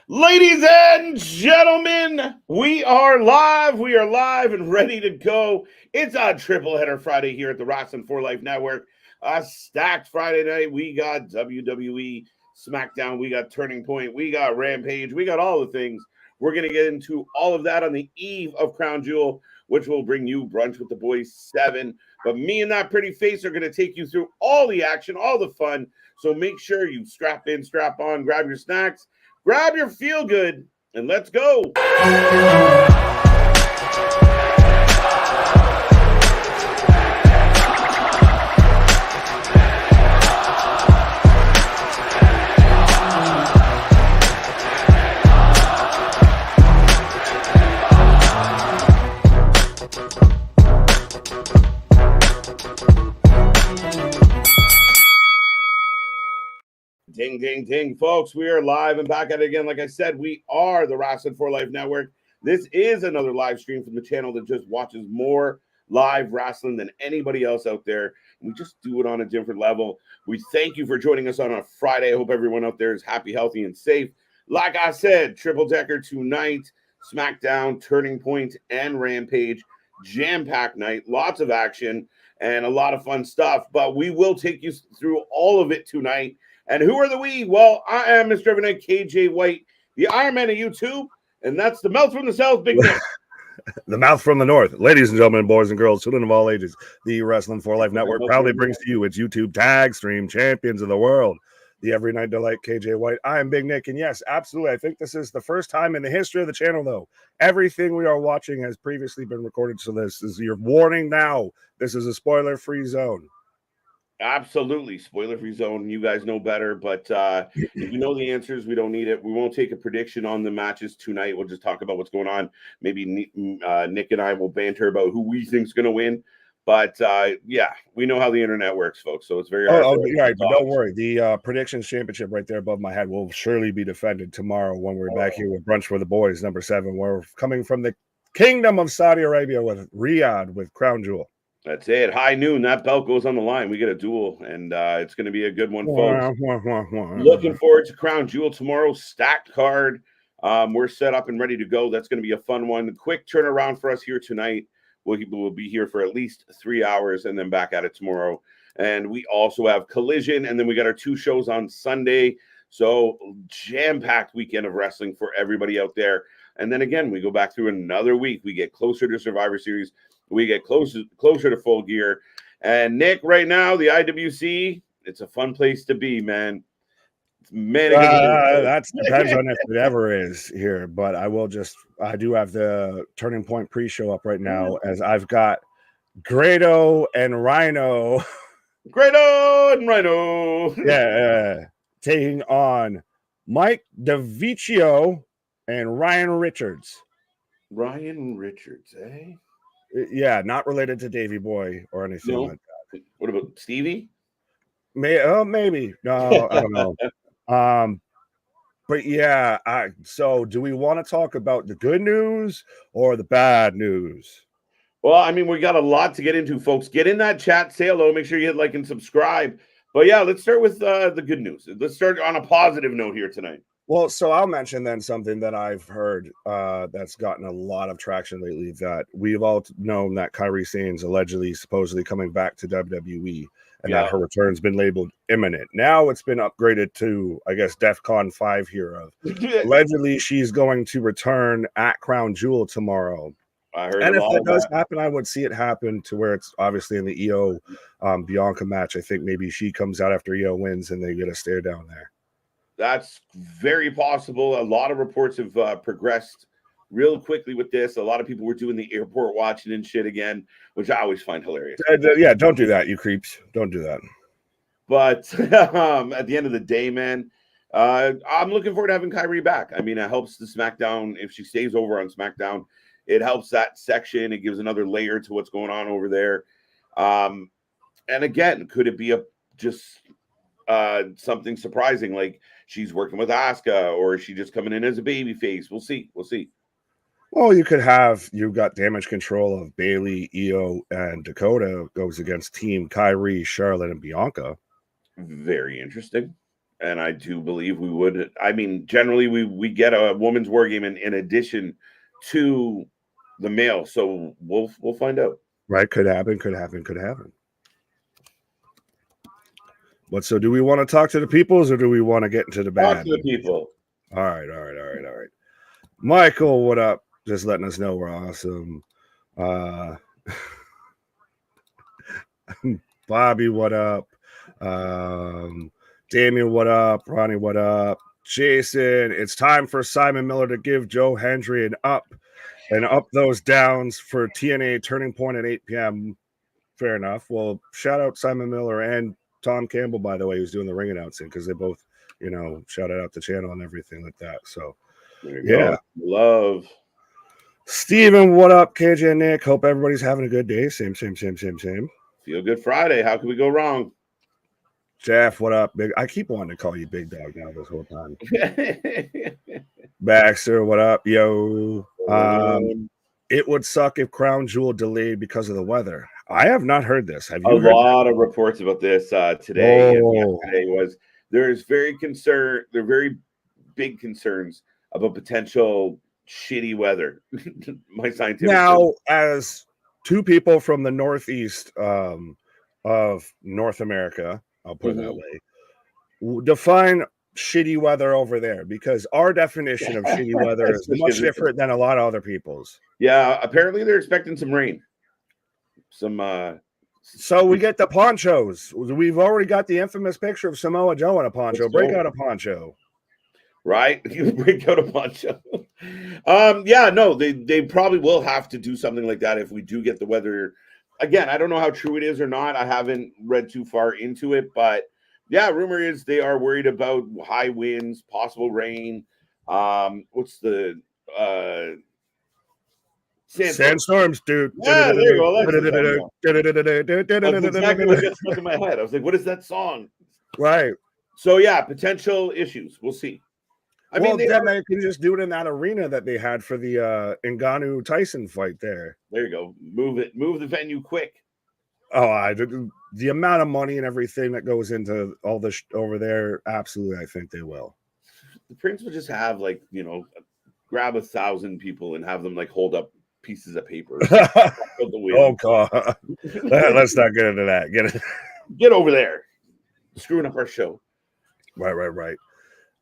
Ladies and gentlemen, we are live. We are live and ready to go. It's a triple header Friday here at the Wrestling for Life Network. A stacked Friday night. We got WWE Smackdown. We got Turning Point. We got Rampage. We got all the things. We're going to get into all of that on the eve of Crown Jewel, which will bring you Brunch with the Boys 7. But me and that pretty face are going to take you through all the action, all the fun. So make sure you strap in, strap on, grab your snacks. Grab your feel good and let's go. Ding, ding, ding, folks. We are live and back at it again. Like I said, we are the Wrestling for Life Network. This is another live stream from the channel that just watches more live wrestling than anybody else out there. We just do it on a different level. We thank you for joining us on a Friday. I hope everyone out there is happy, healthy, and safe. Like I said, triple decker tonight, SmackDown, Turning Point, and Rampage. Jam-packed night, lots of action, and a lot of fun stuff. But we will take you through all of it tonight. And who are the we? Well, I am Mr. Evernight, KJ White, the Iron Man of YouTube, and that's the mouth from the south, Big Nick. The mouth from the north. Ladies and gentlemen, boys and girls, children of all ages, the Wrestling for Life Network proudly brings to you its YouTube tag stream champions of the world, the Every Night Delight, KJ White. I am Big Nick, and yes, absolutely, I think this is the first time in the history of the channel, though. Everything we are watching has previously been recorded, so this is your warning now. This is a spoiler-free zone. Absolutely. Spoiler-free zone. You guys know better, but if you know the answers, we don't need it. We won't take a prediction on the matches tonight. We'll just talk about what's going on. Maybe Nick and I will banter about who we think is going to win. But, yeah, we know how the internet works, folks, so it's very hard. Right, but don't worry. The predictions championship right there above my head will surely be defended tomorrow when we're back here with Brunch for the Boys, number 7. We're coming from the Kingdom of Saudi Arabia with Riyadh with Crown Jewel. That's it. High noon. That belt goes on the line. We get a duel, and it's going to be a good one, folks. Looking forward to Crown Jewel tomorrow. Stacked card. We're set up and ready to go. That's going to be a fun one. Quick turnaround for us here tonight. We'll be here for at least 3 hours and then back at it tomorrow. And we also have Collision, and then we got our 2 shows on Sunday. So jam-packed weekend of wrestling for everybody out there. And then again, we go back through another week. We get closer to Survivor Series. We get closer to Full Gear. And Nick, right now, the IWC, it's a fun place to be, man. That depends on if it ever is here. But I do have the Turning Point pre-show up right now, as I've got Grado and Rhino. Grado and Rhino. Yeah. Taking on Mike DeVicchio and Ryan Richards. Ryan Richards, eh? Yeah, not related to Davey Boy or anything like that. What about Stevie? Maybe. No, I don't know. But yeah, so do we want to talk about the good news or the bad news? Well, I mean, we got a lot to get into, folks. Get in that chat, say hello, make sure you hit like and subscribe. But yeah, let's start with the good news. Let's start on a positive note here tonight. Well, so I'll mention then something that I've heard that's gotten a lot of traction lately, that we've all known that Kairi Sane's supposedly coming back to WWE, and that her return's been labeled imminent. Now it's been upgraded to, I guess, DEFCON 5 here of allegedly she's going to return at Crown Jewel tomorrow. I heard and if that does happen, I would see it happen to where it's obviously in the EO Bianca match. I think maybe she comes out after EO wins and they get a stare down there. That's very possible. A lot of reports have progressed real quickly with this. A lot of people were doing the airport watching and shit again, which I always find hilarious. Yeah, don't do that, you creeps. Don't do that. But at the end of the day, man, I'm looking forward to having Kairi back. I mean, it helps the SmackDown. If she stays over on SmackDown, it helps that section. It gives another layer to what's going on over there. And again, could it be just something surprising, like she's working with Asuka, or is she just coming in as a baby face? We'll see. Well, you've got damage control of Bayley, Io, and Dakota goes against Team Kairi, Charlotte, and Bianca. Very interesting. And I do believe we would. I mean, generally we get a women's war game in addition to the male. So we'll find out. Right? Could happen. So do we want to talk to the peoples or do we want to get into the bad? Talk to the people. All right. Michael, what up? Just letting us know we're awesome. Bobby, what up? Damien, what up? Ronnie, what up? Jason, it's time for Simon Miller to give Joe Hendry an up those downs for TNA Turning Point at 8 p.m. Fair enough. Well, shout out Simon Miller and Tom Campbell, by the way, who's doing the ring announcing, because they both, shouted out the channel and everything like that. So, yeah. Love. Steven, what up? KJ and Nick, hope everybody's having a good day. Same. Feel Good Friday. How can we go wrong? Jeff, what up? I keep wanting to call you Big Dog now this whole time. Baxter, what up? Yo. It would suck if Crown Jewel delayed because of the weather. I have not heard this. Have you heard a lot of reports about this today? Oh. Yesterday there's very big concerns about potential shitty weather. My scientific now, as two people from the northeast of North America, I'll put it that way, define shitty weather over there, because our definition of shitty weather is much different than a lot of other people's. Yeah, apparently they're expecting some rain. So we get the ponchos. We've already got the infamous picture of Samoa Joe in a poncho. Break out a poncho. Right? You break out a poncho. They probably will have to do something like that if we do get the weather. Again, I don't know how true it is or not. I haven't read too far into it, but yeah, rumor is they are worried about high winds, possible rain. What's the sandstorms, dude? Yeah, there you go. That's exactly what got stuck in my head. I was like, what is that song? Right. So yeah, potential issues. We'll see. I mean, they can just do it in that arena that they had for the Ngannou Tyson fight there. There you go. Move the venue quick. Oh, the amount of money and everything that goes into all this over there, absolutely, I think they will. The Prince would just have grab 1,000 people and have them hold up pieces of paper. Oh God! Let's not get into that. Get over there, screwing up our show. Right.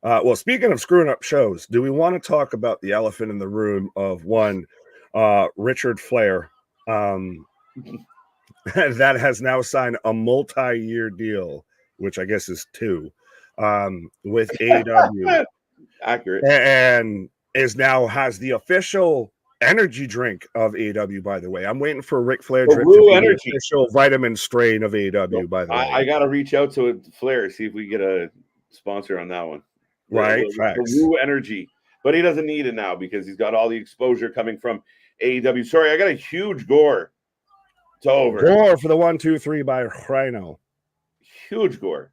Well, speaking of screwing up shows, do we want to talk about the elephant in the room of one Richard Flair? That has now signed a multi-year deal, which I guess is 2, with AEW. Accurate. And has the official energy drink of AEW, by the way. I'm waiting for Ric Flair drink to be the official vitamin strain of AEW, by the way. I got to reach out to Flair, see if we get a sponsor on that one. Right. The Woo Energy. But he doesn't need it now because he's got all the exposure coming from AEW. Sorry, I got a huge gore. It's over. Gore for the 1, 2, 3 by Rhino. Huge gore.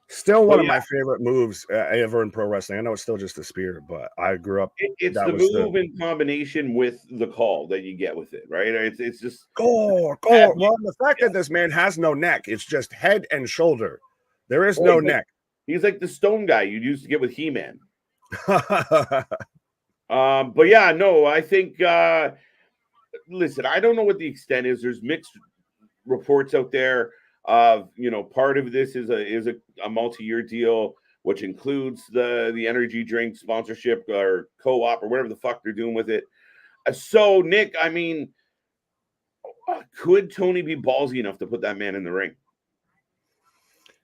Still one of my favorite moves ever in pro wrestling. I know it's still just a spear, but I grew up. It's the move in combination with the call that you get with it, right? It's just gore. Well, the fact that this man has no neck, it's just head and shoulder. There is no neck. He's like the stone guy you used to get with He-Man. But yeah, no, I think. Listen, I don't know what the extent is. There's mixed reports out there. Part of this is a multi-year deal, which includes the energy drink sponsorship or co-op or whatever the fuck they're doing with it. So, Nick, I mean, could Tony be ballsy enough to put that man in the ring?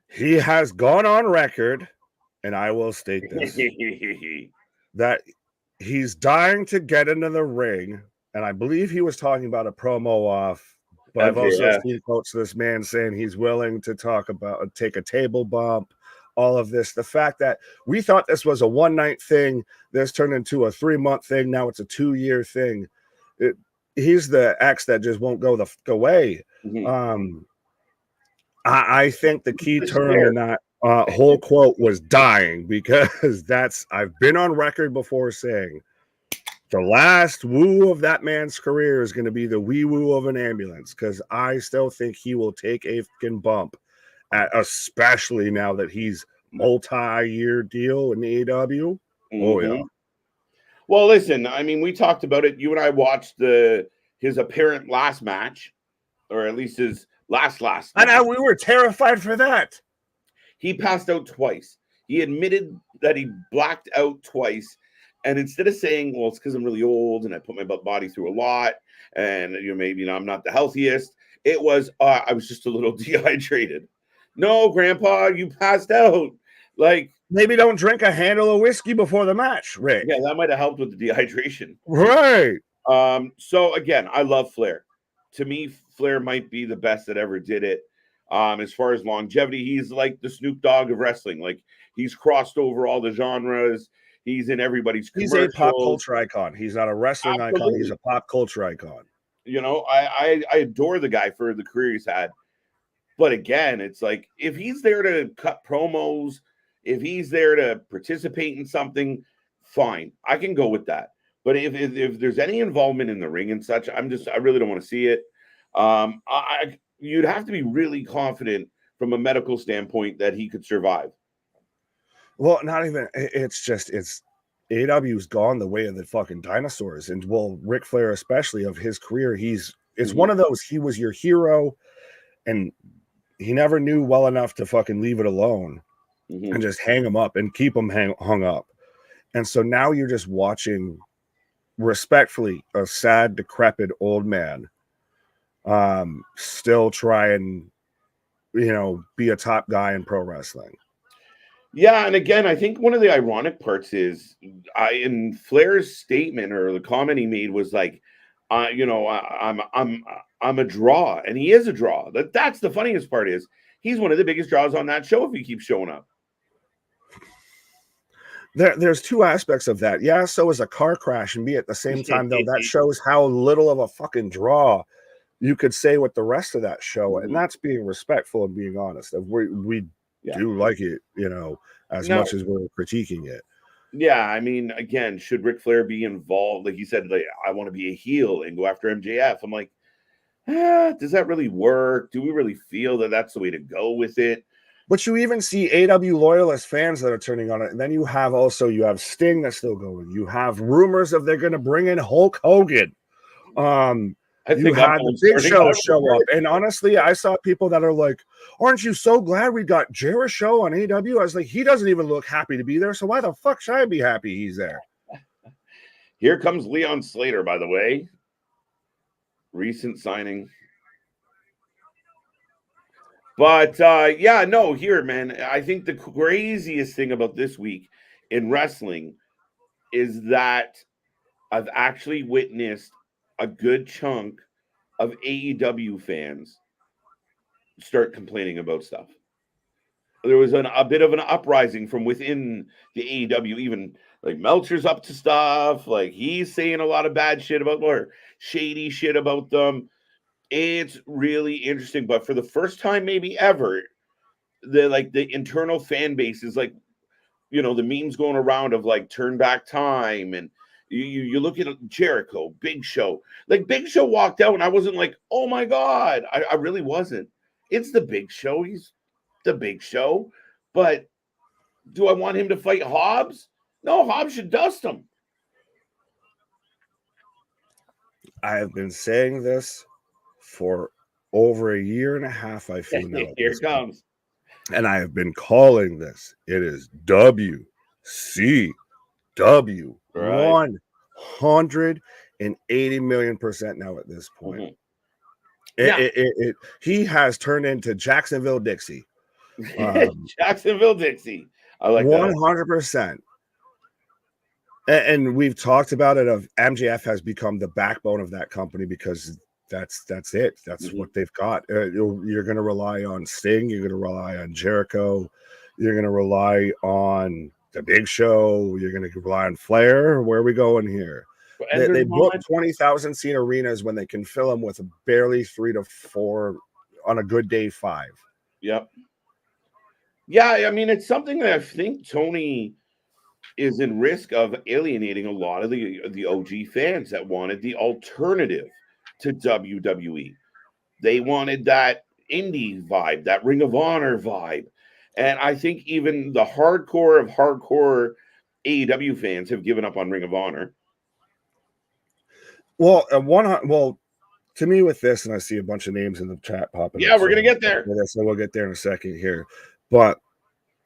He has gone on record, and I will state this, that he's dying to get into the ring, and I believe he was talking about a promo off. But I've also seen quotes of this man saying he's willing to take a table bump, all of this. The fact that we thought this was a one-night thing, this turned into a 3-month thing. Now it's a 2-year thing. He's the X that just won't go away. Mm-hmm. I think the key term in that whole quote was dying, because I've been on record before saying the last woo of that man's career is going to be the wee woo of an ambulance, because I still think he will take a fucking bump, especially now that he's multi-year deal in AEW. Oh yeah. Well, listen, I mean, we talked about it. You and I watched his apparent last match, or at least his last match. And we were terrified for that. He passed out twice. He admitted that he blacked out twice. And instead of saying, well, it's because I'm really old and I put my body through a lot and maybe I'm not the healthiest, it was, I was just a little dehydrated. No, Grandpa, you passed out. Like, maybe don't drink a handle of whiskey before the match, Rick. Yeah, that might have helped with the dehydration. Right. So again, I love Flair. To me, Flair might be the best that ever did it. As far as longevity, he's like the Snoop Dogg of wrestling. Like, he's crossed over all the genres. He's in everybody's commercials. He's a pop culture icon. He's not a wrestling icon. He's a pop culture icon. You know, I adore the guy for the career he's had. But again, it's like, if he's there to cut promos, if he's there to participate in something, fine. I can go with that. But if there's any involvement in the ring and such, I really don't want to see it. You'd have to be really confident from a medical standpoint that he could survive. Well, not even. It's AEW's gone the way of the fucking dinosaurs, and well, Ric Flair especially of his career. It's one of those. He was your hero, and he never knew well enough to fucking leave it alone and just hang him up and keep him hung up. And so now you're just watching, respectfully, a sad, decrepit old man still try and, be a top guy in pro wrestling. Yeah, and again, I think one of the ironic parts is in Flair's statement or the comment he made was like, I'm a draw, and he is a draw. That's the funniest part is he's one of the biggest draws on that show if he keeps showing up. There's two aspects of that. Yeah, so is a car crash, and at the same time, though, that shows how little of a fucking draw you could say with the rest of that show, and that's being respectful and being honest. We do like it, as much as we're critiquing it. Yeah, I mean, again, should Ric Flair be involved? Like he said, like, I want to be a heel and go after MJF. I'm like, does that really work? Do we really feel that that's the way to go with it? But you even see AEW loyalist fans that are turning on it. And then you have Sting that's still going. You have rumors of they're going to bring in Hulk Hogan. You had the Big Show up. And honestly, I saw people that are like, aren't you so glad we got Jericho on AEW? I was like, he doesn't even look happy to be there. So why the fuck should I be happy he's there? Here comes Leon Slater, by the way. Recent signing. But here, man, I think the craziest thing about this week in wrestling is that I've actually witnessed a good chunk of AEW fans start complaining about stuff. There was a bit of an uprising from within the AEW, even like Meltzer's up to stuff. Like he's saying a lot of bad shit about or shady shit about them. It's really interesting. But for the first time, maybe ever, the internal fan base is like, the memes going around of like turn back time. And you look at Jericho, Big Show. Like Big Show walked out and I wasn't like, oh my God. I really wasn't. It's the Big Show. He's the Big Show. But do I want him to fight Hobbs? No, Hobbs should dust him. I have been saying this for over a year and a half, I feel now. Here it comes. And I have been calling this. It is WCW. Right. 180 million% now at this point. He has turned into Jacksonville Dixie. Jacksonville Dixie. I like 100%. And we've talked about it of MJF has become the backbone of that company because that's it. That's what they've got. You're going to rely on Sting. You're going to rely on Jericho. You're going to rely on the Big Show. You're going to rely on Flair. Where are we going here? They book 20,000 seat arenas when they can fill them with barely 3 to 4 on a good day, 5. Yep. Yeah, I mean, it's something that I think Tony is in risk of alienating a lot of the OG fans that wanted the alternative to WWE. They wanted that indie vibe, that Ring of Honor vibe. And I think even the hardcore of hardcore AEW fans have given up on Ring of Honor. Well, to me with this, and I see a bunch of names in the chat popping up. Yeah, we're going to get there. So we'll get there in a second here. But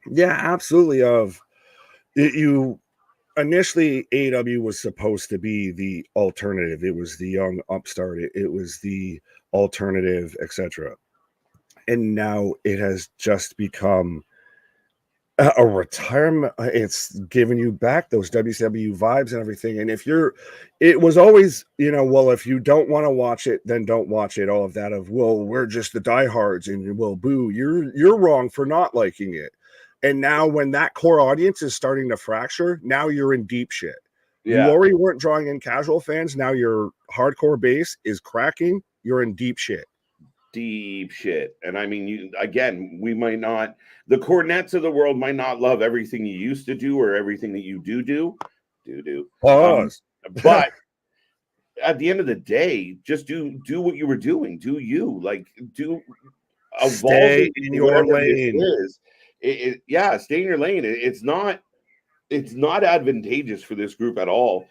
yeah, absolutely. You initially, AEW was supposed to be the alternative. It was the young upstart. It was the alternative, etc. And now it has just become a retirement. It's giving you back those WCW vibes and everything. And it was always, well, if you don't want to watch it, then don't watch it. All of that we're just the diehards and boo, you're wrong for not liking it. And now when that core audience is starting to fracture, now you're in deep shit. Yeah. You already weren't drawing in casual fans. Now your hardcore base is cracking. You're in deep shit. Deep shit. And I mean, we might not, the Cornettes of the world might not love everything you used to do or everything that you do. Pause. But at the end of the day, just do what you were doing. Do you evolve stay in your lane? Stay in your lane. It's not advantageous for this group at all.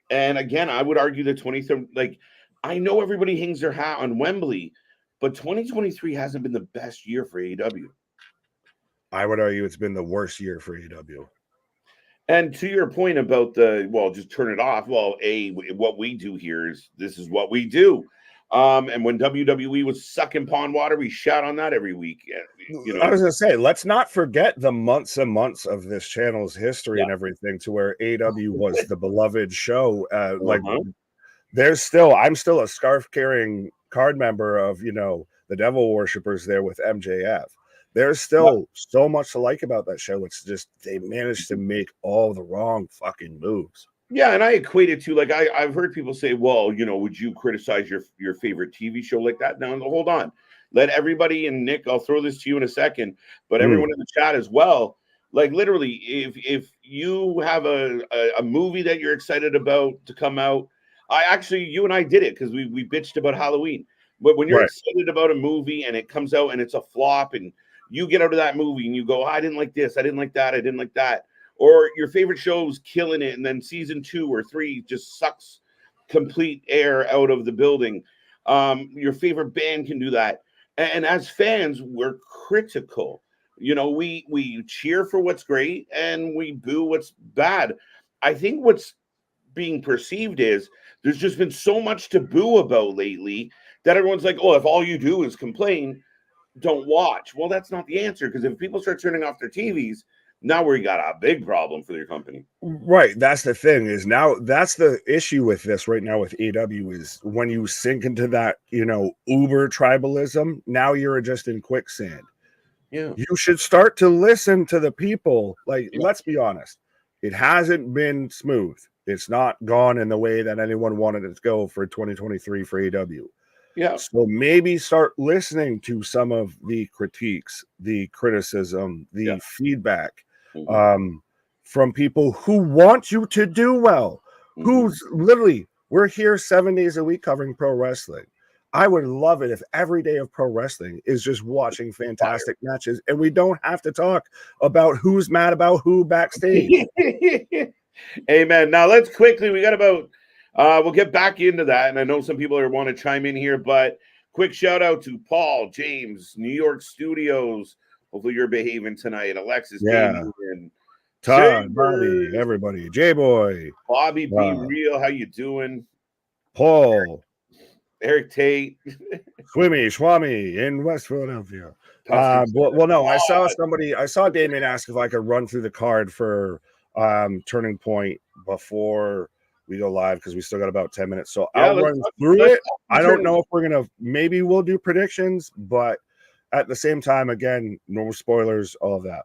And again, I would argue that 23, I know everybody hangs their hat on Wembley, but 2023 hasn't been the best year for AEW. I would argue it's been the worst year for AEW. And to your point about just turn it off. Well, what we do here this is what we do. And when WWE was sucking pond water, we shout on that every week. I was going to say, let's not forget the months and months of this channel's history and everything to where AEW was the beloved show. I'm still a scarf carrying card member of, the Devil Worshippers there with MJF. There's still so much to like about that show. It's just they managed to make all the wrong fucking moves. Yeah, and I equate it to I've heard people say, well, would you criticize your favorite TV show like that? Now, hold on. Let everybody, and Nick, I'll throw this to you in a second, but everyone in the chat as well. Literally, if you have a movie that you're excited about to come out, you and I did it because we bitched about Halloween. But when you're excited about a movie and it comes out and it's a flop and you get out of that movie and you go, I didn't like this, I didn't like that, I didn't like that. Or your favorite show's killing it and then season 2 or 3 just sucks complete air out of the building. Your favorite band can do that. And as fans, we're critical. We cheer for what's great and we boo what's bad. I think what's being perceived is there's just been so much to boo about lately that everyone's like, oh, if all you do is complain, don't watch. Well, that's not the answer, because if people start turning off their TVs, now we got a big problem for your company. Right. That's the thing is now that's the issue with this right now with AEW is when you sink into that, uber tribalism, now you're just in quicksand. Yeah. You should start to listen to the people. Let's be honest. It hasn't been smooth. It's not gone in the way that anyone wanted it to go for 2023 for AEW. Yeah. So maybe start listening to some of the critiques, the criticism, the feedback from people who want you to do well, who's literally, we're here 7 days a week covering pro wrestling. I would love it if every day of pro wrestling is just watching fantastic matches and we don't have to talk about who's mad about who backstage. Amen. Now let's quickly, we got about we'll get back into that, and I know some people want to chime in here, but quick shout out to Paul, James, New York Studios. Hopefully you're behaving tonight. Alexis, Damien, Todd, Bobby, everybody, J-Boy, Bobby, be real. How you doing? Paul, Eric Tate, Swami in West Philadelphia. No, I saw Damien ask if I could run through the card for Turning Point before we go live because we still got about 10 minutes. So I'll run through it. I don't know if maybe we'll do predictions, but at the same time, again, no spoilers, all of that.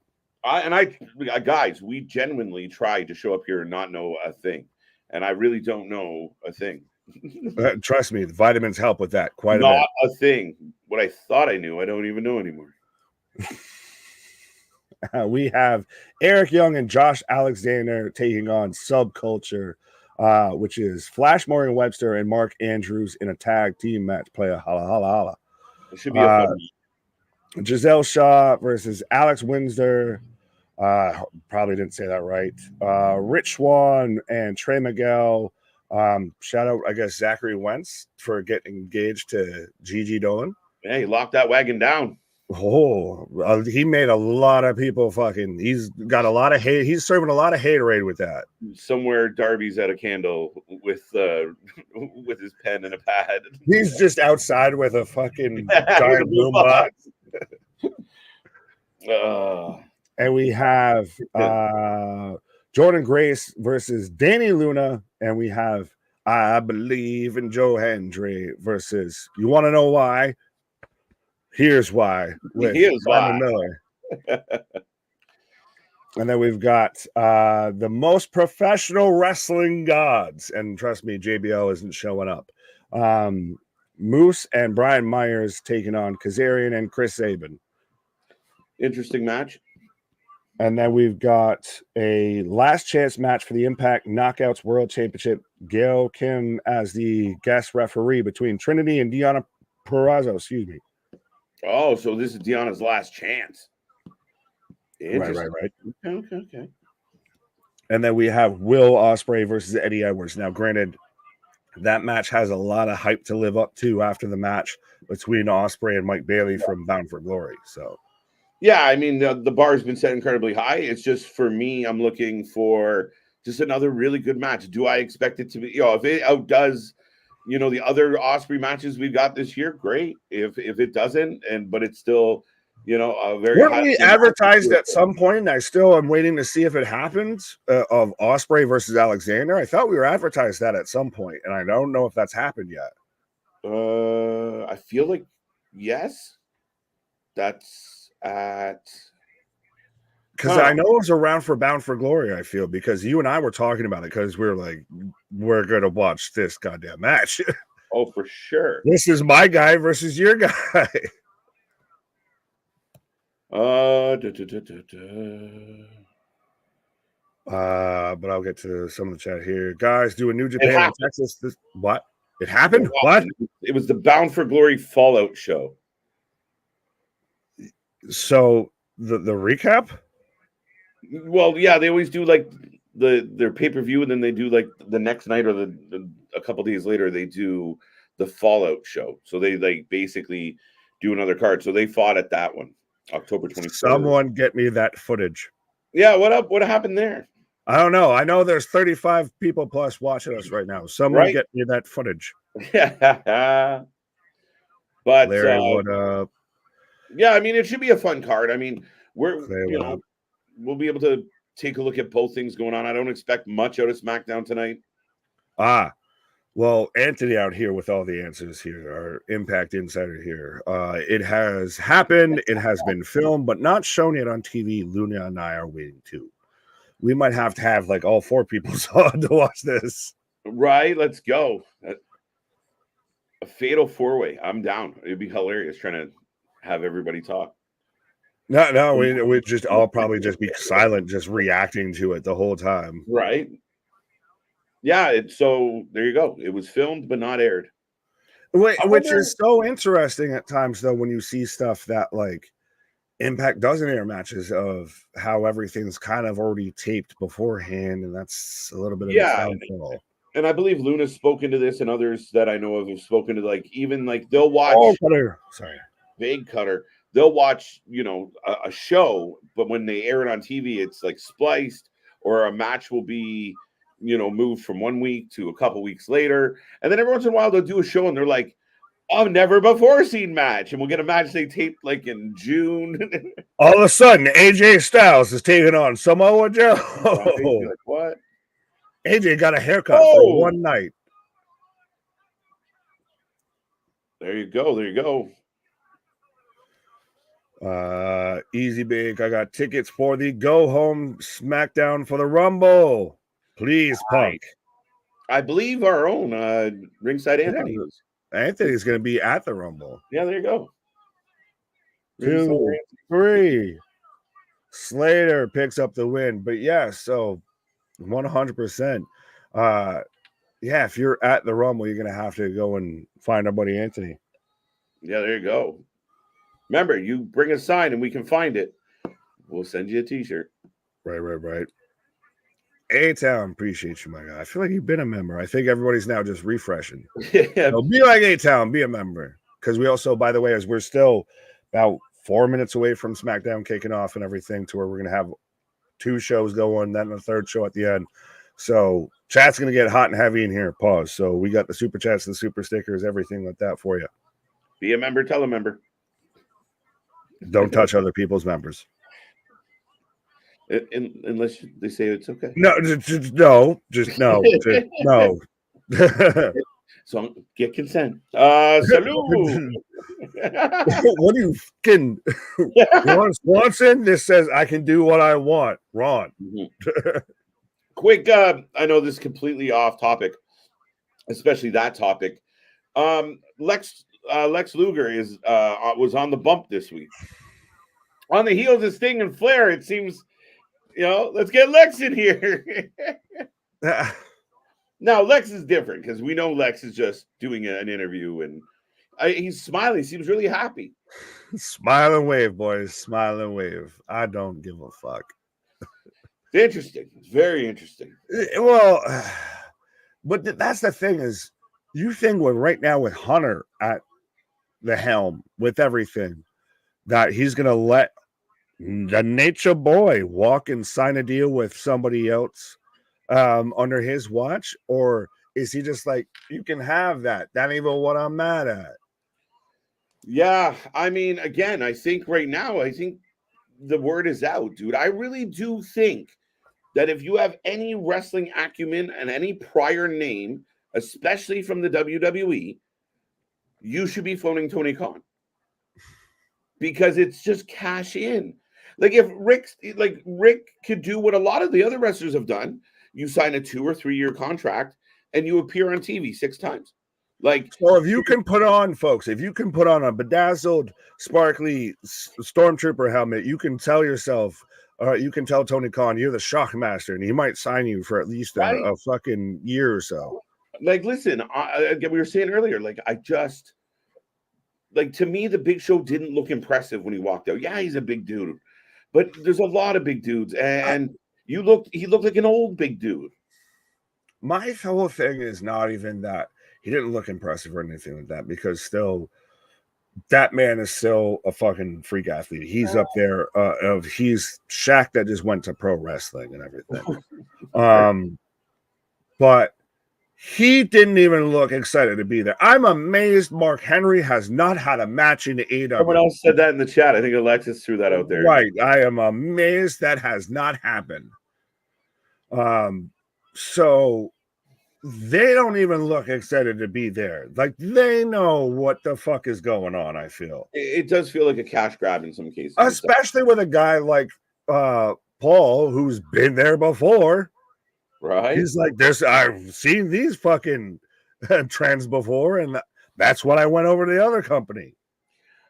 Guys, we genuinely tried to show up here and not know a thing. And I really don't know a thing. Trust me, the vitamins help with that quite a bit. Not a thing. What I thought I knew, I don't even know anymore. We have Eric Young and Josh Alexander taking on Subculture, which is Flash Morgan Webster and Mark Andrews in a tag team match. Play a holla holla holla. It should be a fun. Gisele Shaw versus Alex Windsor. Probably didn't say that right. Rich Swann and Trey Miguel. Shout out, I guess, Zachary Wentz for getting engaged to Gigi Dolan. Hey, lock that wagon down. Oh, he made a lot of people fucking. He's got a lot of hate. He's serving a lot of haterade with that. Somewhere Darby's at a candle with his pen and a pad. He's just outside with a fucking giant boombox. And we have Jordynne Grace versus Dani Luna, and we have I Believe in Joe Hendry versus You Want to Know Why? Here's Why with Simon Miller. And then we've got the most professional wrestling gods, and trust me, JBL isn't showing up. Moose and Brian Myers taking on Kazarian and Chris Sabin. Interesting match. And then we've got a last chance match for the Impact Knockouts World Championship. Gail Kim as the guest referee between Trinity and Deonna Purrazzo. Excuse me. Oh, so this is Deonna's last chance. Right. Okay. And then we have Will Ospreay versus Eddie Edwards. Now, granted, that match has a lot of hype to live up to after the match between Ospreay and Mike Bayley from Bound for Glory. So, yeah, I mean, the bar has been set incredibly high. It's just, for me, I'm looking for just another really good match. Do I expect it to be, if it outdoes, the other Ospreay matches we've got this year, great. If it doesn't, but it's still, a very weren't we advertised at some point, and I still am waiting to see if it happens, of Ospreay versus Alexander. I thought we were advertised that at some point, and I don't know if that's happened yet. I feel like yes. That's at, because I know it was around for Bound for Glory. I feel, because you and I were talking about it, because we were like, we're gonna watch this goddamn match. Oh, for sure. This is my guy versus your guy. But I'll get to some of the chat here. Guys, do a New Japan in Texas. What? It happened? What? It was the Bound for Glory Fallout show. So the recap? Well, yeah, they always do like their pay-per-view, and then they do like the next night or a couple days later they do the Fallout show. So they like basically do another card. So they fought at that one, October 23rd. Someone get me that footage. Yeah, what up? What happened there? I don't know. I know there's 35 people plus watching us right now. Someone get me that footage. Yeah. But Larry, what up? Yeah, I mean, it should be a fun card. I mean, we'll be able to take a look at both things going on. I don't expect much out of SmackDown tonight. Well, Anthony out here with all the answers here, our Impact Insider here. It has happened. It has been filmed, but not shown yet on TV. Luna and I are waiting too. We might have to have like all four people on to watch this. Right, let's go. A fatal four-way. I'm down. It'd be hilarious trying to have everybody talk. No, we just all probably just be silent, just reacting to it the whole time. Right. Yeah, so there you go. It was filmed but not aired. Which is so interesting at times, though, when you see stuff that like Impact doesn't air matches of how everything's kind of already taped beforehand, and that's a little bit of a downfall. And I believe Luna's spoken to this, and others that I know of have spoken to, like, even like they'll watch Vague Cutter. They'll watch, a show, but when they air it on TV, it's like spliced, or a match will be, moved from 1 week to a couple weeks later. And then every once in a while they'll do a show and they're like, I've never before seen match. And we'll get a match they taped like in June. All of a sudden, AJ Styles is taking on Samoa Joe. Like, what? AJ got a haircut for one night. There you go. Easy Big. I got tickets for the Go Home Smackdown for the Rumble. Please, Punk. I believe our own Ringside Anthony. Anthony's going to be at the Rumble. Yeah, there you go. 2, 3. Slater picks up the win. But yeah, so 100%. If you're at the Rumble, you're going to have to go and find our buddy Anthony. Yeah, there you go. Remember, you bring a sign and we can find it. We'll send you a t-shirt. Right. A-Town, appreciate you, my guy. I feel like you've been a member. I think everybody's now just refreshing. Yeah. So be like A-Town, be a member. Because we also, by the way, as we're still about 4 minutes away from SmackDown kicking off and everything, to where we're going to have 2 shows going, then a 3rd show at the end. So chat's going to get hot and heavy in here. Pause. So we got the super chats, the super stickers, everything like that for you. Be a member, tell a member. Don't touch other people's members. Unless they say it's okay. No. So get consent. Salute. What are you fucking Ron Swanson? This says I can do what I want. Ron. Mm-hmm. Quick, I know this is completely off topic, especially that topic. Lex Luger was on the bump this week. On the heels of Sting and Flair, it seems, let's get Lex in here. Now, Lex is different because we know Lex is just doing an interview and he's smiling. He seems really happy. Smile and wave, boys. Smile and wave. I don't give a fuck. It's interesting. It's very interesting. Well, but that's the thing is, you think right now with Hunter at the helm with everything, that he's going to let the Nature Boy walk and sign a deal with somebody else under his watch? Or is he just like, you can have that? That ain't even what I'm mad at. Yeah, I mean, again, I think right now, the word is out, dude. I really do think that if you have any wrestling acumen and any prior name, especially from the WWE, you should be phoning Tony Khan. Because it's just cash in. Like if Rick could do what a lot of the other wrestlers have done, you sign a 2 or 3 year contract and you appear on TV 6 times. Like, so if you can put on a bedazzled, sparkly Stormtrooper helmet, you can tell yourself, you can tell Tony Khan you're the Shockmaster, and he might sign you for at least a fucking year or so. Like, listen, we were saying earlier, to me, the Big Show didn't look impressive when he walked out. Yeah, he's a big dude, but there's a lot of big dudes, and he looked like an old big dude. My whole thing is not even that he didn't look impressive or anything like that, because still, that man is still a fucking freak athlete. He's up there. He's Shaq that just went to pro wrestling and everything. But he didn't even look excited to be there. I'm amazed Mark Henry has not had a match in the AEW. Someone else said that in the chat. I think Alexis threw that out there. Right. I am amazed that has not happened. So they don't even look excited to be there. Like, they know what the fuck is going on, I feel. It does feel like a cash grab in some cases. Especially with a guy like Paul, who's been there before. Right. He's like, I've seen these fucking trends before, and that's what I went over to the other company.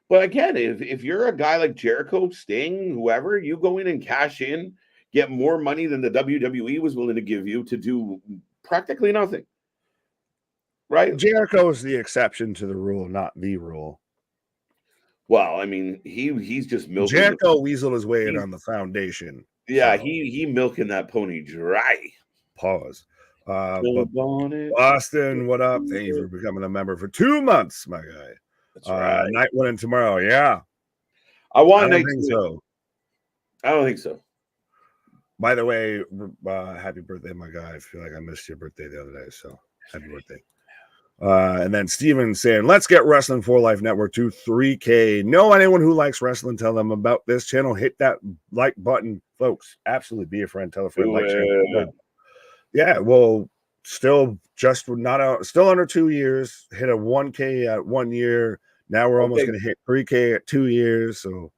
But again, if you're a guy like Jericho, Sting, whoever, you go in and cash in, get more money than the WWE was willing to give you to do practically nothing. Right? Jericho is the exception to the rule, not the rule. Well, I mean, he's just milking. Jericho weaseled his way in on the foundation. Yeah, so. he milking that pony dry. Pause. Boston, what up? Thank you for becoming a member for 2 months, my guy. That's right. Night 1 and tomorrow. Yeah. I don't think so. I don't think so. By the way, happy birthday, my guy. I feel like I missed your birthday the other day, so happy birthday. And then Steven saying, let's get Wrestling for Life Network to 3K. Know anyone who likes wrestling, tell them about this channel. Hit that like button, folks. Absolutely be a friend. Tell a friend. Like channel. Yeah, well, still under 2 years. Hit a 1K at 1 year. Now we're almost going to hit 3K at 2 years. So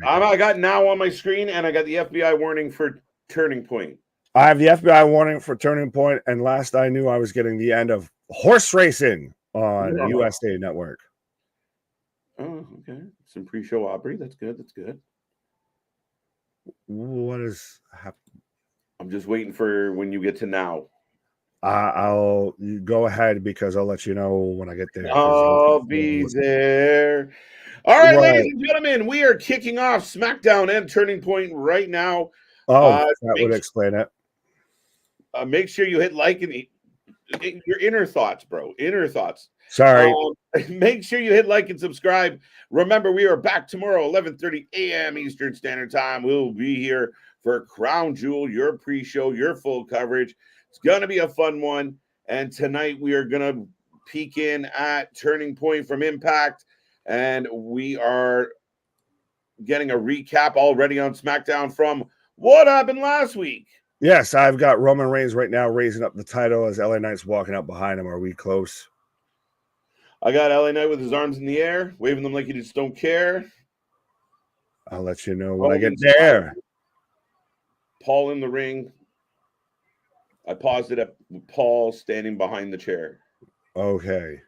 I got now on my screen, and I got the FBI warning for Turning Point. I have the FBI warning for Turning Point, and last I knew, I was getting the end of horse racing on USA Network. Oh, okay. Some pre-show Aubrey. That's good. That's good. What is happening? I'm just waiting for when you get to now. I'll go ahead because I'll let you know when I get there. I'll be there. All right, Right. ladies and gentlemen, we are kicking off SmackDown and Turning Point right now. That would explain it. Make sure you hit like and your inner thoughts, bro. Inner thoughts. Sorry. Make sure you hit like and subscribe. Remember, we are back tomorrow, 11:30 a.m. Eastern Standard Time. We'll be here for Crown Jewel, your pre-show, your full coverage. It's going to be a fun one. And tonight we are going to peek in at Turning Point from Impact. And we are getting a recap already on SmackDown from what happened last week. Yes, I've got Roman Reigns right now raising up the title as LA Knight's walking up behind him. Are we close? I got LA Knight with his arms in the air, waving them like he just don't care. I'll let you know when I get there. Paul in the ring. I paused it at Paul standing behind the chair. Okay.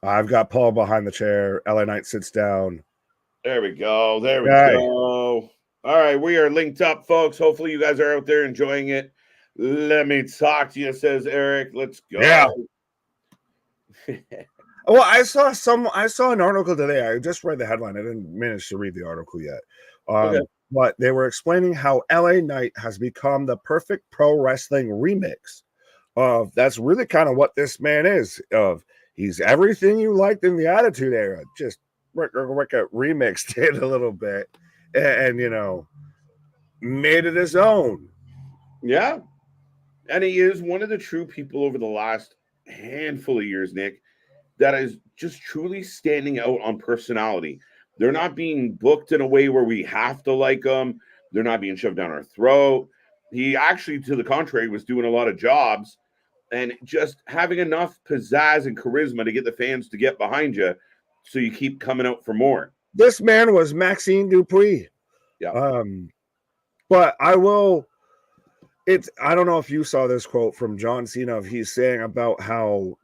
I've got Paul behind the chair. LA Knight sits down. There we go. There we go. All right, we are linked up, folks. Hopefully you guys are out there enjoying it. Let me talk to you, says Eric. Let's go. Yeah. Well, I saw an article today. I just read the headline. I didn't manage to read the article yet. Okay. But they were explaining how LA Knight has become the perfect pro wrestling remix of that's really kind of what this man is. He's everything you liked in the Attitude Era, just remixed it a little bit and made it his own. Yeah. And he is one of the true people over the last handful of years, Nick, that is just truly standing out on personality. They're not being booked in a way where we have to like them. They're not being shoved down our throat. He actually, to the contrary, was doing a lot of jobs and just having enough pizzazz and charisma to get the fans to get behind you so you keep coming out for more. This man was Maxine Dupree. Yeah. But I don't know if you saw this quote from John Cena. He's saying about how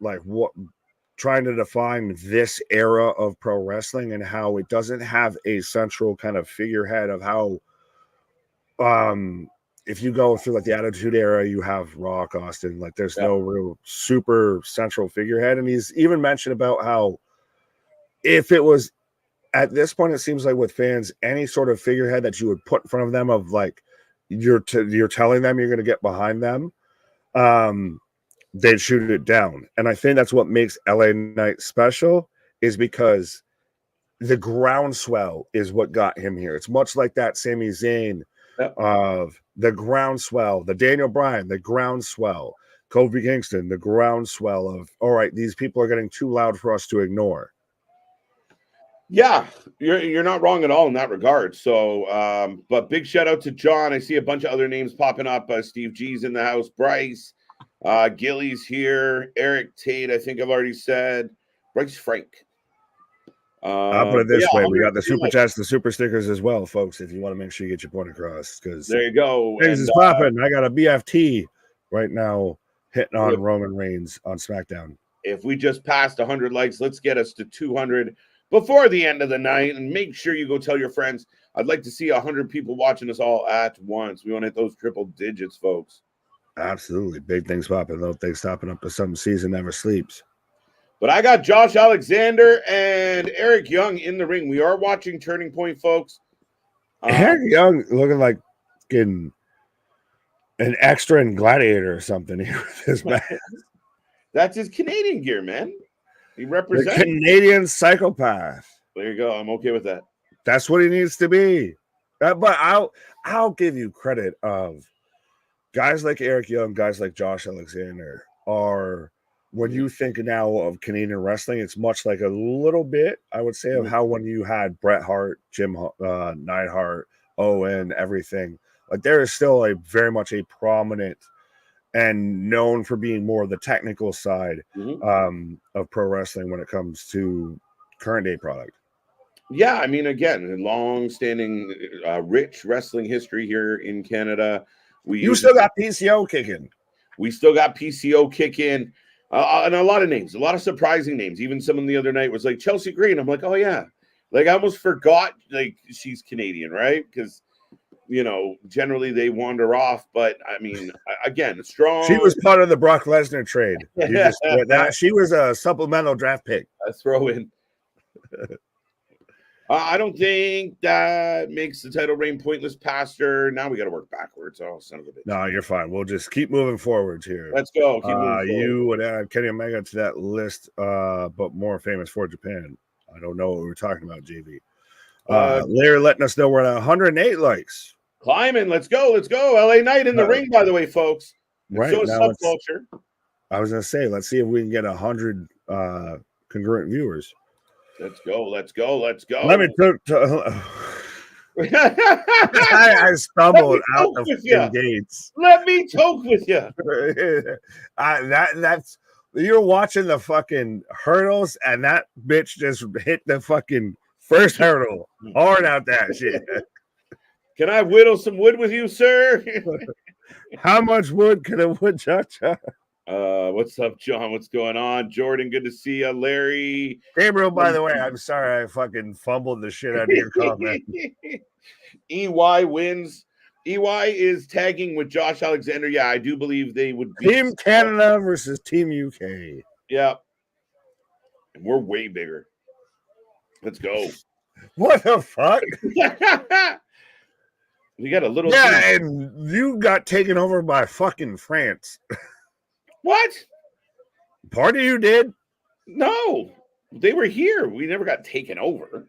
trying to define this era of pro wrestling and how it doesn't have a central kind of figurehead of how if you go through the Attitude Era, you have Rock, Austin, there's no real super central figurehead. And he's even mentioned about how if it was at this point, it seems like with fans, any sort of figurehead that you would put in front of them of you're telling them you're going to get behind them, they'd shoot it down. And I think that's what makes LA Knight special, is because the groundswell is what got him here. It's much like that Sami Zayn of the groundswell, the Daniel Bryan, the groundswell, Kofi Kingston, the groundswell of, all right, these people are getting too loud for us to ignore. Yeah, you're not wrong at all in that regard. So, but big shout out to John. I see a bunch of other names popping up. Steve G's in the house. Bryce. Gilly's here. Eric Tate, I think I've already said. Bryce Frank. I'll put it this way. We got the super chats, the super stickers as well, folks, if you want to make sure you get your point across. Because there you go. Things is popping. I got a BFT right now hitting on Roman Reigns on SmackDown. If we just passed 100 likes, let's get us to 200 before the end of the night. And make sure you go tell your friends. I'd like to see 100 people watching us all at once. We want to hit those triple digits, folks. Absolutely. Big things popping. Little things stopping up. The some season never sleeps. But I got Josh Alexander and Eric Young in the ring. We are watching Turning Point, folks. Eric Young looking like getting an extra in Gladiator or something here with his man. That's his Canadian gear, man. He represents the Canadian psychopath. There you go. I'm okay with that. That's what he needs to be. But I'll give you credit of guys like Eric Young, guys like Josh Alexander are, when you think now of Canadian wrestling, it's much like a little bit, I would say, of how when you had Bret Hart, Jim Neidhart, Owen, everything. There is still very much a prominent and known for being more of the technical side of pro wrestling when it comes to current day product. Yeah, I mean, again, long-standing, rich wrestling history here in Canada. You still got PCO kicking. We still got PCO kicking. And a lot of names, a lot of surprising names. Even someone the other night was like Chelsea Green. I'm like, oh yeah. I almost forgot she's Canadian, right? Because generally they wander off. But I mean, again, strong. She was part of the Brock Lesnar trade. She was a supplemental draft pick. A throw in. I don't think that makes the title reign pointless past her. Now we got to work backwards. Oh, son of a bitch. No, you're fine. We'll just keep moving forward here. Let's go. Keep moving forward. You would add Kenny Omega to that list, but more famous for Japan. I don't know what we were talking about, JV. Larry letting us know we're at 108 likes. Climbing. Let's go. Let's go. LA Knight in the ring, by the way, folks. Right. So is Subculture. I was going to say, let's see if we can get 100 congruent viewers. Let's go. Let's go. Let's go. Let me I stumbled out of the gates. Let me talk with you. That's you're watching the fucking hurdles, and that bitch just hit the fucking first hurdle hard out that shit. Can I whittle some wood with you, sir? How much wood can a woodchuck chop? What's up, John? What's going on? Jordynne, good to see you. Larry. Gabriel, by the way, I'm sorry I fucking fumbled the shit out of your comment. EY wins. EY is tagging with Josh Alexander. Yeah, I do believe they would be Team Canada versus Team UK. Yeah. And we're way bigger. Let's go. What the fuck? We got a little. Yeah, and you got taken over by fucking France. What? Part of you did? No. They were here. We never got taken over.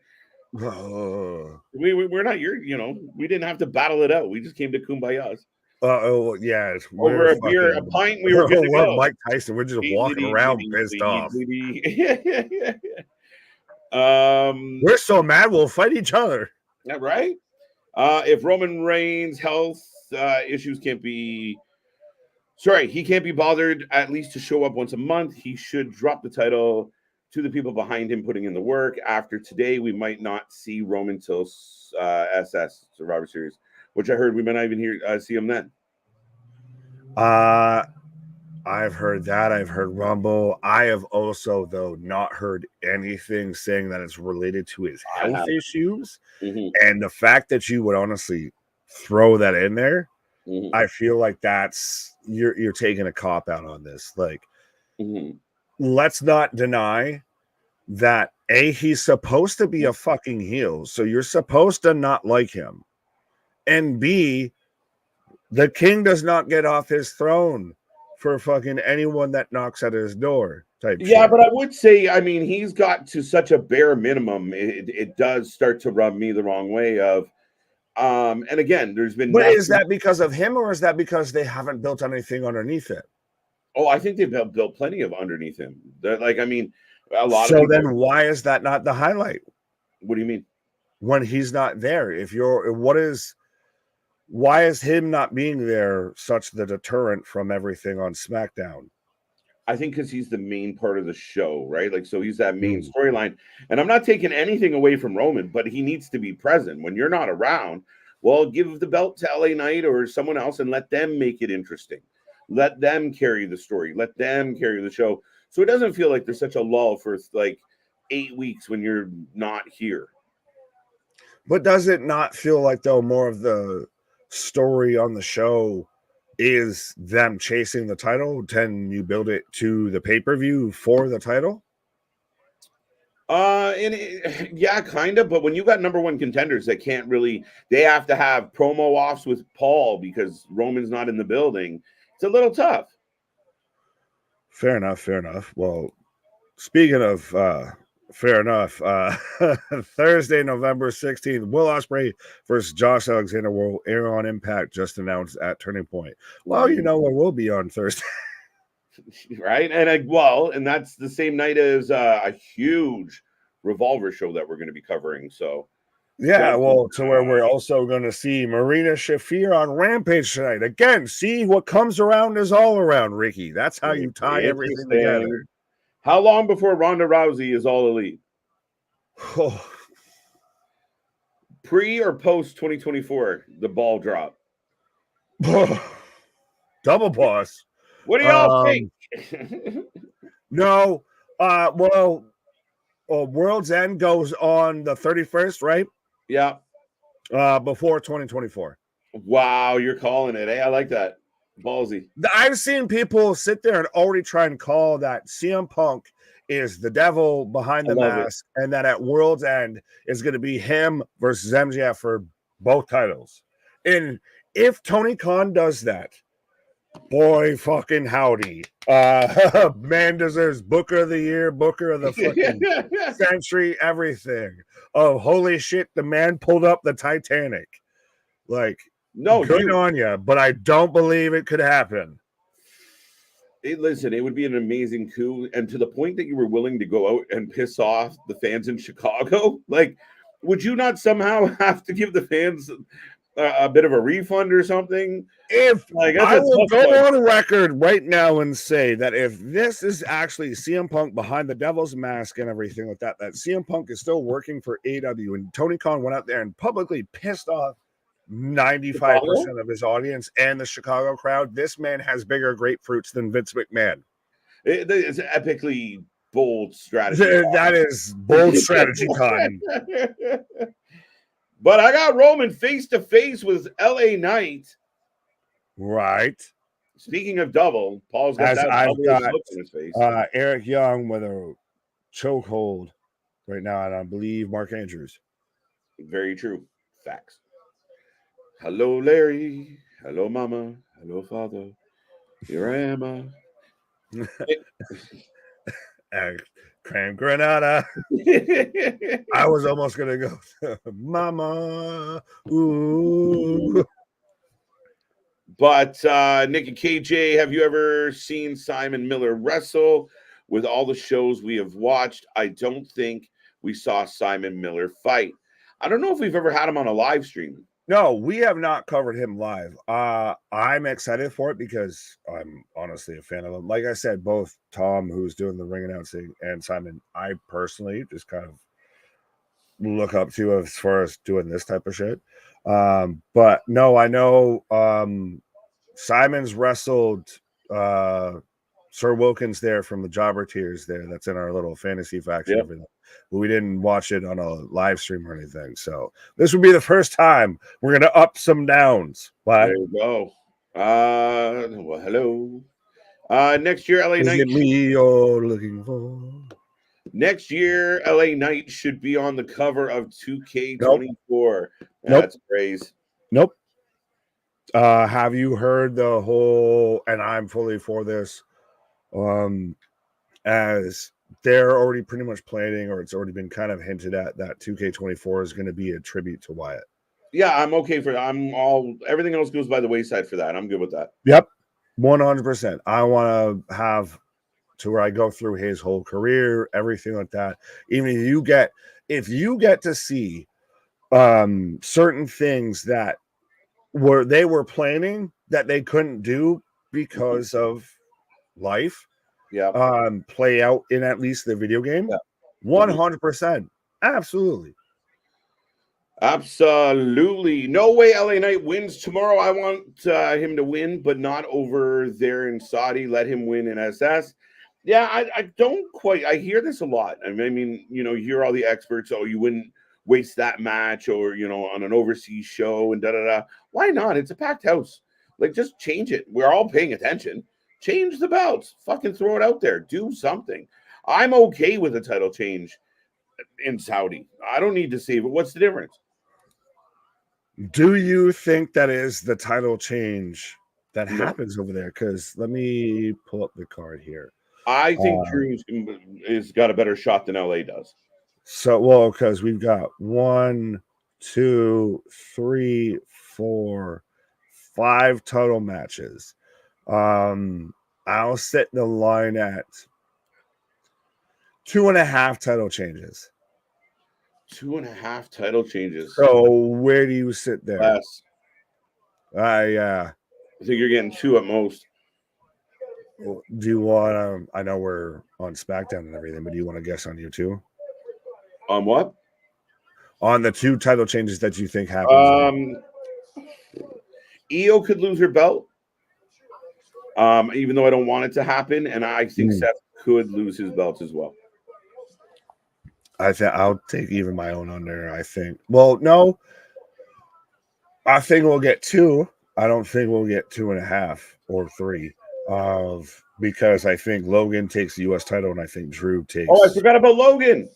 We're not your, we didn't have to battle it out. We just came to Kumbayas. Yeah. Over a beer, a pint, we were good to go. Mike Tyson, we're just walking around pissed off. We're so mad we'll fight each other. Yeah, right? If Roman Reigns' health issues he can't be bothered at least to show up once a month, he should drop the title to the people behind him putting in the work. After today, we might not see Roman till SS, Survivor Series, which I heard we might not even see him then. I've heard that. I've heard Rumble. I have also, though, not heard anything saying that it's related to his health issues. Mm-hmm. And the fact that you would honestly throw that in there, mm-hmm. I feel like that's you're taking a cop out on this. Like, mm-hmm. Let's not deny that he's supposed to be a fucking heel, so you're supposed to not like him, and B, the king does not get off his throne for fucking anyone that knocks at his door type yeah shit. But I would say, I mean, he's got to such a bare minimum, it does start to rub me the wrong way of and again, there's been is that because of him, or is that because they haven't built anything underneath it? Oh, I think they've built plenty of underneath him. Like, I mean, a lot so of people. Then why is that not the highlight? What do you mean? When he's not there, why is him not being there such the deterrent from everything on SmackDown? I think because he's the main part of the show, right? Like, so he's that main storyline. And I'm not taking anything away from Roman, but he needs to be present. When you're not around, well, give the belt to LA Knight or someone else and let them make it interesting. Let them carry the story. Let them carry the show. So it doesn't feel like there's such a lull for like 8 weeks when you're not here. But does it not feel like, though, more of the story on the show is them chasing the title? Can you build it to the pay-per-view for the title? Yeah, kind of. But when you got number one contenders that can't really, they have to have promo offs with Paul because Roman's not in the building. It's a little tough. Fair enough. Well, speaking of fair enough, Thursday, November 16th, Will Ospreay versus Josh Alexander will air on Impact, just announced at Turning Point. Well, you know what will be on Thursday. Right? And that's the same night as a huge Revolver show that we're going to be covering. So yeah, well, to where we're also going to see Marina Shafir on Rampage tonight. Again, see, what comes around is all around, Ricky. That's how you tie everything together. How long before Ronda Rousey is all elite? Oh. Pre or post 2024, the ball drop? Double pause. What do y'all think? No. World's End goes on the 31st, right? Yeah. Before 2024. Wow, you're calling it. Hey, I like that. Ballsy. I've seen people sit there and already try and call that CM Punk is the devil behind the mask, and that at World's End is going to be him versus MJF for both titles. And if Tony Khan does that, boy fucking howdy. Man deserves Booker of the Year, Booker of the fucking century, everything. Oh, holy shit, the man pulled up the Titanic. Like, no, good on you, but I don't believe it could happen. Listen, it would be an amazing coup, and to the point that you were willing to go out and piss off the fans in Chicago. Like, would you not somehow have to give the fans a bit of a refund or something? If like, I will go on record right now and say that if this is actually CM Punk behind the devil's mask and everything like that, that CM Punk is still working for AEW, and Tony Khan went out there and publicly pissed off 95% of his audience and the Chicago crowd, this man has bigger grapefruits than Vince McMahon. It's an epically bold strategy. That is bold strategy time. But I got Roman face to face with LA Knight. Right. Speaking of double, Paul's got that look in his face. Eric Young with a chokehold right now, and I believe Mark Andrews. Very true. Facts. Hello, Larry. Hello, Mama. Hello, Father. Here I am. Cram Granada. I was almost gonna go, Mama. Ooh. But Nick and KJ, have you ever seen Simon Miller wrestle? With all the shows we have watched, I don't think we saw Simon Miller fight. I don't know if we've ever had him on a live stream. No, we have not covered him live. I'm excited for it because I'm honestly a fan of him. Like I said, both Tom, who's doing the ring announcing, and Simon, I personally just kind of look up to as far as doing this type of shit. But no, I know Simon's wrestled Sir Wilkins there from the Jobber Tiers there. That's in our little fantasy faction. Yep. But we didn't watch it on a live stream or anything. So this would be the first time we're going to up some downs. But there you go. Well, hello. Next year, LA Knight. Me you're looking for. Next year, LA Knight should be on the cover of 2K24. Nope. That's praise. Nope. Have you heard the whole, and I'm fully for this, as they're already pretty much planning, or it's already been kind of hinted at, that 2K24 is going to be a tribute to Wyatt. Yeah, I'm okay for that. Everything else goes by the wayside for that. I'm good with that. Yep. 100%. I want to have to where I go through his whole career, everything like that. Even if you get to see certain things that they were planning that they couldn't do because of life, play out in at least the video game. 100%. Absolutely. No way LA Knight wins tomorrow. I want him to win, but not over there in Saudi. Let him win in SS. Yeah, I don't quite. I hear this a lot. I mean, you hear all the experts. Oh, you wouldn't waste that match, or on an overseas show and da-da-da. Why not? It's a packed house. Like, just change it. We're all paying attention. Change the belts. Fucking throw it out there. Do something. I'm okay with a title change in Saudi. I don't need to save it. What's the difference? Do you think that is the title change that happens over there? Because let me pull up the card here. I think Drew's has got a better shot than LA does. So, because we've got 1, 2, 3, 4, 5 total matches. I'll set the line at 2.5 title changes. 2.5 title changes. So where do you sit there? Less. I think you're getting 2 at most. Do you want I know we're on SmackDown and everything, but do you want to guess on you too? On what? On the 2 title changes that you think happen. Io could lose her belt. Even though I don't want it to happen, and I think Seth could lose his belt as well. I'll take even my own under. I think. Well, no. I think we'll get 2. I don't think we'll get 2.5 or 3. because I think Logan takes the U.S. title and I think Drew takes. Oh, I forgot about Logan.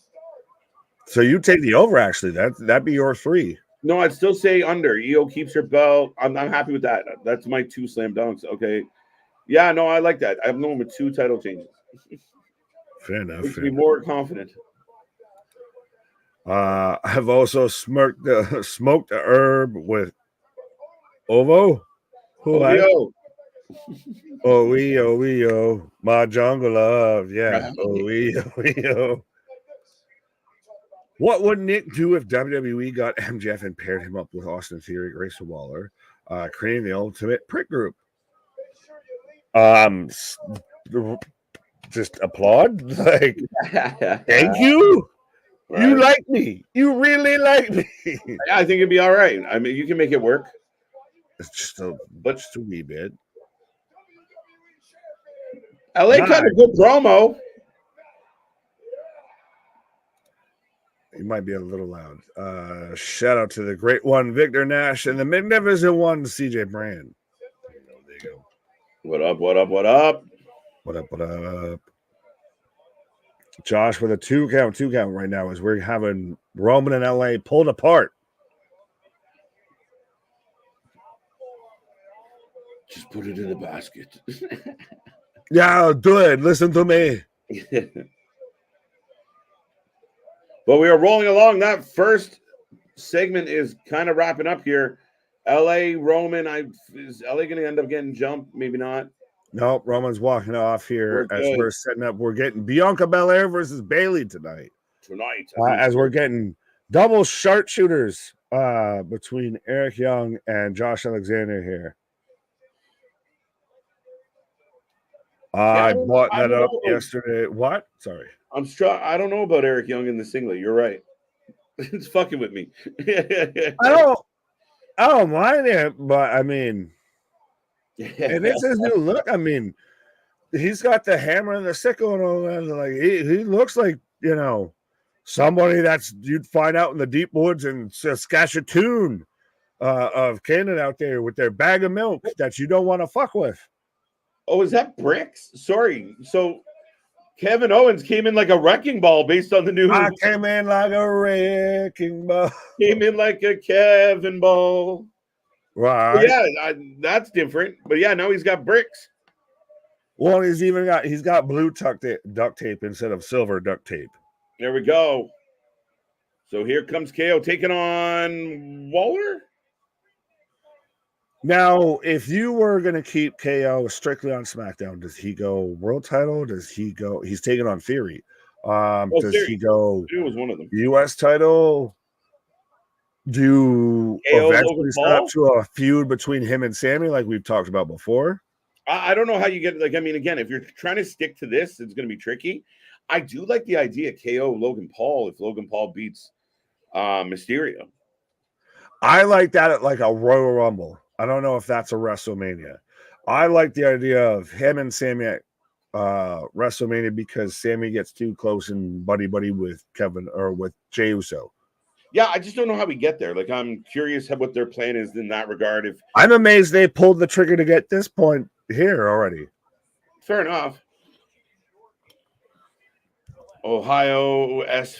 So you take the over, actually. That'd be your 3. No, I'd still say under. EO keeps her belt. I'm happy with that. That's my 2 slam dunks. Okay. Yeah, no, I like that. I've known with 2 title changes. Fair enough. Makes me more confident. I've also smoked the herb with Ovo. Oh, my jungle love. Yeah. Oh. What would Nick do if WWE got MJF and paired him up with Austin Theory, Grayson Waller, creating the ultimate prick group? Just applaud. Like, thank you. Right. You like me. You really like me. I think it'd be all right. I mean, you can make it work. It's just a wee bit. LA got a good promo. You might be a little loud. Shout out to the great one, Victor Nash, and the magnificent one, CJ Brand. There you go. What up? What up? What up? What up? What up? Josh with a 2 count right now as we're having Roman and LA pulled apart. Just put it in the basket. Yeah, do it. Listen to me. But we are rolling along. That first segment is kind of wrapping up here. LA, Roman, is LA going to end up getting jumped? Maybe not. No, Roman's walking off here we're setting up. We're getting Bianca Belair versus Bayley tonight. As we're getting double sharpshooters between Eric Young and Josh Alexander here. I bought that up yesterday. What? Sorry. I don't know about Eric Young in the singlet. You're right. It's fucking with me. I don't mind it, but I mean, and it's his new look. I mean, he's got the hammer and the sickle and all that. Like he looks like, you know, somebody that's you'd find out in the deep woods in Saskatchewan of Canada out there with their bag of milk that you don't want to fuck with. Oh, is that bricks? Sorry. So Kevin Owens came in like a wrecking ball based on the new. I came in like a wrecking ball. Came in like a Kevin ball. Right. But yeah, that's different. But yeah, now he's got bricks. Well, he's got blue duct tape instead of silver duct tape. There we go. So here comes KO taking on Waller. Now, if you were going to keep KO strictly on SmackDown, does he go world title? Does he go? He's taking on Theory. Does he go? It was one of them. U.S. title? Do KO eventually set up to a feud between him and Sammy, like we've talked about before? I don't know how you get. Like, I mean, again, if you're trying to stick to this, it's going to be tricky. I do like the idea KO Logan Paul if Logan Paul beats Mysterio. I like that at like a Royal Rumble. I don't know if that's a WrestleMania. I like the idea of him and Sammy at WrestleMania because Sammy gets too close and buddy with Kevin or with Jey Uso. Yeah, I just don't know how we get there. Like, I'm curious what their plan is in that regard. If I'm amazed they pulled the trigger to get this point here already. Fair enough. Ohio S.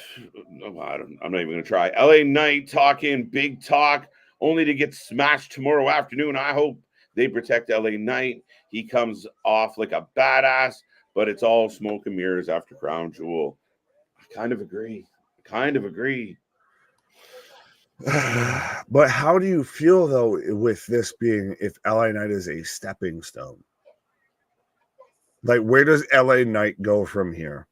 No, I'm not even going to try. LA Knight talking big talk, only to get smashed tomorrow afternoon. I hope they protect LA Knight. He comes off like a badass, but it's all smoke and mirrors after Crown Jewel. I kind of agree. But how do you feel though with this being if LA Knight is a stepping stone? Like, where does LA Knight go from here?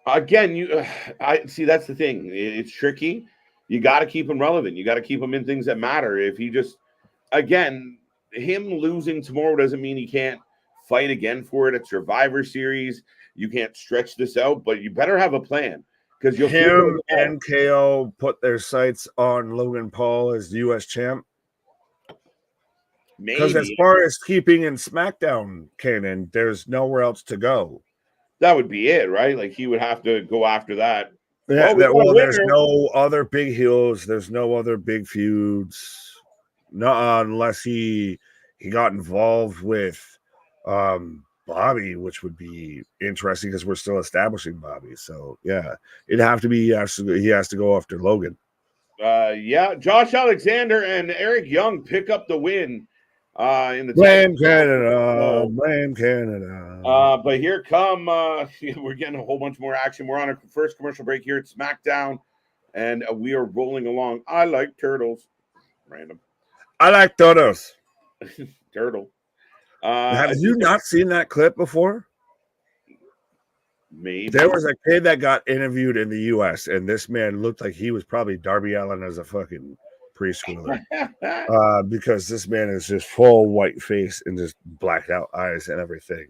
Again, I see that's the thing. It's tricky. You got to keep him relevant. You got to keep him in things that matter. If he just, again, him losing tomorrow doesn't mean he can't fight again for it at Survivor Series. You can't stretch this out, but you better have a plan. Because him and KO put their sights on Logan Paul as the U.S. champ. Because as far as keeping in SmackDown canon, there's nowhere else to go. That would be it, right? Like he would have to go after that. Yeah, there's no other big heels. There's no other big feuds. No, unless he got involved with Bobby, which would be interesting because we're still establishing Bobby. So yeah, it'd have to be he has to go after Logan. Yeah, Josh Alexander and Eric Young pick up the win in the Blame Canada, blame Canada. But here come we're getting a whole bunch more action. We're on a first commercial break here at Smackdown, and we are rolling along. I like turtles. Random. I like turtles. Turtle. Have you not seen that clip before? Maybe. There was a kid that got interviewed in the U.S., and this man looked like he was probably Darby Allin as a fucking preschooler. Because this man is just full white face and just blacked out eyes and everything.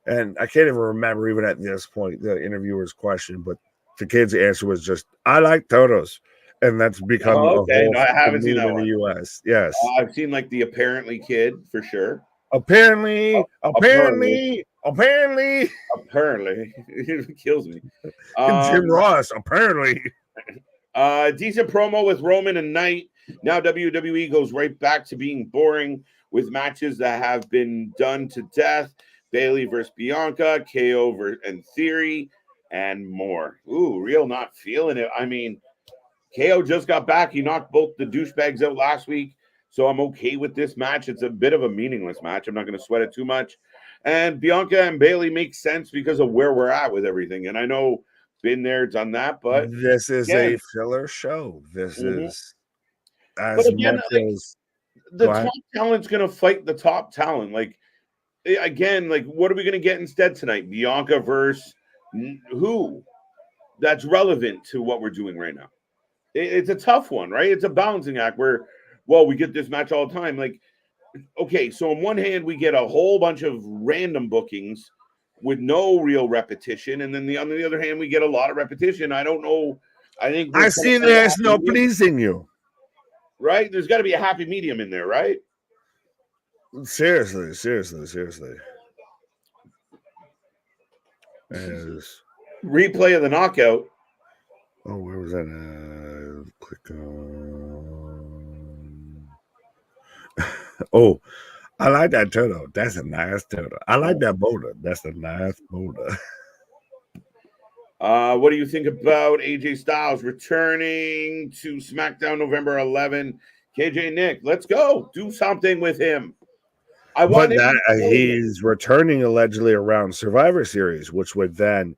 And I can't even remember, even at this point, the interviewer's question, but the kid's answer was just, I like turtles. And that's become a whole I haven't seen that in the U.S. Yes. I've seen like the apparently kid for sure. Apparently. It kills me. Jim Ross, apparently. Decent promo with Roman and Knight. Now WWE goes right back to being boring with matches that have been done to death. Bayley versus Bianca, KO and Theory, and more. Ooh, real not feeling it. I mean, KO just got back. He knocked both the douchebags out last week. So I'm okay with this match. It's a bit of a meaningless match. I'm not going to sweat it too much. And Bianca and Bayley make sense because of where we're at with everything. And I know been there, done that, but this is a filler show. This is as much as the top talent's going to fight the top talent. Like, again, like, what are we going to get instead tonight? Bianca versus who? That's relevant to what we're doing right now. It's a tough one, right? It's a balancing act where, well, we get this match all the time. Like, okay, so on one hand, we get a whole bunch of random bookings with no real repetition, and then on the other hand, we get a lot of repetition. I don't know. I think I see there's no pleasing you, right? There's got to be a happy medium in there, right? Seriously. Replay of the knockout. Oh, where was that? Click on. Oh, I like that turtle. That's a nice turtle. I like that boulder. That's a nice boulder. What do you think about AJ Styles returning to SmackDown November 11? KJ Nick, let's go. Do something with him. He's returning allegedly around Survivor Series, which would then.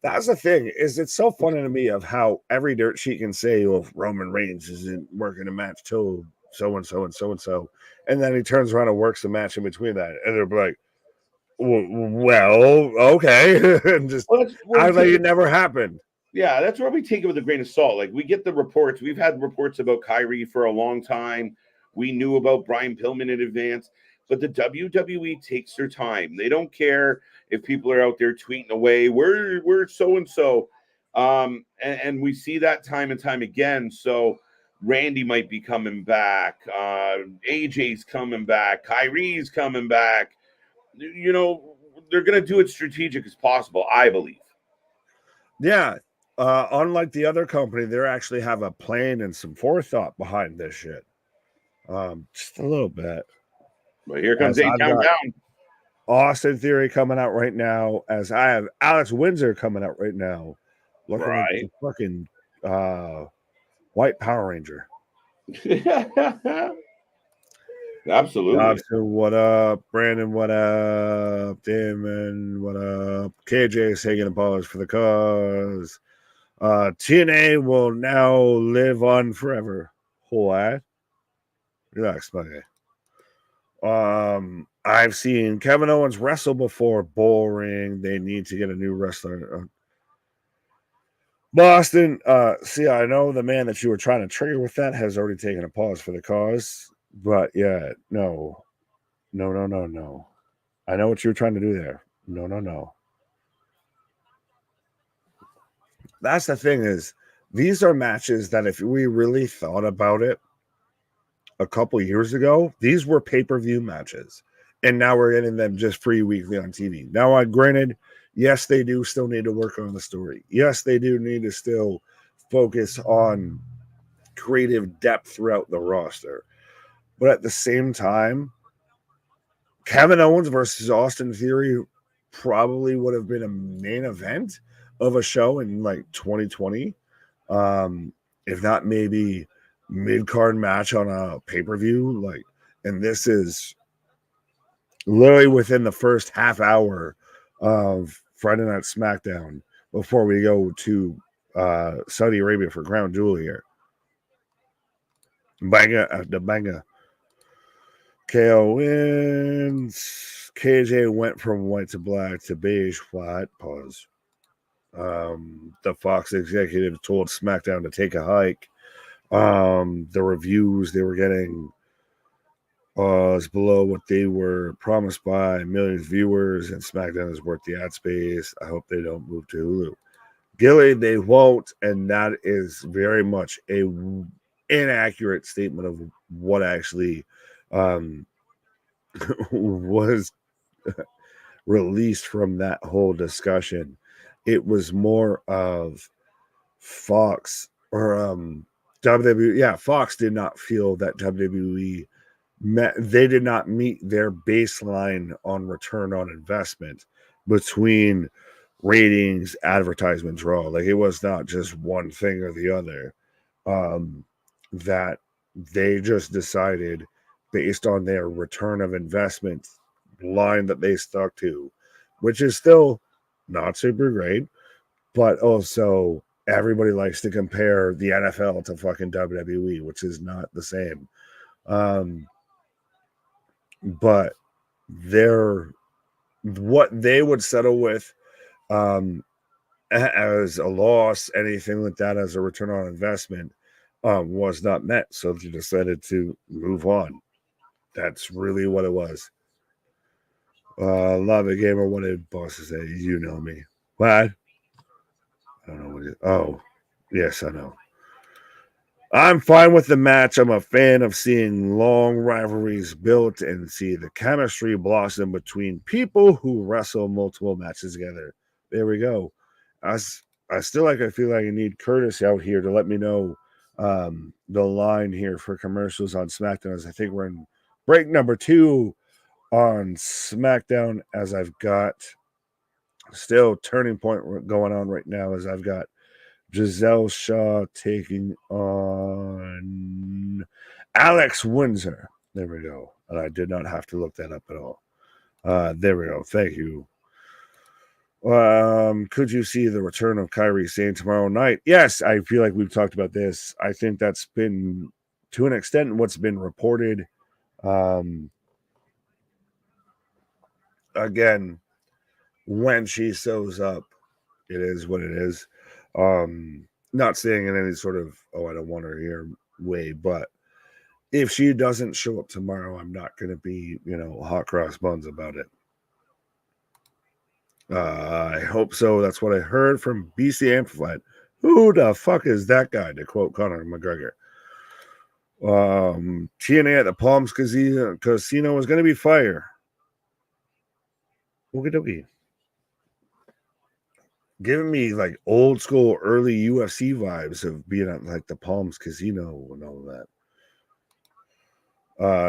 That's the thing, is it's so funny to me of how every dirt sheet can say, well, Roman Reigns isn't working a match till so-and-so and so-and-so. And then he turns around and works the match in between that. And they're like, well, okay. And just act like it never happened. Yeah, that's where we take it with a grain of salt. Like, we get the reports. We've had reports about Kyrie for a long time. We knew about Brian Pillman in advance. But the WWE takes their time. They don't care if people are out there tweeting away, we're so-and-so. And we see that time and time again. So Randy might be coming back. AJ's coming back. Kyrie's coming back. You know, they're going to do it strategic as possible, I believe. Yeah. Unlike the other company, they actually have a plan and some forethought behind this shit. Just a little bit. But here comes a countdown. Austin Theory coming out right now, as I have Alex Windsor coming out right now, looking like a fucking white Power Ranger. Absolutely. Dobson, what up? Brandon, what up? Damon, what up? KJ taking a pause for the cause. TNA will now live on forever. What? Relax, buddy. I've seen Kevin Owens wrestle before. Boring. They need to get a new wrestler. Boston. See, I know the man that you were trying to trigger with that has already taken a pause for the cause. But yeah, no. I know what you were trying to do there. No. That's the thing, is these are matches that if we really thought about it a couple years ago, these were pay-per-view matches. And now we're getting them just free weekly on TV. Now, granted, yes, they do still need to work on the story. Yes, they do need to still focus on creative depth throughout the roster. But at the same time, Kevin Owens versus Austin Theory probably would have been a main event of a show in like 2020. If not maybe mid-card match on a pay-per-view. Like, and this is literally within the first half hour of Friday Night Smackdown before we go to Saudi Arabia for Crown Jewel here. Banga after banga. KO wins. KJ went from white to black to beige white. Pause. The Fox executive told SmackDown to take a hike. The reviews they were getting is below what they were promised by millions of viewers, and SmackDown is worth the ad space. I hope they don't move to Hulu. Gilly, they won't, and that is very much a inaccurate statement of what actually was released from that whole discussion. It was more of Fox or WWE. Yeah, Fox did not feel that WWE they did not meet their baseline on return on investment between ratings, advertisement draw. Like, it was not just one thing or the other. That they just decided based on their return of investment line that they stuck to, which is still not super great, but also everybody likes to compare the NFL to fucking WWE, which is not the same. But what they would settle with as a loss, anything like that, as a return on investment, was not met. So they decided to move on. That's really what it was. Love it, gamer. What did bosses say? You know me. What? I don't know what it is. Oh, yes, I know. I'm fine with the match. I'm a fan of seeing long rivalries built and see the chemistry blossom between people who wrestle multiple matches together. There we go. I feel like I need Curtis out here to let me know the line here for commercials on SmackDown, as I think we're in break number 2 on SmackDown, as I've got still Turning Point going on right now, as I've got Gisele Shaw taking on Alex Windsor. There we go. And I did not have to look that up at all. There we go. Thank you. Could you see the return of Kairi Sane tomorrow night? Yes, I feel like we've talked about this. I think that's been, to an extent, what's been reported. Again, when she shows up, it is what it is. Not saying in any sort of, I don't want her here way, but if she doesn't show up tomorrow, I'm not going to be, hot cross buns about it. I hope so. That's what I heard from BC Amplified. Who the fuck is that guy, to quote Conor McGregor? TNA at the Palms Casino is going to be fire. Okie dokie. Giving me like old school early UFC vibes of being at like the Palms Casino and all of that.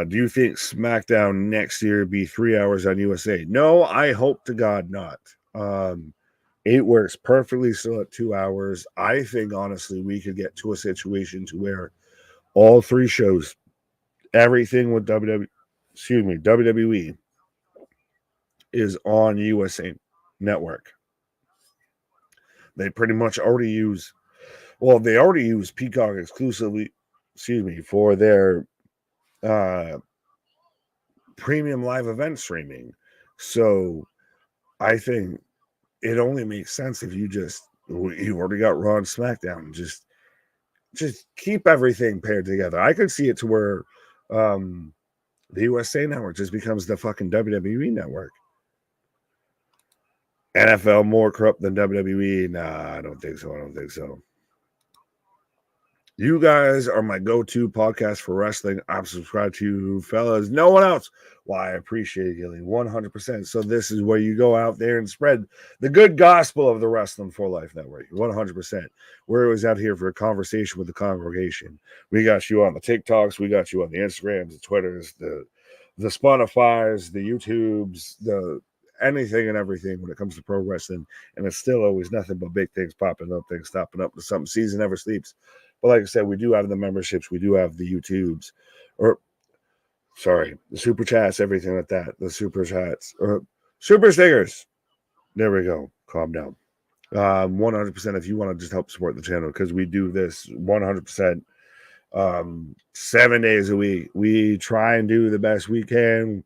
Do you think SmackDown next year be 3 hours on USA? No, I hope to God not. It works perfectly still at 2 hours. I think honestly we could get to a situation to where all 3 shows, everything with WWE is on USA Network. They pretty much already use Peacock exclusively, for their premium live event streaming. So I think it only makes sense if you already got Raw and SmackDown. Just keep everything paired together. I could see it to where the USA Network just becomes the fucking WWE Network. NFL more corrupt than WWE? Nah, I don't think so. You guys are my go-to podcast for wrestling. I'm subscribed to you fellas. No one else. Well, I appreciate it, Gilly, 100%. So this is where you go out there and spread the good gospel of the Wrestling for Life Network, 100%. We're always out here for a conversation with the congregation. We got you on the TikToks. We got you on the Instagrams, the Twitters, the the Spotifys, the YouTubes, the anything and everything when it comes to pro wrestling, and it's still always nothing but big things popping up, things stopping up to something. Season never sleeps. But like I said, we do have the memberships, we do have the YouTubes, or sorry, the super chats, everything like that. The super chats, super stickers. There we go. Calm down. 100% if you want to just help support the channel, because we do this 100%. 7 days a week. We try and do the best we can.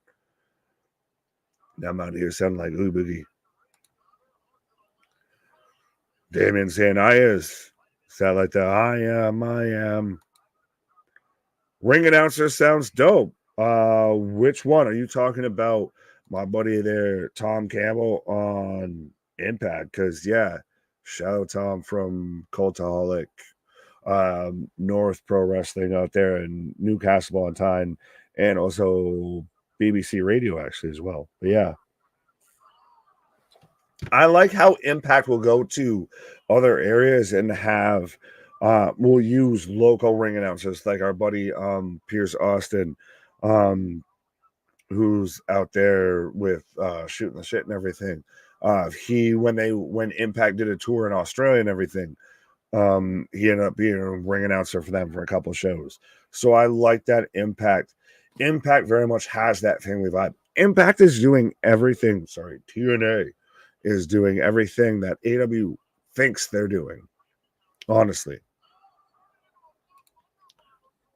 I'm out here sounding like Ooh Boogie. Damien saying I is. Sound like the I am. Ring announcer sounds dope. Which one are you talking about? My buddy there, Tom Campbell on Impact. Because yeah, shout out Tom from Cultaholic, North Pro Wrestling out there in Newcastle on Tyne, and also BBC Radio actually as well. But yeah, I like how Impact will go to other areas and have we'll use local ring announcers like our buddy Pierce Austin, who's out there with shooting the shit and everything. When Impact did a tour in Australia and everything, he ended up being a ring announcer for them for a couple shows. So I like that Impact very much has that family vibe. Impact is doing everything. TNA is doing everything that AEW thinks they're doing. Honestly.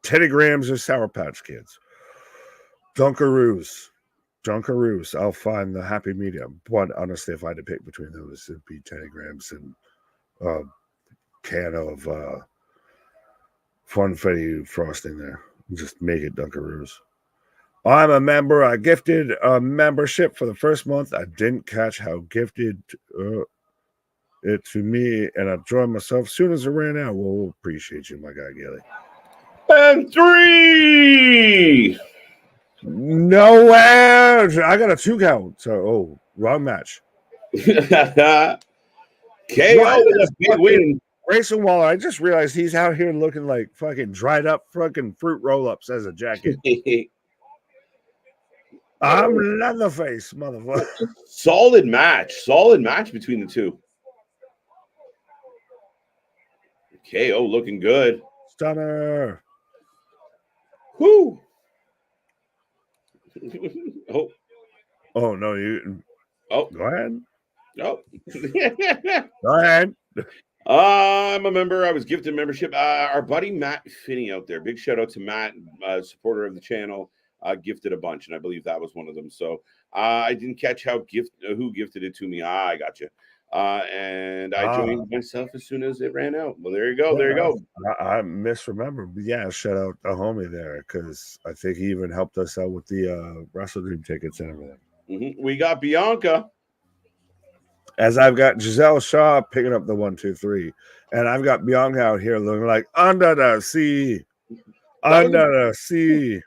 Teddy Grahams or Sour Patch Kids. Dunkaroos. I'll find the happy medium. But honestly, if I had to pick between those, it'd be Teddy Grahams and can of Funfetti frosting there. Just make it Dunkaroos. I'm a member. I gifted a membership for the first month. I didn't catch how gifted it to me, and I joined myself as soon as it ran out. Well, we'll appreciate you, my guy, Gailey. And 3. Nowhere. I got a 2 count. So, wrong match. KO with a big win. Grayson Waller, I just realized he's out here looking like fucking dried up fucking fruit roll-ups as a jacket. I'm Leatherface, motherfucker. Solid match between the two. KO looking good. Stunner. Whoo. Oh no, you. Oh, go ahead. Oh, go ahead. I'm a member. I was gifted membership. Our buddy Matt Finney out there. Big shout out to Matt, supporter of the channel. Gifted a bunch, and I believe that was one of them. So I didn't catch who gifted it to me. I got you. And I joined myself as soon as it ran out. Well, there you go. There you go. I misremembered. But yeah, shout out the homie there, because I think he even helped us out with the Wrestle Dream tickets and everything. Mm-hmm. We got Bianca. As I've got Gisele Shaw picking up the 1, 2, 3, and I've got Bianca out here looking like under the sea. Under the sea.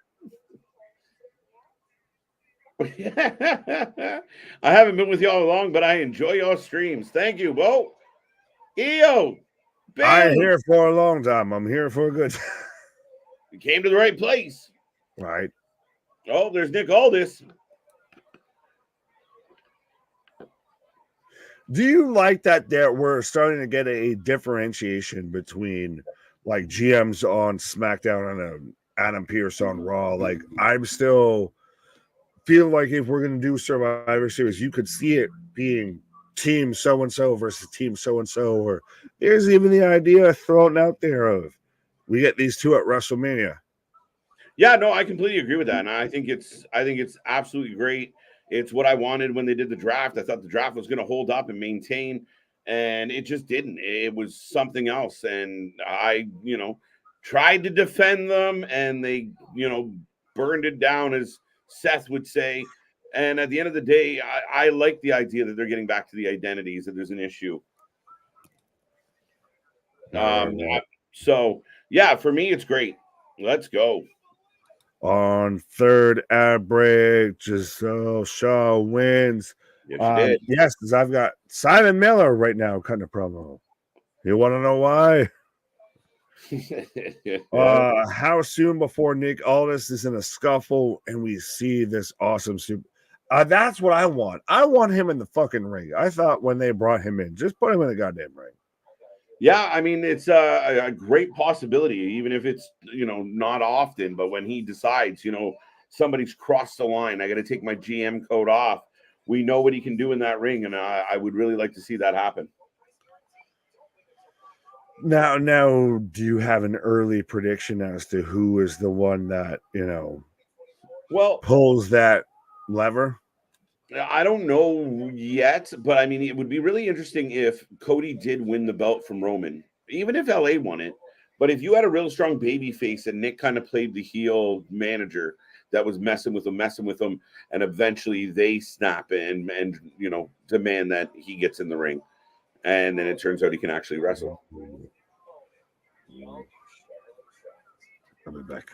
I haven't been with y'all long, but I enjoy your streams. Thank you, Bo. EO. I'm here for a long time. I'm here for a good time. You came to the right place. Right. Oh, there's Nick Aldis. Do you like that we're starting to get a differentiation between like GMs on SmackDown and Adam Pearce on Raw? Like, I'm still feel like if we're going to do Survivor Series, you could see it being team so-and-so versus team so-and-so, or there's even the idea thrown out there of we get these two at WrestleMania. Yeah, no, I completely agree with that. And I think it's absolutely great. It's what I wanted when they did the draft. I thought the draft was going to hold up and maintain, and it just didn't. It was something else. And I, tried to defend them, and they, burned it down, as Seth would say. And at the end of the day, I like the idea that they're getting back to the identities, that there's an issue. So, yeah, for me, it's great. Let's go. On third ad break, Gisele Shaw wins. Yes, because I've got Simon Miller right now cutting a promo. You want to know why? How soon before Nick Aldis is in a scuffle and we see this awesome super? That's what I want. I want him in the fucking ring. I thought when they brought him in, just put him in the goddamn ring. Yeah, I mean, it's a great possibility, even if it's, not often, but when he decides, somebody's crossed the line, I got to take my GM coat off. We know what he can do in that ring, and I would really like to see that happen. Now, do you have an early prediction as to who is the one that, pulls that lever? I don't know yet, but I mean, it would be really interesting if Cody did win the belt from Roman, even if LA won it. But if you had a real strong baby face and Nick kind of played the heel manager that was messing with him, and eventually they snap and demand that he gets in the ring. And then it turns out he can actually wrestle. I'll be back.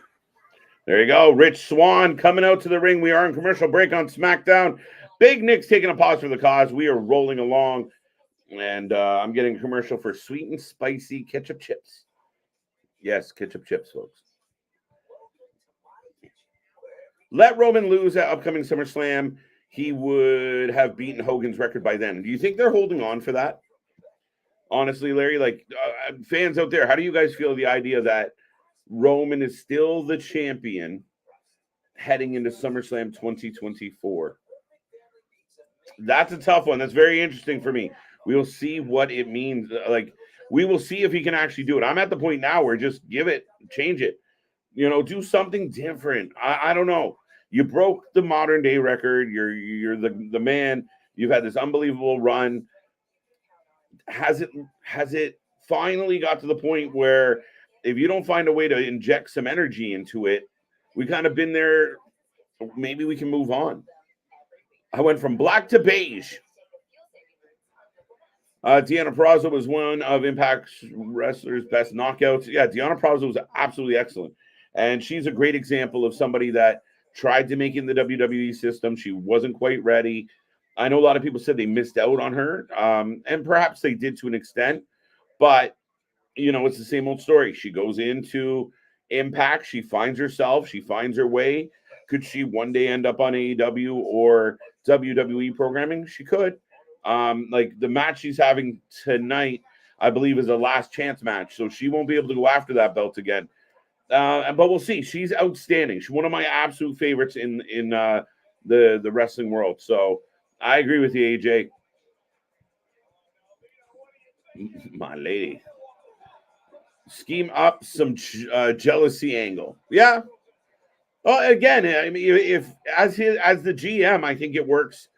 There you go. Rich Swann coming out to the ring. We are in commercial break on SmackDown. Big Nick's taking a pause for the cause. We are rolling along. And I'm getting a commercial for sweet and spicy ketchup chips. Yes, ketchup chips, folks. Let Roman lose at upcoming SummerSlam. He would have beaten Hogan's record by then. Do you think they're holding on for that? Honestly, Larry, fans out there, how do you guys feel the idea that Roman is still the champion heading into SummerSlam 2024? That's a tough one. That's very interesting for me. We'll see what it means. We will see if he can actually do it. I'm at the point now where just change it. Do something different. I don't know. You broke the modern day record. You're the man. You've had this unbelievable run. Has it finally got to the point where if you don't find a way to inject some energy into it, we kind of been there. Maybe we can move on. I went from black to beige. Deonna Purrazzo was one of Impact's wrestlers' best knockouts. Yeah, Deonna Purrazzo was absolutely excellent. And she's a great example of somebody that tried to make it in the WWE system. She wasn't quite ready. I know a lot of people said they missed out on her, and perhaps they did to an extent. But, it's the same old story. She goes into Impact. She finds herself. She finds her way. Could she one day end up on AEW or WWE programming? She could. The match she's having tonight, I believe, is a last chance match. So she won't be able to go after that belt again. But we'll see. She's outstanding. She's one of my absolute favorites in the wrestling world. So I agree with you, AJ. My lady. Scheme up some jealousy angle. Yeah. Well, again, I mean, if as the GM, I think it works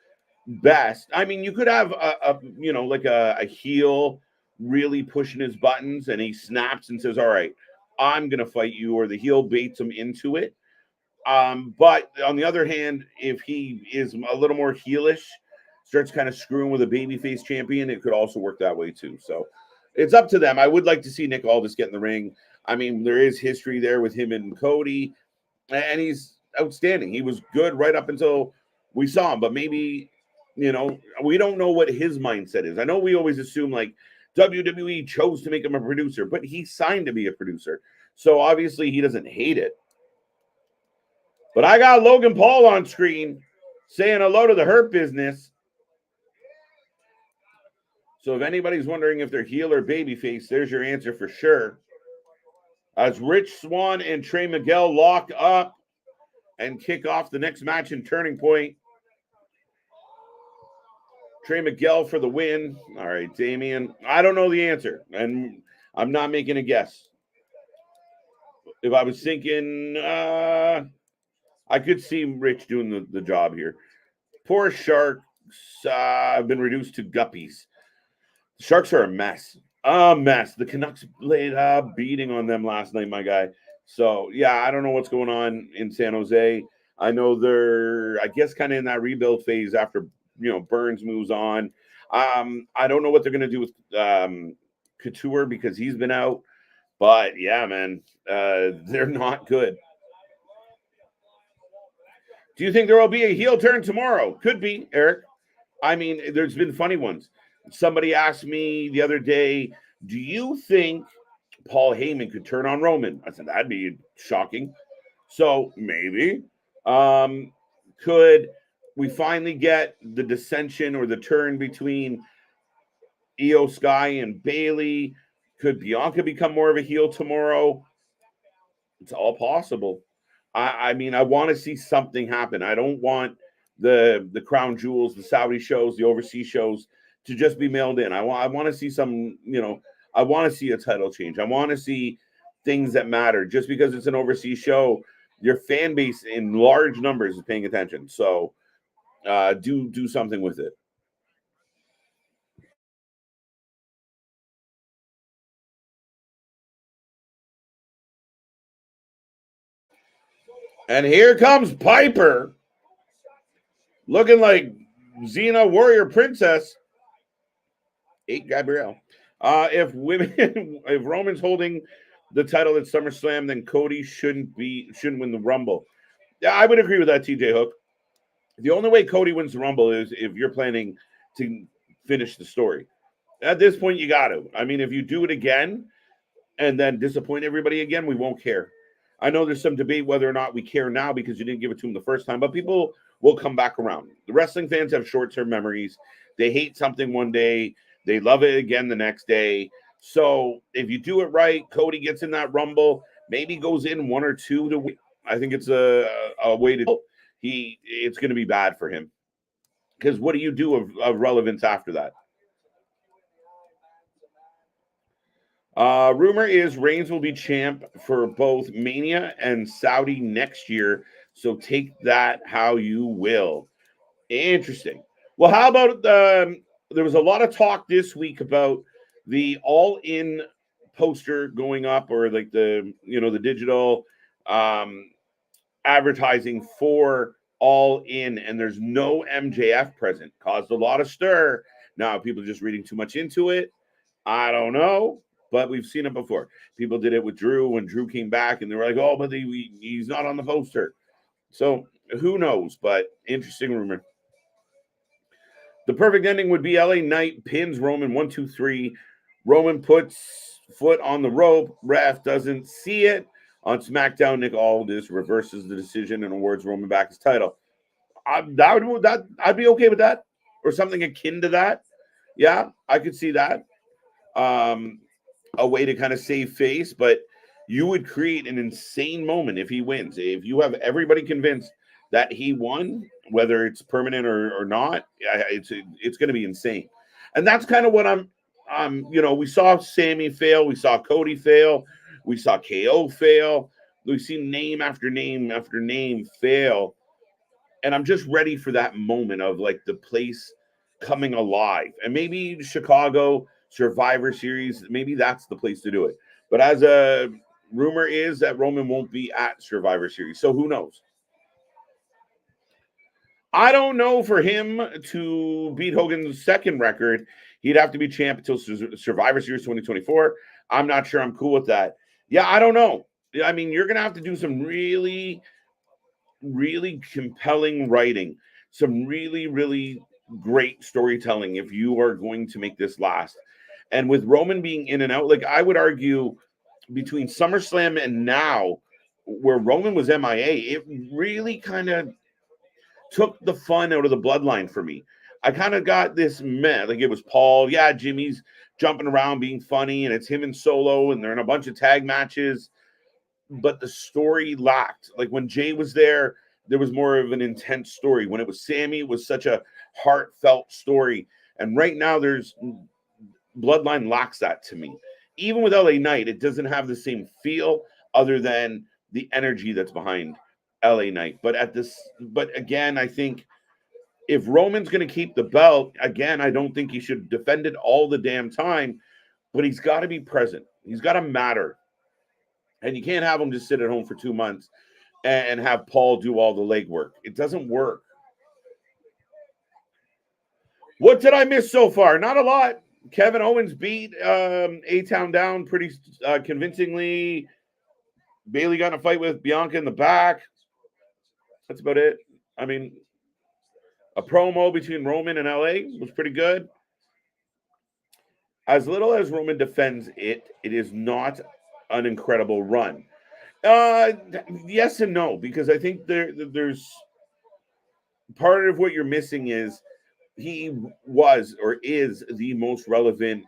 best. I mean, you could have a heel really pushing his buttons and he snaps and says, all right, I'm going to fight you, or the heel baits him into it. But on the other hand, if he is a little more heelish, starts kind of screwing with a babyface champion, it could also work that way too. So it's up to them. I would like to see Nick Aldis get in the ring. I mean, there is history there with him and Cody, and he's outstanding. He was good right up until we saw him, but maybe, we don't know what his mindset is. I know we always assume WWE chose to make him a producer, but he signed to be a producer. So obviously he doesn't hate it. But I got Logan Paul on screen saying hello to the Hurt Business. So if anybody's wondering if they're heel or babyface, there's your answer for sure. As Rich Swann and Trey Miguel lock up and kick off the next match in Turning Point. Trey Miguel for the win. All right, Damian. I don't know the answer, and I'm not making a guess. If I was thinking, I could see Rich doing the job here. Poor Sharks have been reduced to guppies. The Sharks are a mess. A mess. The Canucks laid a beating on them last night, my guy. So, yeah, I don't know what's going on in San Jose. I know they're, I guess, kind of in that rebuild phase after, Burns moves on. I don't know what they're going to do with Couture because he's been out. But, yeah, man, they're not good. Do you think there will be a heel turn tomorrow? Could be, Eric. I mean, there's been funny ones. Somebody asked me the other day, do you think Paul Heyman could turn on Roman. I said, that'd be shocking. So maybe. Could we finally get the dissension or the turn between Io Sky and Bayley? Could Bianca become more of a heel tomorrow? It's all possible. I mean, I want to see something happen. I don't want the crown jewels, the Saudi shows, the overseas shows to just be mailed in. I want to see some, I want to see a title change. I want to see things that matter. Just because it's an overseas show, your fan base in large numbers is paying attention. So do something with it. And here comes Piper, looking like Xena Warrior Princess. 8 Gabrielle. If Roman's holding the title at SummerSlam, then Cody shouldn't win the Rumble. Yeah, I would agree with that, TJ Hook. The only way Cody wins the Rumble is if you're planning to finish the story. At this point, you got to. I mean, if you do it again and then disappoint everybody again, we won't care. I know there's some debate whether or not we care now because you didn't give it to him the first time, but people will come back around. The wrestling fans have short-term memories. They hate something one day. They love it again the next day. So if you do it right, Cody gets in that Rumble, maybe goes in 1 or 2 to win. I think it's a way to – it's going to be bad for him. Because what do you do of relevance after that? Rumor is Reigns will be champ for both Mania and Saudi next year. So take that how you will. Interesting. Well, how about there was a lot of talk this week about the all-in poster going up, or like the digital advertising for All In, and there's no MJF present. Caused a lot of stir. Now people are just reading too much into it. I don't know. But we've seen it before. People did it with Drew when Drew came back, and they were like, oh, but he's not on the poster. So who knows? But interesting rumor. The perfect ending would be LA Knight pins Roman 1, 2, 3. Roman puts foot on the rope. Ref doesn't see it. On SmackDown, Nick Aldis reverses the decision and awards Roman back his title. I'd be okay with that, or something akin to that. Yeah, I could see that. A way to kind of save face, but you would create an insane moment if he wins. If you have everybody convinced that he won, whether it's permanent or not, it's going to be insane. And that's kind of what we saw Sammy fail. We saw Cody fail. We saw KO fail. We've seen name after name after name fail. And I'm just ready for that moment of like the place coming alive. And maybe Chicago Survivor Series, maybe that's the place to do it. But as a rumor is that Roman won't be at Survivor Series. So who knows? I don't know. For him to beat Hogan's second record, he'd have to be champ until Survivor Series 2024. I'm not sure I'm cool with that. Yeah, I don't know. I mean, you're going to have to do some really, really compelling writing, some really, really great storytelling if you are going to make this last. And with Roman being in and out, like I would argue between SummerSlam and now, where Roman was MIA, it really kind of took the fun out of the bloodline for me. I kind of got this like it was Paul. Yeah, Jimmy's jumping around being funny, and it's him and Solo, and they're in a bunch of tag matches. But the story lacked. Like when Jay was there was more of an intense story. When it was Sammy, it was such a heartfelt story. And right now, Bloodline lacks that to me. Even with LA Knight, it doesn't have the same feel other than the energy that's behind LA Knight. But again, I think if Roman's going to keep the belt, again, I don't think he should defend it all the damn time, but he's got to be present. He's got to matter. And you can't have him just sit at home for 2 months and have Paul do all the legwork. It doesn't work. What did I miss so far? Not a lot. Kevin Owens beat A-Town down pretty convincingly. Bayley got in a fight with Bianca in the back. That's about it. I mean, a promo between Roman and LA was pretty good. As little as Roman defends it, it is not an incredible run. Yes and no, because I think there's part of what you're missing is he was or is the most relevant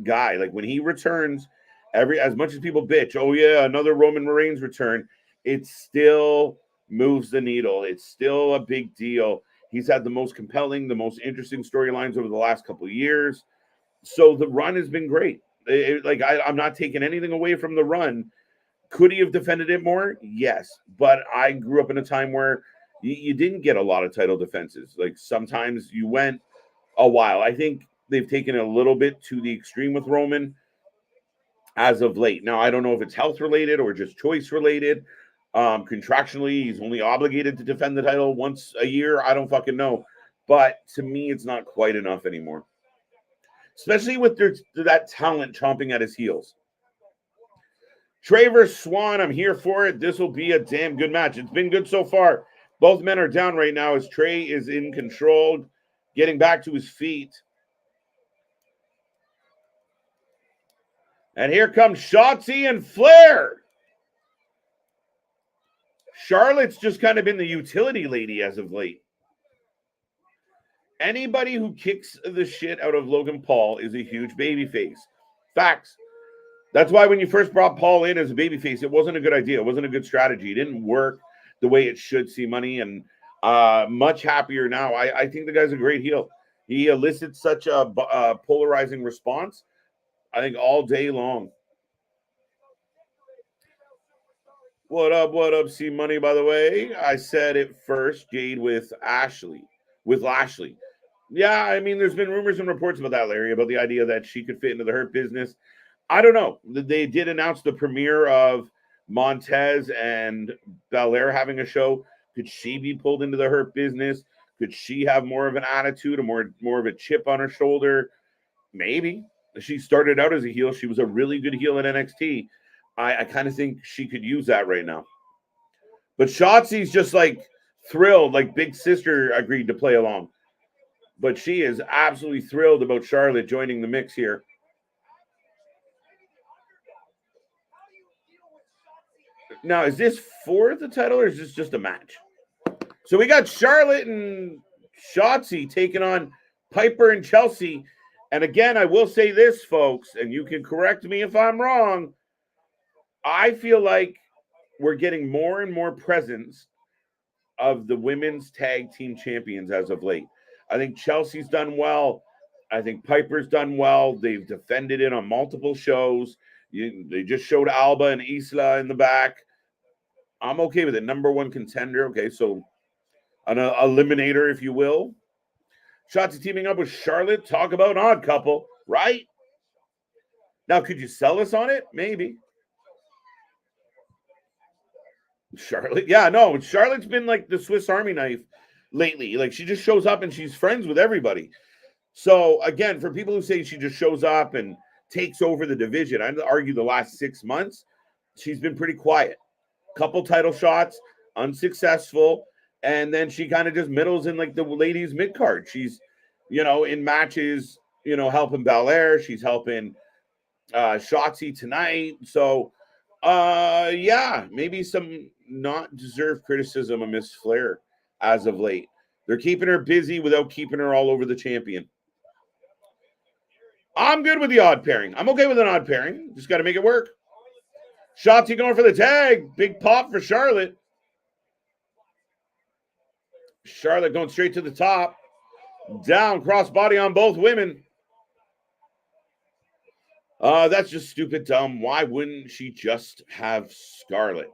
guy. Like when he returns, as much as people bitch, oh yeah, another Roman Reigns return, it still moves the needle. It's still a big deal. He's had the most compelling, the most interesting storylines over the last couple of years. So the run has been great. I'm not taking anything away from the run. Could he have defended it more? Yes. But I grew up in a time where you didn't get a lot of title defenses. Like sometimes you went a while. I think they've taken it a little bit to the extreme with Roman as of late. Now, I don't know if it's health related or just choice related. Contractually, he's only obligated to defend the title once a year. I don't fucking know. But to me, it's not quite enough anymore. Especially with that talent chomping at his heels. Trey versus Swann, I'm here for it. This will be a damn good match. It's been good so far. Both men are down right now as Trey is in control, getting back to his feet. And here comes Shotzi and Flair. Charlotte's just kind of been the utility lady as of late. Anybody who kicks the shit out of Logan Paul is a huge babyface. Facts. That's why when you first brought Paul in as a babyface, it wasn't a good idea. It wasn't a good strategy. It didn't work the way it should. See money, and much happier now. I think the guy's a great heel. He elicits such a polarizing response, I think, all day long. What up, C Money, by the way? I said it first, Jade with Lashley. Yeah, I mean, there's been rumors and reports about that, Larry, about the idea that she could fit into the Hurt Business. I don't know. They did announce the premiere of Montez and Belair having a show. Could she be pulled into the Hurt Business? Could she have more of an attitude, more of a chip on her shoulder? Maybe. She started out as a heel. She was a really good heel in NXT. I kind of think she could use that right now. But Shotzi's just like thrilled, like Big Sister agreed to play along. But she is absolutely thrilled about Charlotte joining the mix here. Now, is this for the title or is this just a match? So we got Charlotte and Shotzi taking on Piper and Chelsea. And again, I will say this, folks, and you can correct me if I'm wrong. I feel like we're getting more and more presence of the women's tag team champions as of late. I think Chelsea's done well. I think Piper's done well. They've defended it on multiple shows. They just showed Alba and Isla in the back. I'm okay with it. Number one contender. Okay, so an eliminator, if you will. Shotzi teaming up with Charlotte. Talk about an odd couple, right? Now, could you sell us on it? Maybe. Charlotte. Yeah, no. Charlotte's been like the Swiss Army knife lately. Like, she just shows up and she's friends with everybody. So, again, for people who say she just shows up and takes over the division, I'd argue the last 6 months, she's been pretty quiet. Couple title shots, unsuccessful. And then she kind of just middles in like the ladies mid-card. She's, in matches, helping Belair. She's helping Shotzi tonight. So, yeah, maybe some not deserved criticism of Miss Flair as of late. They're keeping her busy without keeping her all over the champion. I'm good with the odd pairing. I'm okay with an odd pairing. Just got to make it work. Shotzi going for the tag. Big pop for Charlotte. Charlotte going straight to the top. Down, crossbody on both women. That's just stupid dumb. Why wouldn't she just have Scarlett?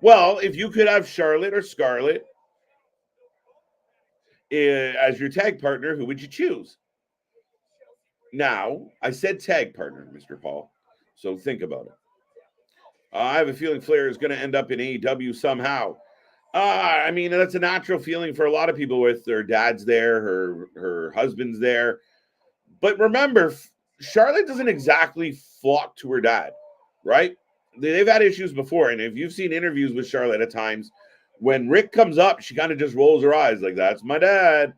Well, if you could have Charlotte or Scarlett as your tag partner, who would you choose? Now, I said tag partner, Mr. Paul. So think about it. I have a feeling Flair is going to end up in AEW somehow. I mean, that's a natural feeling for a lot of people with their dad's there, her husband's there. But remember, Charlotte doesn't exactly flock to her dad, right? They've had issues before. And if you've seen interviews with Charlotte at times, when Rick comes up, she kind of just rolls her eyes like, that's my dad.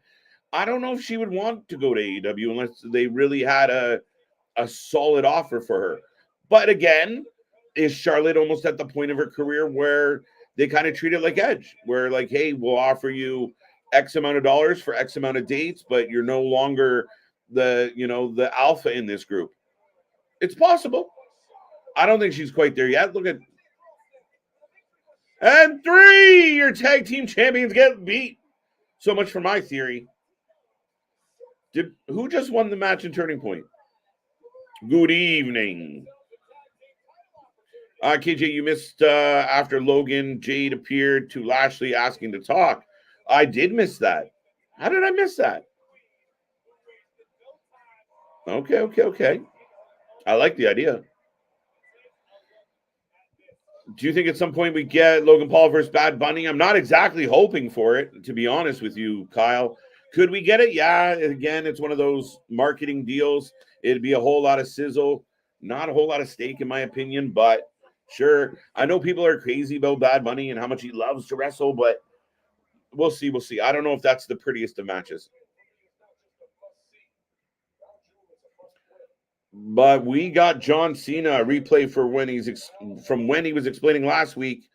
I don't know if she would want to go to AEW unless they really had a a solid offer for her. But again, is Charlotte almost at the point of her career where they kind of treat it like Edge, where like, hey, we'll offer you X amount of dollars for X amount of dates, but you're no longer the alpha in this group. It's possible. I don't think she's quite there yet. Look at and 3, your tag team champions get beat. So much for my theory. Who just won the match in Turning Point? Good evening. KJ, you missed after Logan, Jade appeared to Lashley asking to talk. I did miss that. How did I miss that? Okay. I like the idea. Do you think at some point we get Logan Paul versus Bad Bunny? I'm not exactly hoping for it, to be honest with you, Kyle. Could we get it? Yeah. Again, it's one of those marketing deals. It'd be a whole lot of sizzle, not a whole lot of steak, in my opinion, but sure. I know people are crazy about Bad Bunny and how much he loves to wrestle, but we'll see. I don't know if that's the prettiest of matches. But we got John Cena, a replay for from when he was explaining last week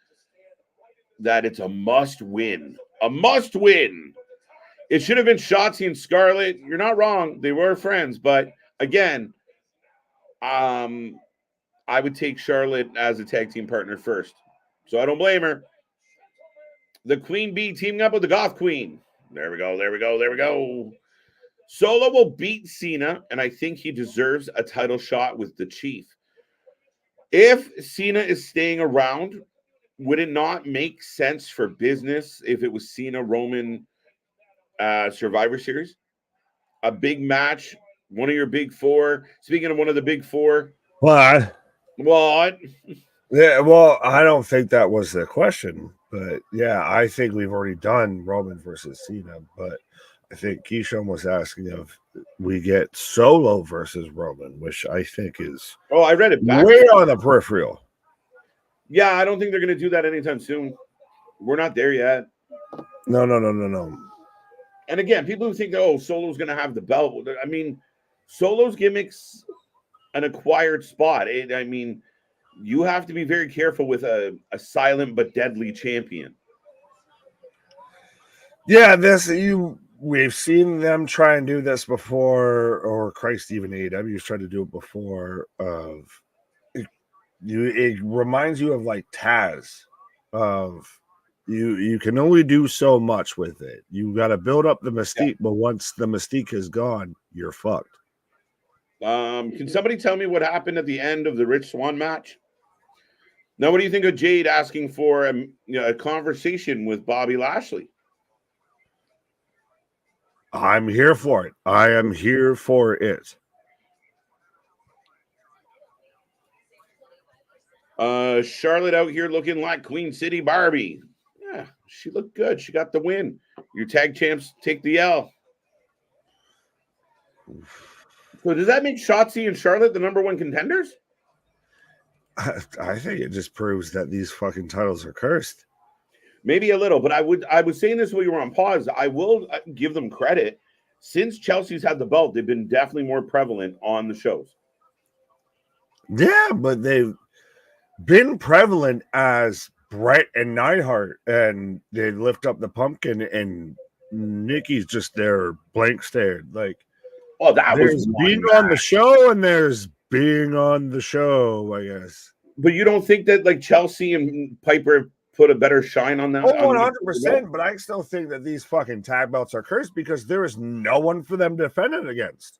that it's a must win. A must win. It should have been Shotzi and Scarlett. You're not wrong. They were friends. But again, I would take Charlotte as a tag team partner first. So I don't blame her. The Queen Bee teaming up with the Goth Queen. There we go. Solo will beat Cena, and I think he deserves a title shot with the Chief. If Cena is staying around, would it not make sense for business if it was Cena Roman Survivor Series? A big match, one of your big four. Speaking of one of the big four. What? Yeah, well, I don't think that was the question, but yeah, I think we've already done Roman versus Cena, but I think Keyshawn was asking if we get Solo versus Roman, which I think is I read it back way on the peripheral. Yeah, I don't think they're going to do that anytime soon. We're not there yet. No. And again, people who think, Solo's going to have the belt. I mean, Solo's gimmick's an acquired spot. You have to be very careful with a silent but deadly champion. Yeah, we've seen them try and do this before, or Christ, even AEW's tried to do it before. It reminds you of like Taz. You can only do so much with it. You got to build up the mystique, but once the mystique is gone, you're fucked. Can somebody tell me what happened at the end of the Rich Swann match? Now, what do you think of Jade asking for a conversation with Bobby Lashley? I'm here for it. I am here for it. Charlotte out here looking like Queen City Barbie. Yeah, she looked good. She got the win. Your tag champs take the L. So does that make Shotzi and Charlotte the number one contenders? I think it just proves that these fucking titles are cursed. Maybe a little, but I was saying this while you were on pause. I will give them credit. Since Chelsea's had the belt, they've been definitely more prevalent on the shows. Yeah, but they've been prevalent as Brett and Neidhart, and they lift up the pumpkin, and Nikki's just there blank stared. Like, there's being on the show, and there's being on the show, I guess. But you don't think that like Chelsea and Piper put a better shine on that? 100%, but I still think that these fucking tag belts are cursed because there is no one for them to defend it against.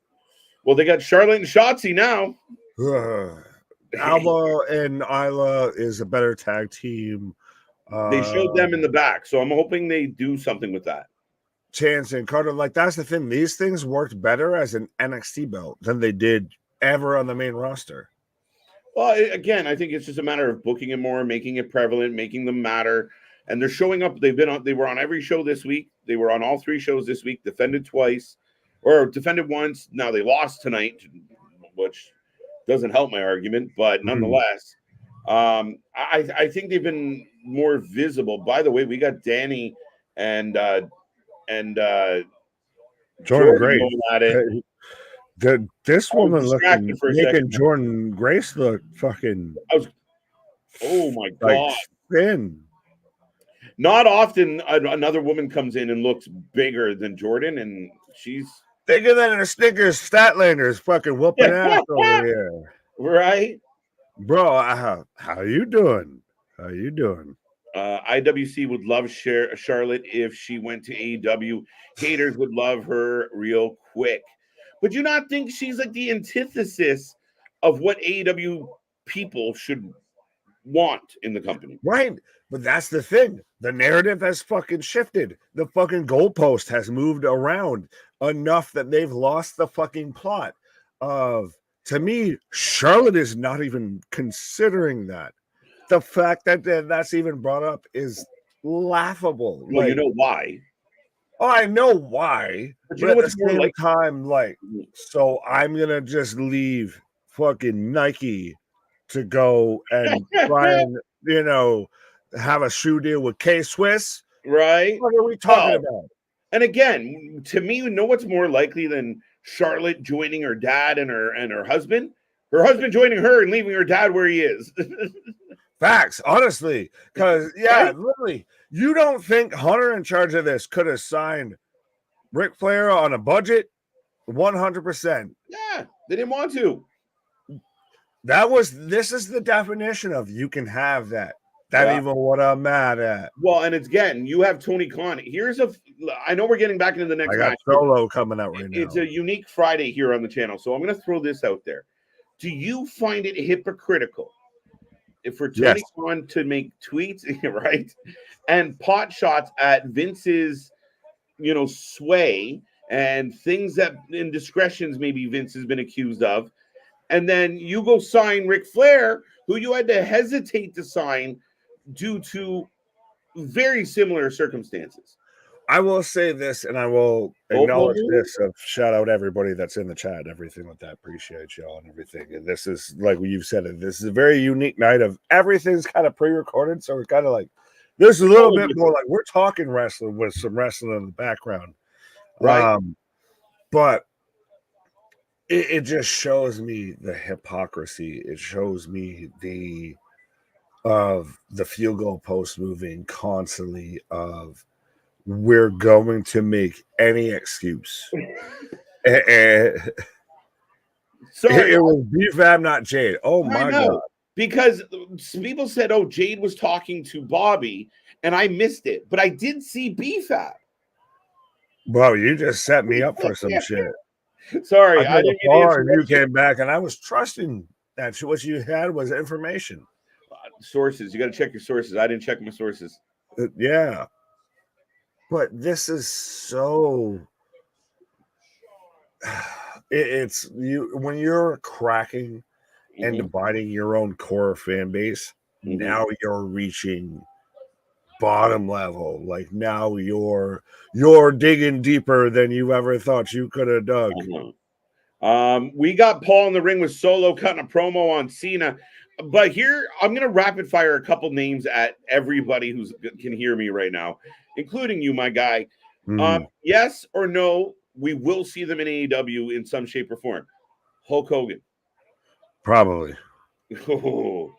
Well, they got Charlotte and Shotzi now. Alba and Isla is a better tag team. They showed them in the back, so I'm hoping they do something with that. Chance and Carter, like that's the thing. These things worked better as an NXT belt than they did ever on the main roster. Well, again, I think it's just a matter of booking it more, making it prevalent, making them matter. And they're showing up. They were on every show this week. They were on all 3 shows this week, defended twice or defended once. Now they lost tonight, which doesn't help my argument, but nonetheless, I think they've been more visible. By the way, we got Dani and Jordan Gray at it. This I was woman distracted for a making second. Jordynne Grace look fucking Oh my like God. thin. Not often another woman comes in and looks bigger than Jordynne, and she's Bigger than a Snickers Statlander's fucking whooping ass over here. right. Bro, how you doing? How you doing? IWC would love Charlotte if she went to AEW. Haters would love her real quick. But do you not think she's like the antithesis of what AEW people should want in the company? Right. But that's the thing. The narrative has fucking shifted. The fucking goalpost has moved around enough that they've lost the fucking plot of, to me, Charlotte is not even considering that. The fact that that's even brought up is laughable. Well, you know why. Oh, I know why. But But you know at what's the more same like time, so I'm going to just leave fucking Nike to go and try and, have a shoe deal with K-Swiss. right? What are we talking about? And again, to me, you know what's more likely than Charlotte joining her dad and her husband? Her husband joining her and leaving her dad where he is. Facts, honestly. Because, Right? literally, you don't think Hunter in charge of this could have signed Ric Flair on a budget? 100%. Yeah, they didn't want to. This is the definition of you can have that. That even what I'm mad at. Well, and it's again, you have Tony Khan. I know we're getting back into the next match. Solo coming out right now. It's a unique Friday here on the channel, so I'm going to throw this out there. Do you find it hypocritical if for Tony Khan to make tweets, right, and pot shots at Vince's, sway and things that indiscretions maybe Vince has been accused of, and then you go sign Ric Flair, who you had to hesitate to sign due to very similar circumstances? I will say this, and I will acknowledge this. Shout out everybody that's in the chat, everything like that. Appreciate y'all and everything. And this is, like you've said it, this is a very unique night of everything's kind of pre-recorded, so we're kind of like there's a little bit more like we're talking wrestling with some wrestling in the background, right? But it just shows me the hypocrisy. It shows me the field goal post moving constantly of we're going to make any excuse. Sorry, it was BFAB, not Jade. Oh my God. Because people said, oh, Jade was talking to Bobby, and I missed it. But I did see BFAB. Bro, you just set me up for some shit. Sorry, I didn't and you came back, and I was trusting that what you had was information. Sources. You got to check your sources. I didn't check my sources. Yeah. But this is so it's you when you're cracking and dividing your own core fan base, now you're reaching bottom level. Like now you're digging deeper than you ever thought you could have dug. We got Paul in the ring with Solo cutting a promo on Cena. But here, I'm going to rapid fire a couple names at everybody who can hear me right now, including you, my guy. Yes or no, we will see them in AEW in some shape or form. Hulk Hogan. Probably. Who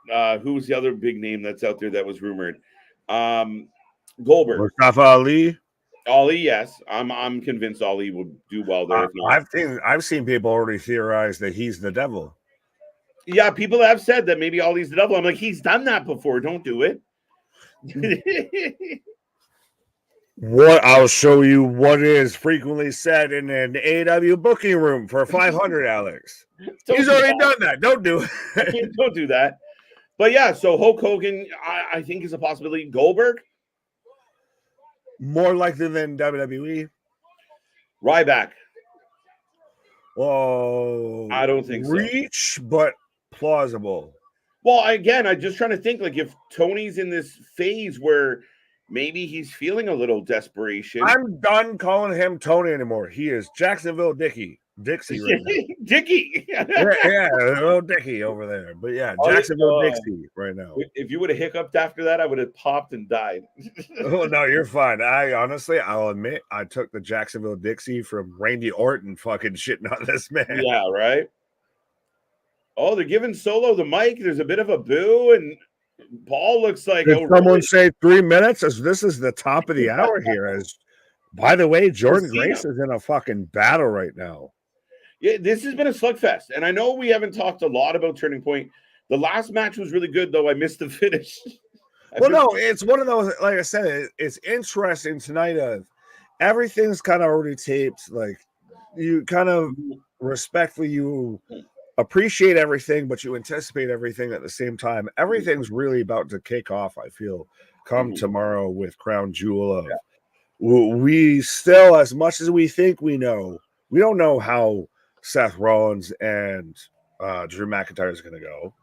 was the other big name that's out there that was rumored? Goldberg. Mustafa Ali. Ali, yes. I'm convinced Ali will do well there. I've seen people already theorize that he's the devil. Yeah, people have said that maybe Ali's the devil. I'm like, he's done that before. Don't do it. What I'll show you what is frequently said in an AEW booking room for 500, Alex. He's already done that. Don't do it. Don't do that. But yeah, so Hulk Hogan, I think is a possibility. Goldberg? More likely than WWE. Ryback. Oh, I don't think reach, but plausible. Well, again, I'm just trying to think like if Tony's in this phase where maybe he's feeling a little desperation. I'm done calling him Tony anymore. He is Jacksonville Dickie. Dixie right now. Dickie. Yeah, little Dickie over there. But yeah, Jacksonville Dixie right now. If you would have hiccuped after that, I would have popped and died. Oh no, you're fine. I'll admit, I took the Jacksonville Dixie from Randy Orton fucking shitting on this man. Yeah, right. Oh, they're giving Solo the mic. There's a bit of a boo, and Paul looks like. Did someone say 3 minutes? As this is the top of the hour here. As by the way, Jordynne Grace is in a fucking battle right now. Yeah, this has been a slugfest, and I know we haven't talked a lot about Turning Point. The last match was really good, though. I missed the finish. No, it's one of those. Like I said, it's interesting tonight. Everything's kind of already taped. Like you kind of respectfully, you appreciate everything, but you anticipate everything at the same time. Everything's really about to kick off. I feel come tomorrow with Crown Jewel of. We still, as much as we think we know, we don't know how Seth Rollins and Drew McIntyre is going to go.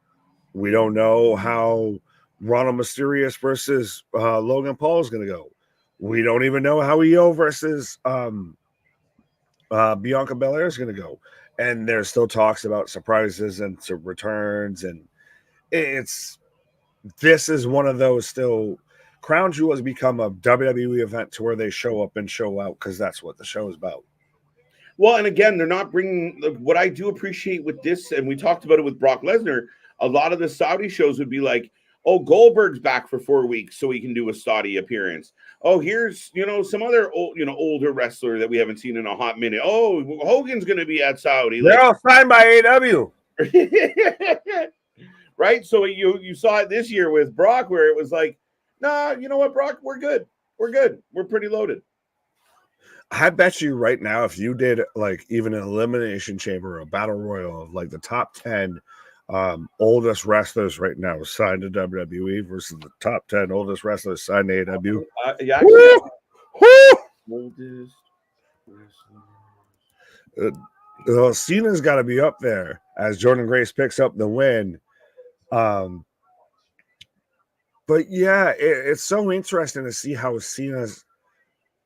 We don't know how Ronald Mysterious versus Logan Paul is going to go. We don't even know how EO versus Bianca Belair is going to go. And there's still talks about surprises and returns. And this is one of those still. Crown Jewel has become a WWE event to where they show up and show out because that's what the show is about. Well, and again, they're not bringing what I do appreciate with this, and we talked about it with Brock Lesnar. A lot of the Saudi shows would be like, oh, Goldberg's back for 4 weeks so he can do a Saudi appearance. Oh, here's, some other older wrestler that we haven't seen in a hot minute. Oh, Hogan's going to be at Saudi. They're all signed by AEW. Right? So you saw it this year with Brock where it was like, nah, you know what, Brock? We're good. We're good. We're pretty loaded. I bet you right now, if you did like even an elimination chamber, a battle royal of like the top 10 oldest wrestlers right now signed to WWE versus the top 10 oldest wrestlers signed to AEW. Yeah, Cena's got to be up there as Jordynne Grace picks up the win. But yeah, it's so interesting to see how Cena's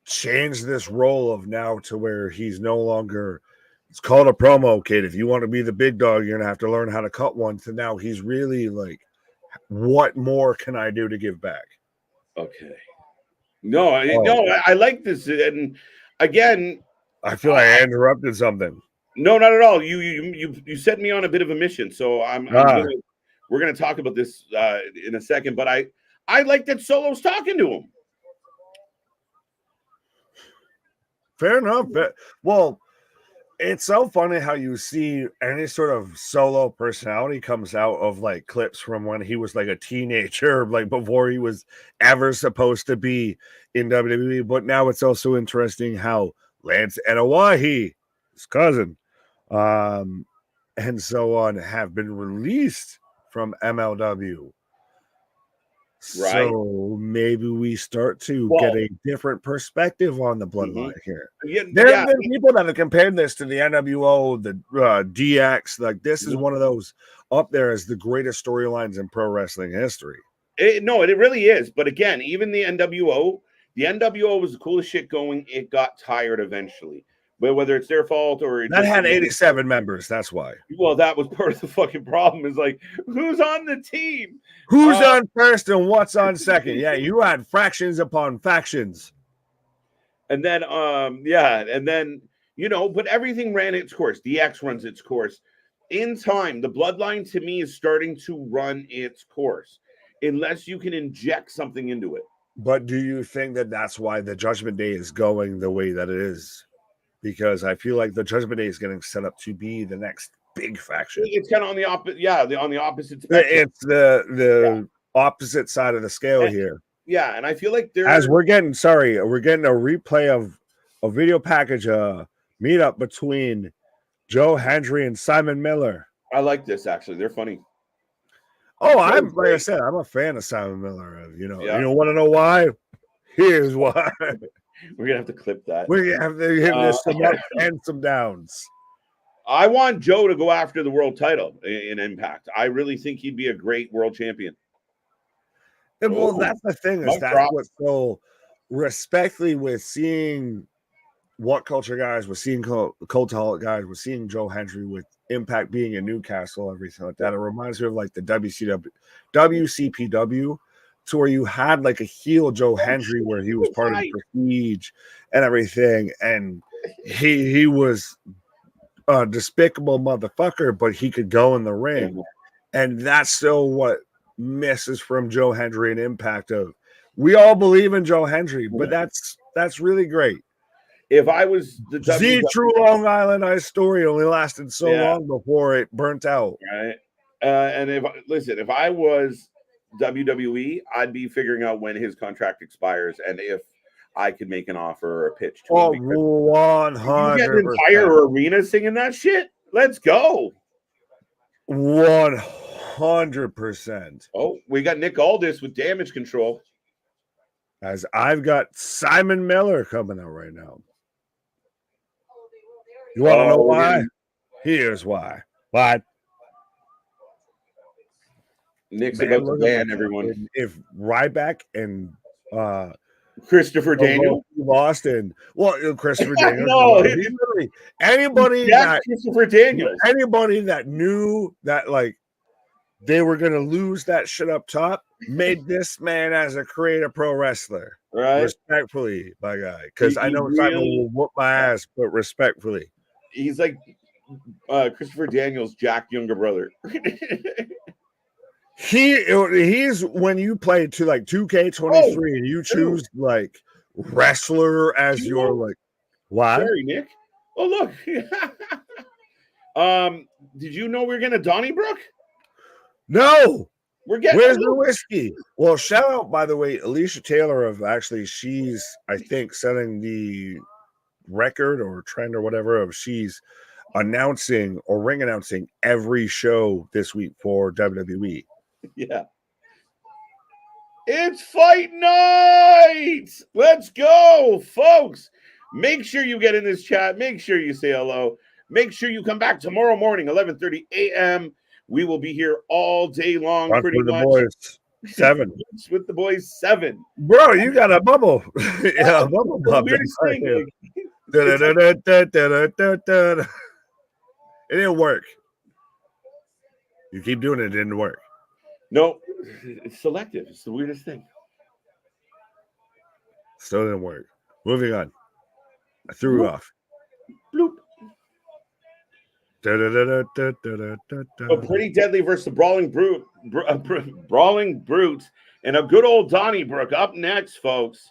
changed this role of now to where he's no longer, it's called a promo kid. If you want to be the big dog, you're going to have to learn how to cut one. To now he's really like, what more can I do to give back? Okay. No, I like this. And again, I feel like I interrupted something. No, not at all. You set me on a bit of a mission. So we're going to talk about this in a second, but I like that Solo's talking to him. Fair enough. Well, it's so funny how you see any sort of Solo personality comes out of like clips from when he was like a teenager, like before he was ever supposed to be in WWE. But now it's also interesting how Lance Enowahi, his cousin, and so on, have been released from MLW. Right. So maybe we start to get a different perspective on the bloodline here. There have been people that have compared this to the NWO, the DX. Like this is one of those up there as the greatest storylines in pro wrestling history. It really is. But again, even the NWO was the coolest shit going. It got tired eventually. But whether it's their fault or that had 87 members, that's why. Well, that was part of the fucking problem. Is like, who's on the team? Who's on first and what's on second? Yeah, you had fractions upon factions. And then, but everything ran its course. DX runs its course. In time, the bloodline to me is starting to run its course, unless you can inject something into it. But do you think that that's why the Judgment Day is going the way that it is? Because I feel like the Judgment Day is getting set up to be the next big faction. It's kind of on the opposite, on the opposite spectrum. It's the opposite side of the scale here. Yeah, and I feel like we're getting a replay of a video package, meetup between Joe Hendry and Simon Miller. I like this actually; they're funny. Oh, like I said, I'm a fan of Simon Miller. You want to know why? Here's why. We're gonna have to clip that. We're gonna have to give this some ups and some downs. I want Joe to go after the world title in Impact. I really think he'd be a great world champion. And well, that's the thing, is that's what's so respectfully with seeing What Culture guys, we're seeing Cultaholic guys, we're seeing Joe Hendry with Impact being in Newcastle, everything like that. It reminds me of like the WCPW, to where you had like a heel Joe Hendry where he was part of the Prestige and everything, and he was a despicable motherfucker, but he could go in the ring, and that's still what misses from Joe Hendry and Impact. Of we all believe in Joe Hendry, but that's really great. If I was the true Long Island Ice story only lasted so long before it burnt out. Right. And if I was WWE, I'd be figuring out when his contract expires and if I could make an offer or a pitch to him. 100%. You get an entire arena singing that shit? Let's go. 100%. Oh, we got Nick Aldis with Damage Control. As I've got Simon Miller coming out right now. You want to know why? Here's why. Why? Nick's about to ban everyone. If Ryback and Christopher Daniels lost, and Christopher Daniels. Anybody that Christopher Daniels, anybody that knew that like they were gonna lose that shit up top, made this man as a creative pro wrestler. Right. Respectfully, my guy. Because I know Simon will whoop my ass, but respectfully. He's like Christopher Daniels' Jack younger brother. He's when you play to like 2K23 and you choose like wrestler as your like why? Sorry, Nick. Oh look. Did you know we're getting a Donnybrook? No. Where's the whiskey? Well, shout out, by the way, Alicia Taylor of she's I think setting the record or trend or whatever of she's announcing or ring announcing every show this week for WWE. Yeah. It's fight night. Let's go, folks. Make sure you get in this chat. Make sure you say hello. Make sure you come back tomorrow morning, 11:30 a.m. We will be here all day long. Watch pretty much. The boys. 7. With the boys 7. Bro, you got a bubble. Yeah, a bubble pop. It didn't work. You keep doing it, it didn't work. No, it's selective. It's the weirdest thing. Still didn't work. Moving on. I threw it off. Bloop. But Pretty Deadly versus the Brawling Brute. Brawling Brute. And a good old Donnybrook up next, folks.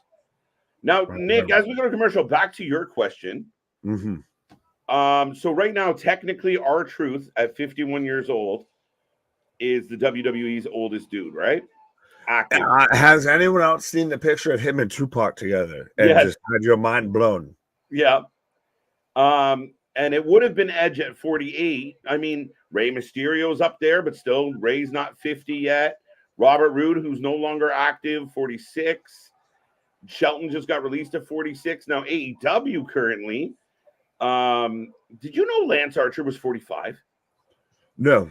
Now, Nick, as we go to commercial, back to your question. Mm-hmm. So right now, technically, R-Truth at 51 years old is the WWE's oldest dude, right? Active. Has anyone else seen the picture of him and Tupac together and just had your mind blown? Yeah. And it would have been Edge at 48. I mean, Rey Mysterio's up there, but still, Rey's not 50 yet. Robert Roode, who's no longer active, 46. Shelton just got released at 46. Now, AEW currently. Did you know Lance Archer was 45? No.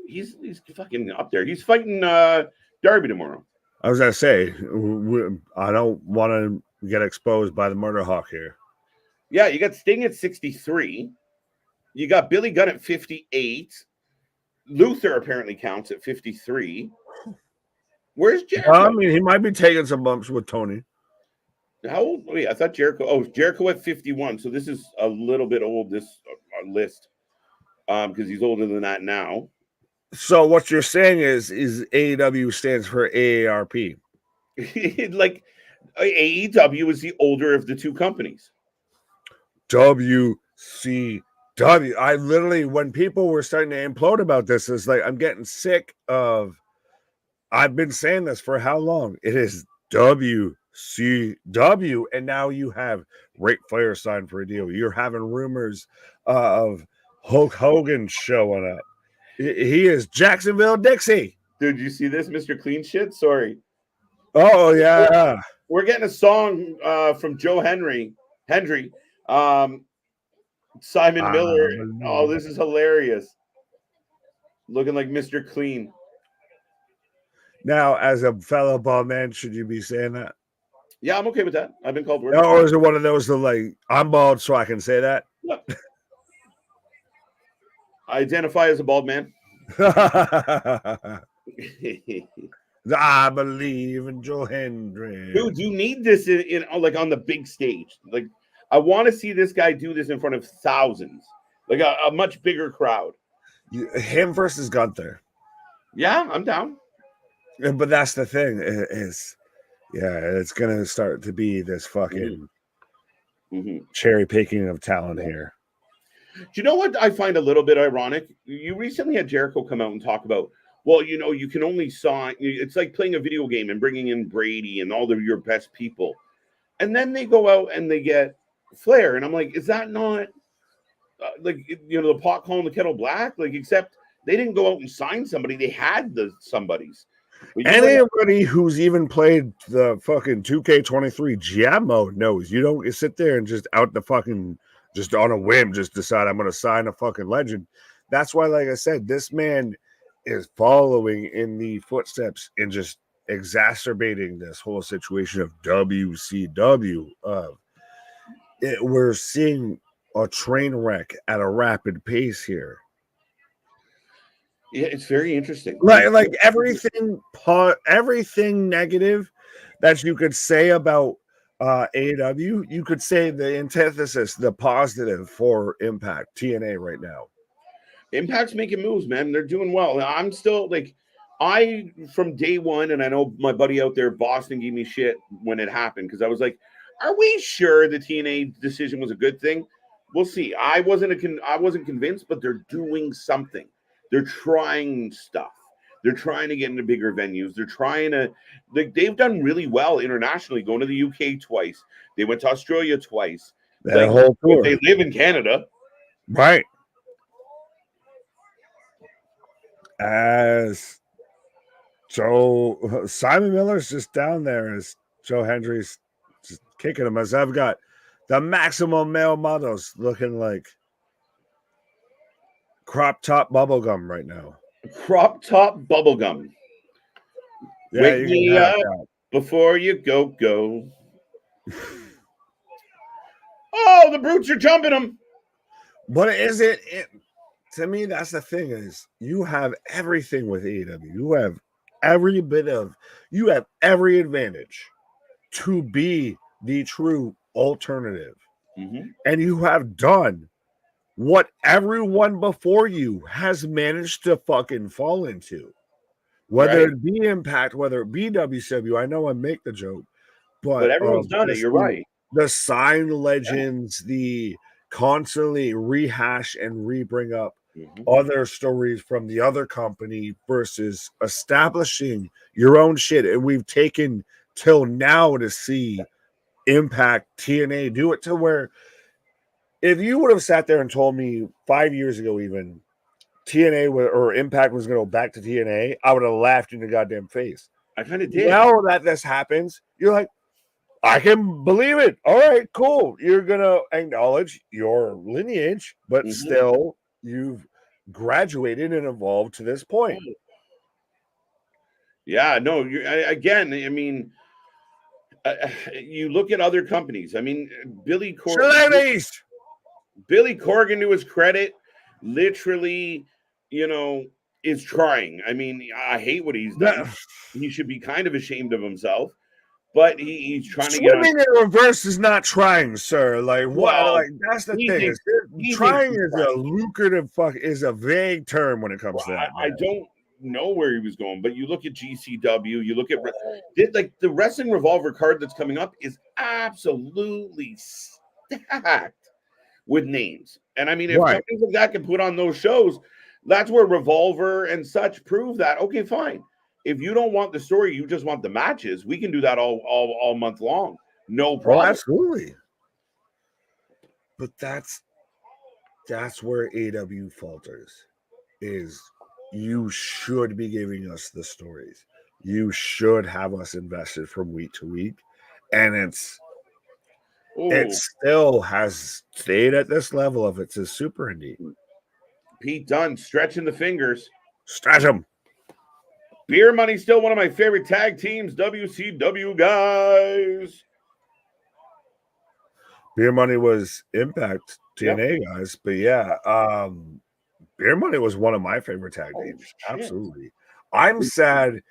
He's fucking up there. He's fighting Darby tomorrow. I was going to say, I don't want to get exposed by the Murder Hawk here. Yeah, you got Sting at 63. You got Billy Gunn at 58. Luther apparently counts at 53. Where's Jericho? I mean, he might be taking some bumps with Tony. How old? Wait, I thought Jericho. Oh, Jericho at 51. So this is a little bit old, this list, because he's older than that now. So what you're saying is AEW stands for AARP. Like AEW is the older of the two companies. WCW. I literally, when people were starting to implode about this, it's like I'm getting sick of. I've been saying this for how long? It is WCW, and now you have Ric Flair signed for a deal. You're having rumors of Hulk Hogan showing up. He is Jacksonville Dixie. Dude, you see this, Mr. Clean Shit? Sorry. Oh, yeah. We're getting a song from Joe Hendry. Simon Miller. Oh, this is hilarious. Looking like Mr. Clean. Now, as a fellow ball man, should you be saying that? Yeah, I'm okay with that. I've been called worse. Or is it one of those that like I'm bald, so I can say that? Yep. I identify as a bald man. I believe in Joe Hendry. Dude, you need this in like on the big stage. Like, I want to see this guy do this in front of thousands, like a much bigger crowd. Him versus Gunther. Yeah, I'm down. But that's the thing is, it's gonna start to be this fucking cherry picking of talent here. Do you know what I find a little bit ironic? You recently had Jericho come out and talk about, well, you can only sign. It's like playing a video game and bringing in Brady and all of your best people, and then they go out and they get Flair, and I'm like, is that not like the pot calling the kettle black? Like, except they didn't go out and sign somebody; they had the somebodies. Anybody who's even played the fucking 2K23 GM mode knows you don't sit there and just out the fucking just on a whim just decide I'm going to sign a fucking legend. That's why, like I said, this man is following in the footsteps and just exacerbating this whole situation of WCW. We're seeing a train wreck at a rapid pace here. Yeah, it's very interesting. Like everything negative that you could say about AEW, you could say the antithesis, the positive for Impact TNA right now. Impact's making moves, man. They're doing well. I'm still like, from day one, and I know my buddy out there, Boston, gave me shit when it happened because I was like, "Are we sure the TNA decision was a good thing?" We'll see. I wasn't convinced, but they're doing something. They're trying stuff. They're trying to get into bigger venues. They're trying to, like, they've done really well internationally, going to the UK twice. They went to Australia twice. That whole tour. They live in Canada. Right. Simon Miller's just down there as Joe Hendry's just kicking him. As I've got the maximum male models looking like crop top bubblegum right now. Crop top bubblegum. Yeah, wake me up before you go. Oh, the brutes are jumping them. But is it to me, that's the thing, is you have everything with AEW. You have every advantage to be the true alternative. Mm-hmm. And you have done what everyone before you has managed to fucking fall into. Whether it be Impact, whether it be WCW, I know I make the joke, but everyone's done it. You're right. The signed legends, the constantly rehash and re-bring up other stories from the other company versus establishing your own shit. And we've taken till now to see Impact, TNA do it to where if you would have sat there and told me 5 years ago even TNA or Impact was going to go back to TNA, I would have laughed in your goddamn face. I kind of did. Now that this happens, you're like, I can believe it. All right, cool. You're going to acknowledge your lineage, but still you've graduated and evolved to this point. Yeah, no, I mean, you look at other companies. I mean, Billy Corgan, to his credit, literally, is trying. I mean, I hate what he's done. He should be kind of ashamed of himself, but he's trying to get on. Swimming in reverse is not trying, sir. Like what? Like that's the thing. Trying is a lucrative is a vague term when it comes to that. I don't know where he was going, but you look at GCW, you look at like the Wrestling Revolver card that's coming up is absolutely stacked with names. And I mean, if companies like that can put on those shows, that's where Revolver and such prove that. Okay, fine. If you don't want the story, you just want the matches, we can do that all month long. No problem. Oh, absolutely. But that's where AEW falters. Is you should be giving us the stories. You should have us invested from week to week. And it still has stayed at this level if it's a super indie. Pete Dunne stretching the fingers. Stretch them. Beer Money, still one of my favorite tag teams, WCW guys. Beer Money was Impact Yep. TNA guys, but yeah, Beer Money was one of my favorite tag Oh, teams. shit. Absolutely. I'm sad.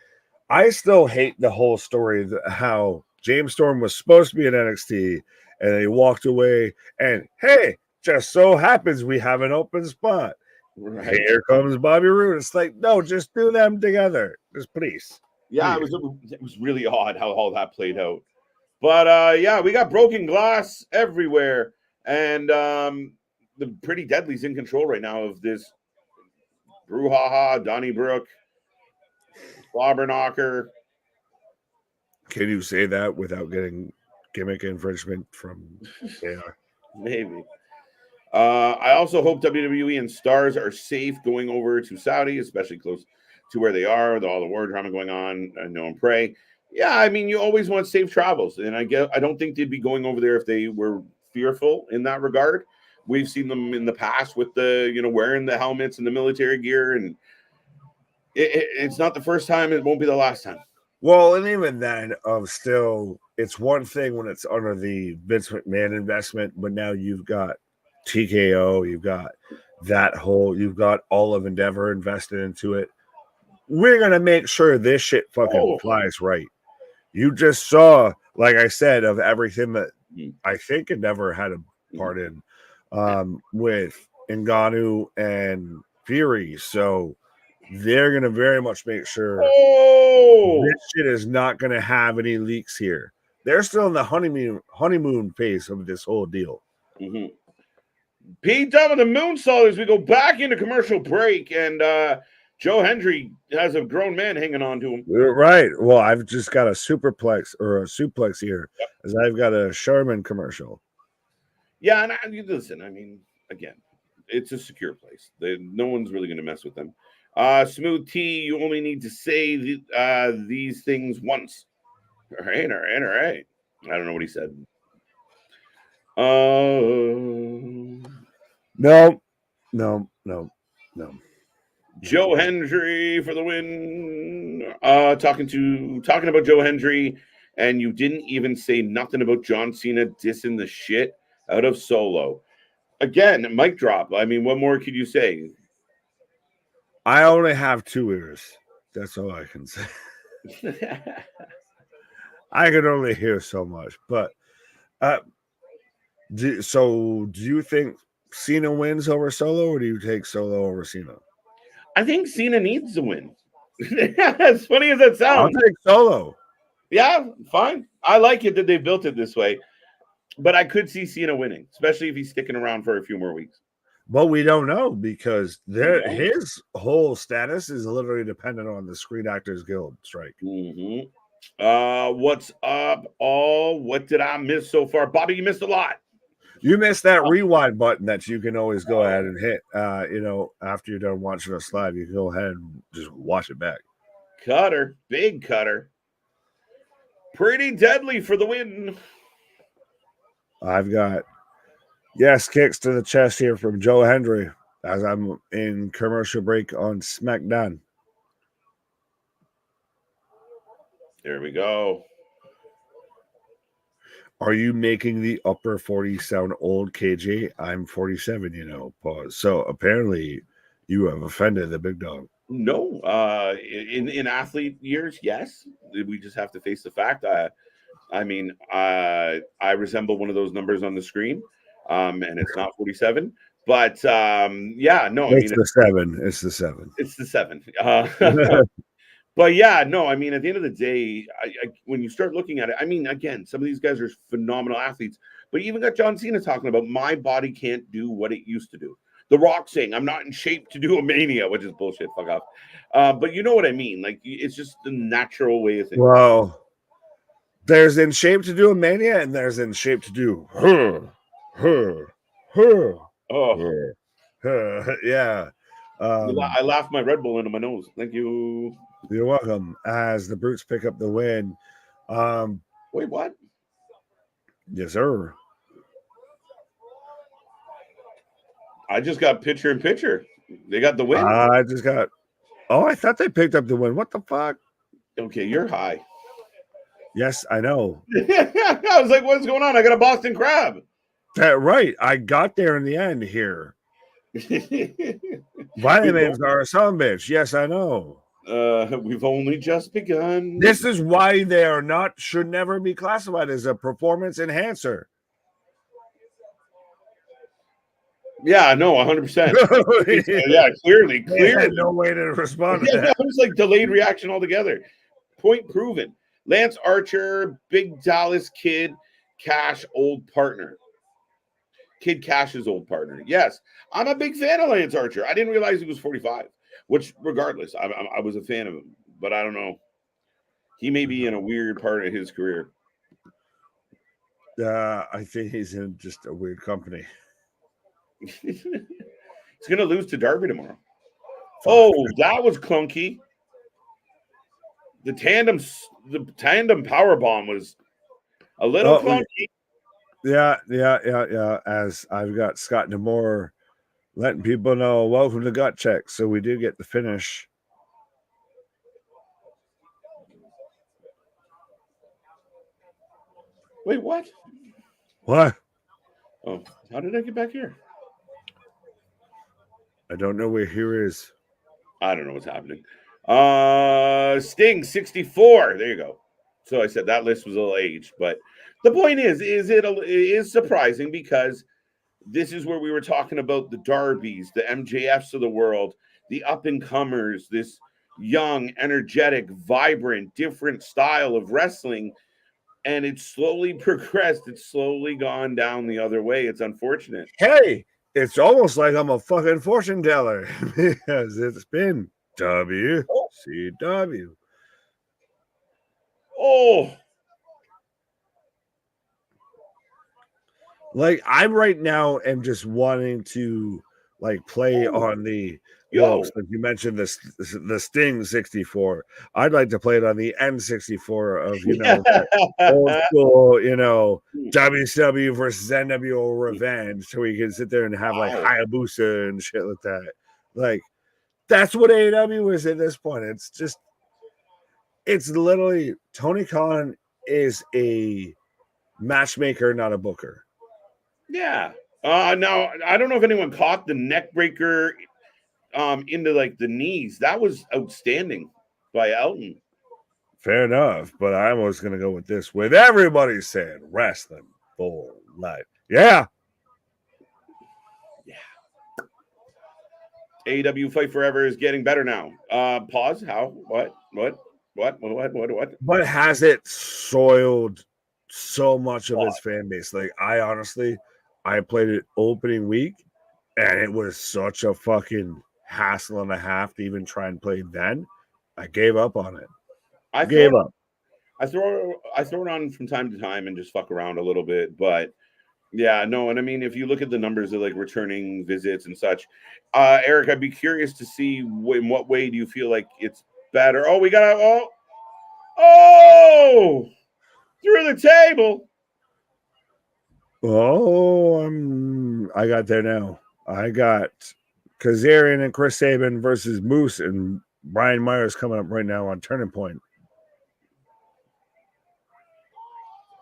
I still hate the whole story how James Storm was supposed to be in NXT and he walked away. And hey, just so happens we have an open spot. Right. Here comes Bobby Roode. It's like, no, just do them together. Just please. Yeah, Please. it was really odd how all that played out. But yeah, we got broken glass everywhere. And the Pretty Deadly's in control right now of this brouhaha, Donnybrook, Slobberknocker. Can you say that without getting gimmick infringement from AR? Maybe. I also hope WWE and Stars are safe going over to Saudi, especially close to where they are, with all the war drama going on. I know and pray. Yeah, I mean, you always want safe travels, and I don't think they'd be going over there if they were fearful in that regard. We've seen them in the past with the wearing the helmets and the military gear, and it's not the first time. It won't be the last time. Well, and even then, still, it's one thing when it's under the Vince McMahon investment, but now you've got TKO, you've got you've got all of Endeavor invested into it. We're gonna make sure this shit fucking flies right. You just saw, like I said, of everything that I think Endeavor had a part in, with Ngannou and Fury. So they're going to very much make sure this shit is not going to have any leaks here. They're still in the honeymoon phase of this whole deal. Mm-hmm. Pete done with the moonsault as we go back into commercial break, and Joe Hendry has a grown man hanging on to him. Right. Well, I've just got a suplex here, as I've got a Sherman commercial. Yeah, and listen, I mean, again, it's a secure place. No one's really going to mess with them. Smooth T, you only need to say these things once. All right. I don't know what he said. No. Joe Hendry for the win. Talking about Joe Hendry, and you didn't even say nothing about John Cena dissing the shit out of Solo. Again, mic drop. I mean, what more could you say? I only have 2 ears. That's all I can say. I can only hear so much. But do you think Cena wins over Solo, or do you take Solo over Cena? I think Cena needs to win. As funny as that sounds. I'll take Solo. Yeah, fine. I like it that they built it this way. But I could see Cena winning, especially if he's sticking around for a few more weeks. But we don't know, because his whole status is literally dependent on the Screen Actors Guild strike. Mm-hmm. What's up, all? What did I miss so far? Bobby, you missed a lot. You missed that rewind button that you can always go ahead and hit. After you're done watching us live, you can go ahead and just watch it back. Cutter, big cutter. Pretty Deadly for the win. I've got kicks to the chest here from Joe Hendry as I'm in commercial break on SmackDown. There we go. Are you making the upper 40 sound old, KJ? I'm 47, pause. So apparently you have offended the big dog. No, in athlete years, yes. We just have to face the fact. I resemble one of those numbers on the screen, and it's not 47. But yeah, no, it's the 7. It's the 7. It's the 7. But yeah, no, I mean, at the end of the day, when you start looking at it, I mean, again, some of these guys are phenomenal athletes, but you even got John Cena talking about my body can't do what it used to do. The Rock saying I'm not in shape to do a Mania, which is bullshit. Fuck off. But you know what I mean? Like, it's just the natural way of thinking. Well, there's in shape to do a Mania, and there's in shape to do yeah. I laughed my Red Bull into my nose. Thank you. You're welcome. As the Brutes pick up the win. Wait, what? Yes, sir. I just got picture in picture. They got the win. I thought they picked up the win. What the fuck? Okay, you're high. Yes, I know. I was like, what's going on? I got a Boston Crab. That right. I got there in the end here. Vitamins are a son bitch. Yes, I know. We've only just begun. This is why they are not, should never be classified as a performance enhancer. Yeah, no, 100%. Yeah, clearly. No way to respond to that. It was like delayed reaction altogether. Point proven. Lance Archer, Big Dallas Kid, Cash, old partner. Kid Cash's old partner. Yes, I'm a big fan of Lance Archer. I didn't realize he was 45, which regardless, I was a fan of him, but I don't know. He may be in a weird part of his career. I think he's in just a weird company. He's going to lose to Darby tomorrow. Oh, that was clunky. The tandem power bomb was a little clunky. Yeah. As I've got Scott Demore letting people know, welcome to Gut Check. So we do get the finish. Wait, what? What? Oh, how did I get back here? I don't know where here is. I don't know what's happening. Sting 64. There you go. So I said that list was a little aged, but the point is it is surprising because this is where we were talking about the Darbys, the MJFs of the world, the up and comers, this young, energetic, vibrant, different style of wrestling. And it's slowly progressed. It's slowly gone down the other way. It's unfortunate. Hey, it's almost like I'm a fucking fortune teller because it's been WCW. Oh. Like, I'm right now am just wanting to like play on the Yo. Since you mentioned this the Sting 64, I'd like to play it on the N64 of old school, WCW versus NWO revenge, so we can sit there and have like Hayabusa and shit like that. Like, that's what AEW is at this point. It's literally Tony Khan is a matchmaker, not a booker. Yeah. Now I don't know if anyone caught the neck breaker into like the knees. That was outstanding by Elton. Fair enough, but I was gonna go with this. With everybody saying wrestling for life. Yeah. AEW Fight Forever is getting better now. Pause. How? What? But has it soiled so much of its fan base? Like, I played it opening week, and it was such a fucking hassle and a half to even try and play then. I gave up on it. I gave up. I throw it on from time to time and just fuck around a little bit, but yeah, no. And I mean, if you look at the numbers of like returning visits and such, Eric, I'd be curious to see in what way do you feel like it's better. Oh, we got through the table. Oh, I got there now. I got Kazarian and Chris Sabin versus Moose and Brian Myers coming up right now on Turning Point.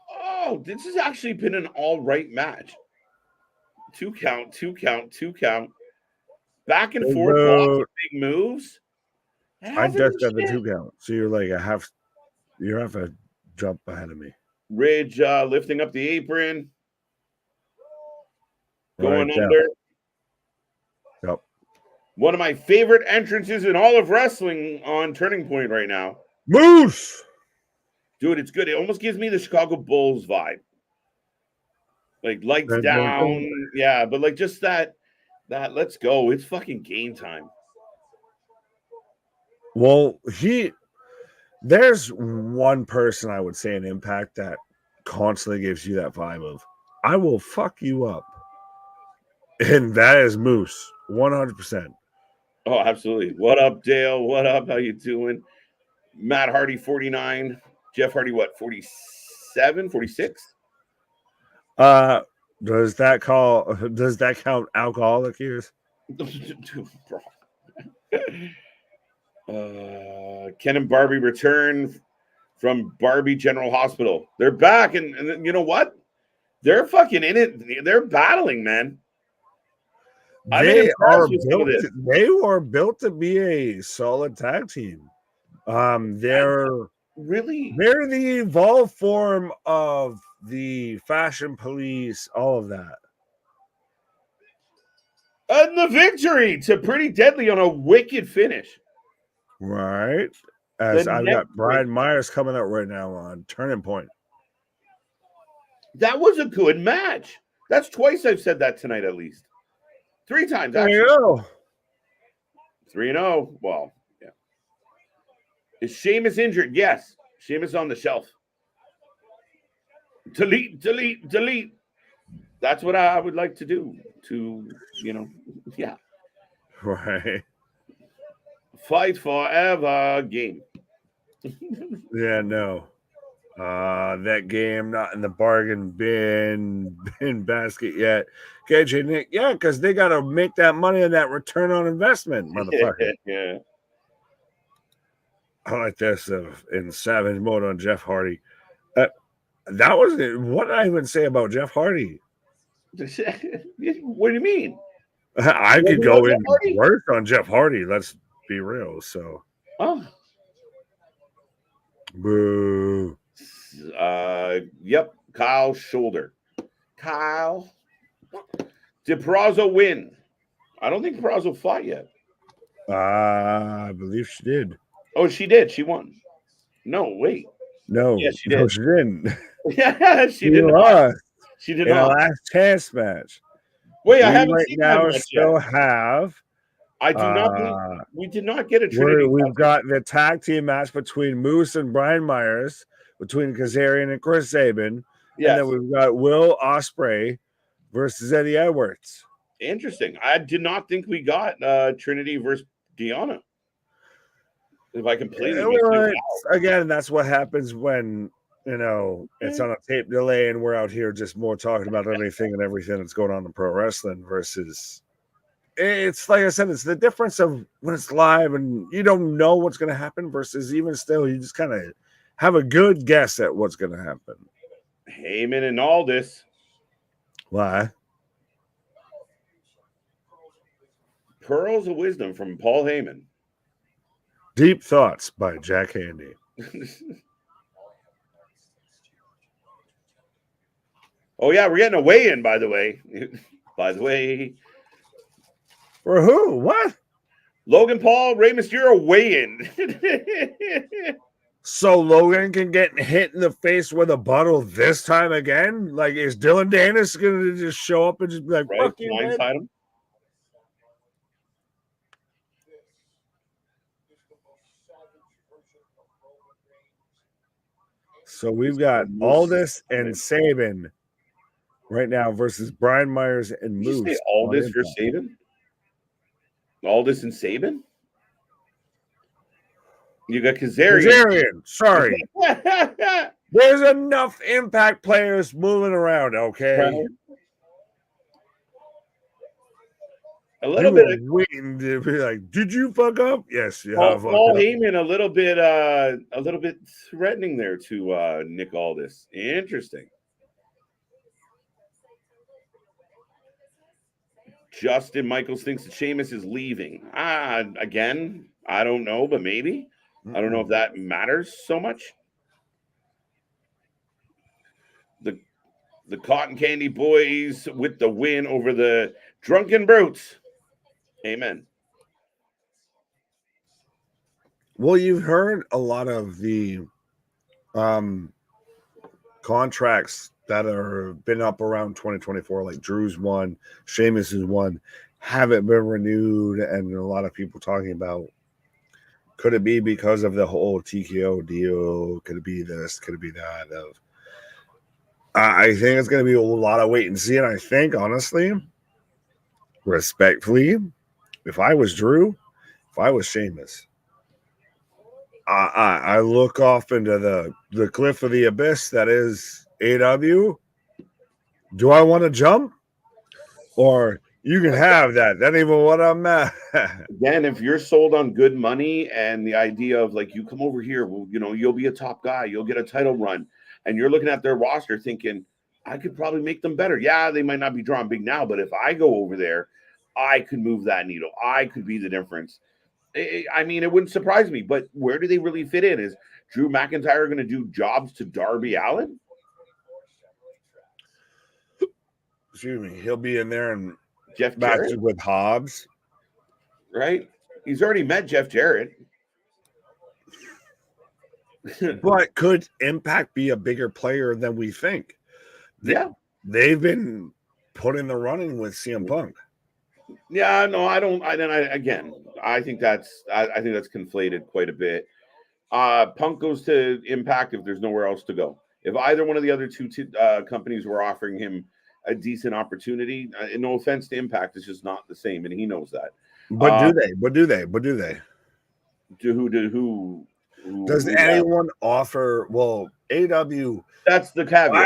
Oh, this has actually been an all right match. 2 count. Back and forth, lots of big moves. I just got the 2 count. So you're like you have to jump ahead of me. Ridge lifting up the apron. Going under. Yep. One of my favorite entrances in all of wrestling on Turning Point right now. Moose! Dude, it's good. It almost gives me the Chicago Bulls vibe. Like lights down. Yeah, but like just that let's go. It's fucking game time. Well, there's one person I would say in Impact that constantly gives you that vibe of, I will fuck you up. And that is Moose, 100%. Oh, absolutely. What up, Dale? What up? How you doing? Matt Hardy, 49. Jeff Hardy, what, 47, 46? Does that count alcoholic years? Ken and Barbie return from Barbie General Hospital. They're back, and you know what? They're fucking in it. They're battling, man. They were built to be a solid tag team. They're the evolved form of the Fashion Police, all of that. And the victory to Pretty Deadly on a wicked finish. Right. As I've got Brian Myers coming out right now on Turning Point. That was a good match. That's twice I've said that tonight, at least. 3 times, actually. 3-0. 3-0. Well, yeah. Is Sheamus injured? Yes. Sheamus on the shelf. Delete, delete, delete. That's what I would like to do. Yeah. Right. Fight forever game. Yeah, no. That game not in the bargain bin basket yet. KJ Nick, yeah, because they got to make that money on that return on investment, motherfucker. Yeah. I like this in Savage mode on Jeff Hardy. That was what did I even say about Jeff Hardy? What do you mean? I could go in worse on Jeff Hardy. Let's be real. So, boo. Yep. Kyle's shoulder. Kyle. Did Purrazzo win? I don't think Purrazzo fought yet. I believe she did. Oh, she did. She won. No, wait. No. Yes, she did. No, she didn't. Yeah, she did not. She did not. In the last chance match. Wait, I haven't seen that match still yet. Have. I do not. We did not get a Trinity. We've got the tag team match between Moose and Brian Myers, between Kazarian and Chris Sabin. Yes. And then we've got Will Ospreay versus Eddie Edwards. Interesting. I did not think we got Trinity versus Deonna. If I completely again, that's what happens when it's on a tape delay and we're out here just more talking about anything and everything that's going on in pro wrestling versus it's like I said, it's the difference of when it's live and you don't know what's going to happen versus even still, you just kind of have a good guess at what's going to happen. Heyman and all this. Why? Pearls of Wisdom from Paul Heyman. Deep Thoughts by Jack Handy. Oh, yeah, we're getting a weigh-in, by the way. For who? What? Logan Paul, Rey Mysterio weigh-in. So Logan can get hit in the face with a bottle this time again? Like, is Dylan Danis going to just show up and just be like, fuck you, man? Him? So we've got Aldis and Sabin right now versus Brian Myers and Moose. Did you say Aldis versus Sabin? Aldis and Sabin? You got Kazarian. Sorry. There's enough Impact players moving around, okay? Right. A little bit waiting to be like, did you fuck up? Yes, yeah. Paul Heyman a little bit threatening there to Nick Aldis. Interesting. Justin Michaels thinks that Sheamus is leaving. Again, I don't know, but maybe. I don't know if that matters so much. The Cotton Candy Boys with the win over the Drunken Brutes. Amen. Well, you've heard a lot of the contracts that are been up around 2024, like Drew's one, Sheamus's one, haven't been renewed, and a lot of people talking about could it be because of the whole TKO deal? Could it be this? Could it be that? I think it's going to be a lot of wait and see, and I think honestly, respectfully, if I was Drew, if I was Sheamus, I look off into the cliff of the abyss that is AEW. Do I want to jump? Or you can have that. That ain't even what I'm at. Again, if you're sold on good money and the idea of like you come over here, well, you'll be a top guy, you'll get a title run, and you're looking at their roster thinking, I could probably make them better. Yeah, they might not be drawing big now, but if I go over there, I could move that needle. I could be the difference. I mean, it wouldn't surprise me, but where do they really fit in? Is Drew McIntyre going to do jobs to Darby Allin? Excuse me. He'll be in there and Jeff matches Jarrett, with Hobbs. right? He's already met Jeff Jarrett. But could Impact be a bigger player than we think? They've been put in the running with CM Punk. Yeah, no, I don't. I think that's conflated quite a bit. Punk goes to Impact if there's nowhere else to go. If either one of the other two companies were offering him a decent opportunity, no offense to Impact, it's just not the same, and he knows that. But do they? Who does anyone offer? Well, AEW. That's the caveat.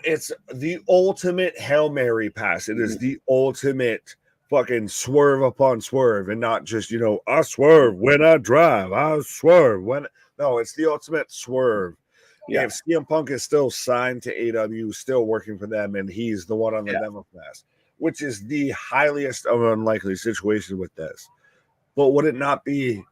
It's the ultimate Hail Mary pass. It is the ultimate fucking swerve upon swerve, and not just, I swerve when I drive. I swerve when. No, it's the ultimate swerve. Yeah. If CM Punk is still signed to AEW, still working for them, and he's the one on the demo pass, which is the highest of unlikely situation with this. But would it not be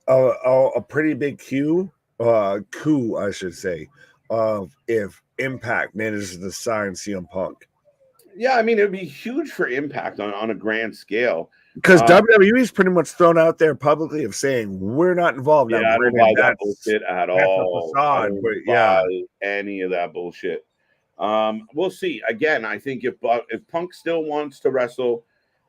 a pretty big coup, I should say, of if Impact manages to sign CM Punk? Yeah, I mean, it would be huge for Impact on a grand scale. Because WWE's pretty much thrown out there publicly of saying we're not involved. Yeah, I don't buy that bullshit at all. I don't buy any of that bullshit. We'll see. Again, I think if Punk still wants to wrestle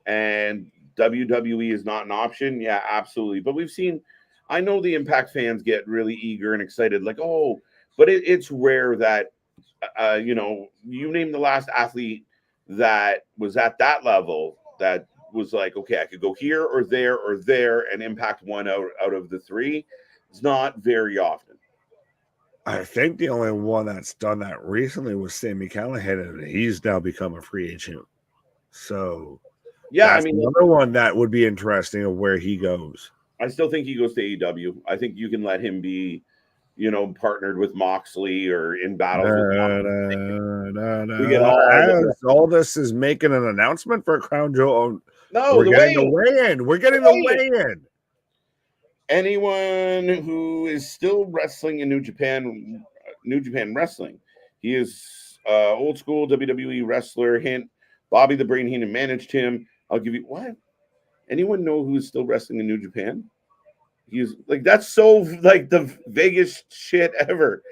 and WWE is not an option, yeah, absolutely. But we've seen, I know the Impact fans get really eager and excited, like, oh, but it's rare that, you name the last athlete that was at that level that was like, okay, I could go here or there, and Impact one out of the three. It's not very often. I think the only one that's done that recently was Sami Callihan, and he's now become a free agent. So, yeah, another one that would be interesting of where he goes. I still think he goes to AEW. I think you can let him be, partnered with Moxley or in battles. All this is making an announcement for Crown Jewel. No, we're getting the weigh-in. We're getting the weigh-in. Anyone who is still wrestling in New Japan Wrestling, he is old school WWE wrestler. Hint: Bobby the Brain Heenan managed him. I'll give you what? Anyone know who is still wrestling in New Japan? He's like, that's so like the Vegas shit ever.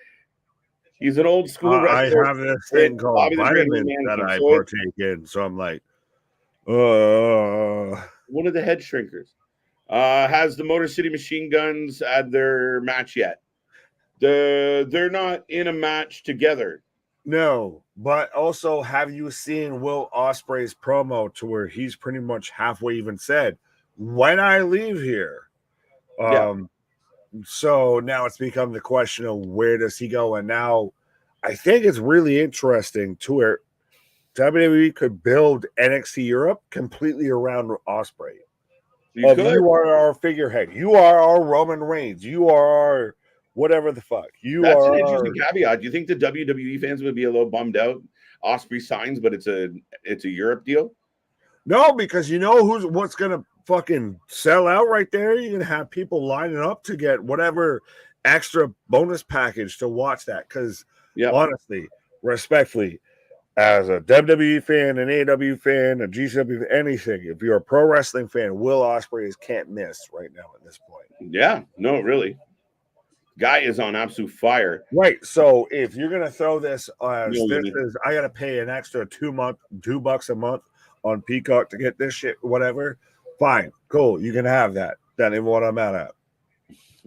He's an old school wrestler. I have this thing called vitamins that I partake in, so I'm like, one of the head shrinkers. Has the Motor City Machine Guns had their match yet? They're not in a match together. No, but also, have you seen Will Ospreay's promo to where he's pretty much halfway even said, when I leave here? So now it's become the question of where does he go? And now I think it's really interesting to where WWE could build NXT Europe completely around Ospreay. You are our figurehead. You are our Roman Reigns. You are our whatever the fuck. That's an interesting caveat. Do you think the WWE fans would be a little bummed out? Ospreay signs, but it's a Europe deal? No, because what's gonna fucking sell out right there. You're gonna have people lining up to get whatever extra bonus package to watch that. Because honestly, respectfully, as a WWE fan, an AEW fan, a GCW, anything, if you're a pro wrestling fan, Will Ospreay is can't miss right now at this point. Yeah, no, really. Guy is on absolute fire. Right. So if you're gonna throw this as I gotta pay an extra $2 a month on Peacock to get this shit, whatever. Fine, cool. You can have that. That ain't what I'm at.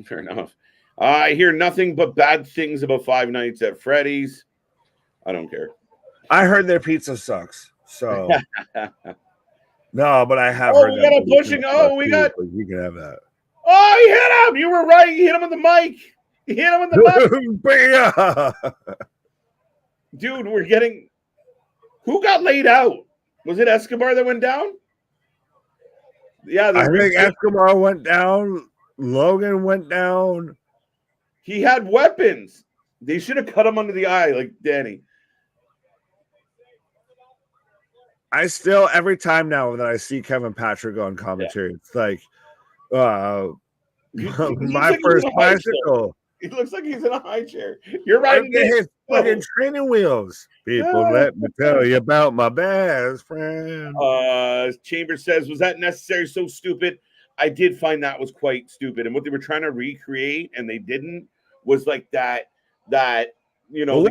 Fair enough. I hear nothing but bad things about Five Nights at Freddy's. I don't care. I heard their pizza sucks. So no, but I have heard. We got a pushing. You can have that. Oh, he hit him. You were right. You hit him with the mic. You hit him with the mic. Dude, we're getting. Who got laid out? Was it Escobar that went down? Yeah, I think Escobar went down. Logan went down. He had weapons. They should have cut him under the eye, like Dani. I still every time now that I see Kevin Patrick on commentary, it's like my first bicycle. He looks like he's in a high chair. You're Look riding at his fucking training wheels. People, let me tell you about my best friend. Chambers says, was that necessary? So stupid. I did find that was quite stupid. And what they were trying to recreate, and they didn't, was like that you know, the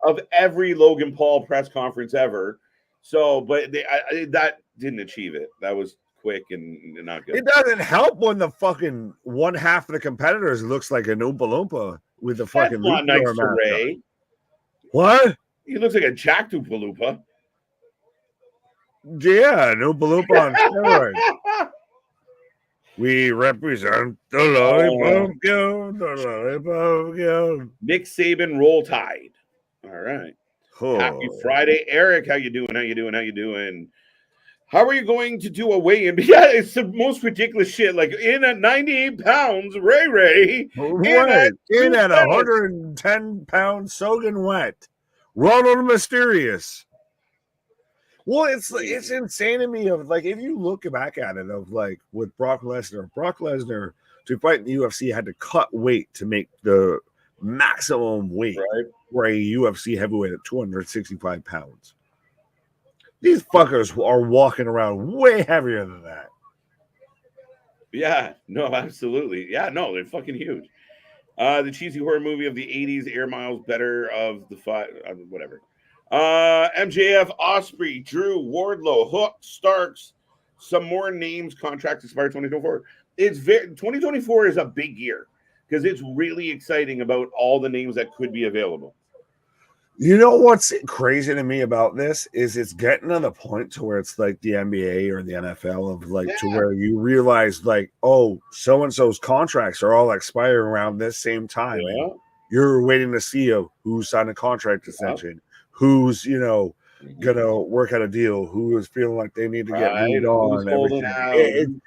of every Logan Paul press conference ever. So, but that didn't achieve it. That was quick and not good. It doesn't help when the fucking one half of the competitors looks like an Oompa Loompa with the fucking That's not nice for Ray. What? He looks like a Jack Oompa Loompa. Yeah, an Oompa Loompa on steroids. We represent the Lollipop Guild, the Lollipop Guild. Nick Sabin, Roll Tide. All right. Oh. Happy Friday, Eric. How you doing? How you doing? How are you going to do a weigh-in? Yeah, it's the most ridiculous shit. Like in at 98 pounds, Ray. In at 110 pounds, soaking wet. Ronald Mysterious. Well, it's insane to me of like if you look back at it of like with Brock Lesnar to fight in the UFC had to cut weight to make the maximum weight for a UFC heavyweight at 265 pounds. These fuckers are walking around way heavier than that. Yeah, no, absolutely. Yeah, no, they're fucking huge. The cheesy horror movie of the 80s, Air Miles Better of the whatever. MJF, Ospreay, Drew, Wardlow, Hook, Starks, some more names, contracts expire 2024. 2024 is a big year because it's really exciting about all the names that could be available. You know what's crazy to me about this is it's getting to the point to where it's like the NBA or the NFL of like to where you realize like, oh, so-and-so's contracts are all expiring around this same time. Yeah. And you're waiting to see who signed a contract extension. Who's gonna work out a deal, who is feeling like they need to get moved on.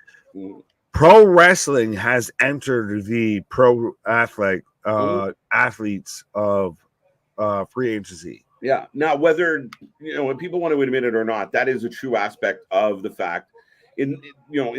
Pro wrestling has entered the pro athletes of free agency. Yeah. Now, whether when people want to admit it or not, that is a true aspect of the fact. In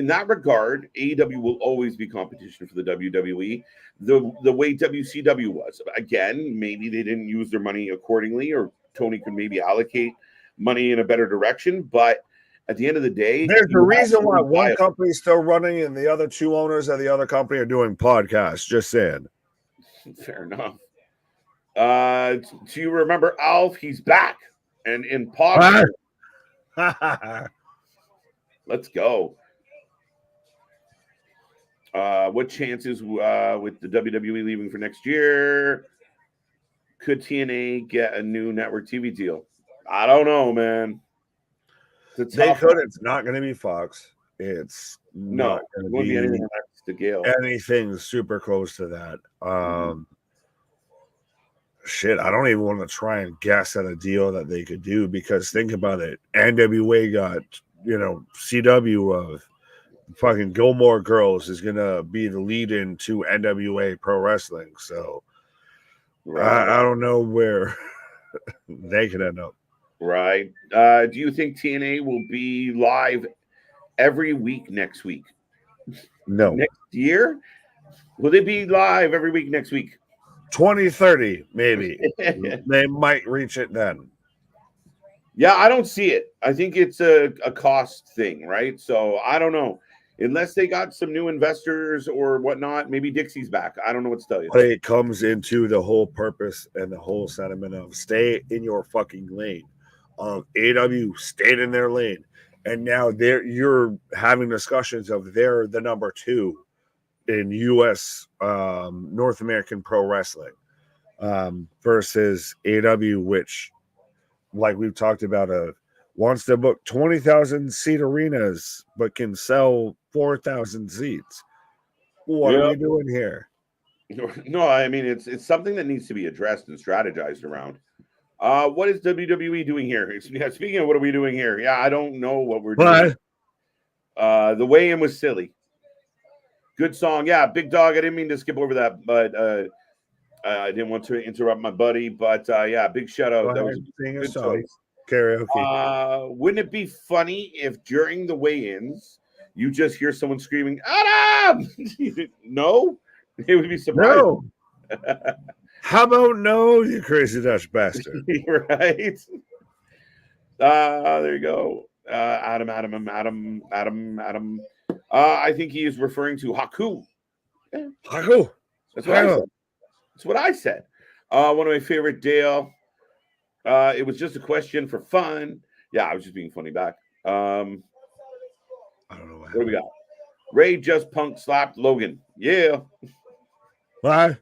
that regard, AEW will always be competition for the WWE. The way WCW was. Again, maybe they didn't use their money accordingly, or Tony could maybe allocate money in a better direction. But at the end of the day, there's a reason why one company is still running and the other two owners of the other company are doing podcasts. Just saying. Fair enough. Do you remember Alf? He's back and in podcast. Let's go. What chances with the WWE leaving for next year? Could TNA get a new network TV deal? I don't know, man. They could. It's not going to be Fox. It's not going to be anything next to Gail. Anything super close to that. Shit, I don't even want to try and guess at a deal that they could do because think about it. NWA got, CW of fucking Gilmore Girls is going to be the lead into NWA Pro Wrestling. So I don't know where they could end up. Right. Do you think TNA will be live every week next week? No. Next year? Will they be live every week next week? 2030, maybe. They might reach it then. Yeah, I don't see it. I think it's a cost thing, right? So I don't know. Unless they got some new investors or whatnot, maybe Dixie's back. I don't know what to tell you. It comes into the whole purpose and the whole sentiment of stay in your fucking lane. AEW stayed in their lane. And now you're having discussions of they're the number 2 in U.S. North American pro wrestling versus AEW, which, like we've talked about, wants to book 20,000 seat arenas but can sell 4,000 seats. What are we doing here? No, I mean it's something that needs to be addressed and strategized around. What is WWE doing here? Speaking of what are we doing here? Yeah, I don't know what we're doing. The weigh-in was silly. Good song. Yeah, Big Dog. I didn't mean to skip over that, but I didn't want to interrupt my buddy, but yeah, big shout out. That was a good choice. Karaoke. Wouldn't it be funny if during the weigh-ins you just hear someone screaming, Adam? No? It would be surprising. No. How about no, you crazy Dutch bastard? Right? There you go. Adam. I think he is referring to Haku. Yeah. Haku. That's what I said. That's what I said. One of my favorite Dale. It was just a question for fun. Yeah, I was just being funny back. I don't know what do we got? Ray just punk slapped Logan. Yeah. Why?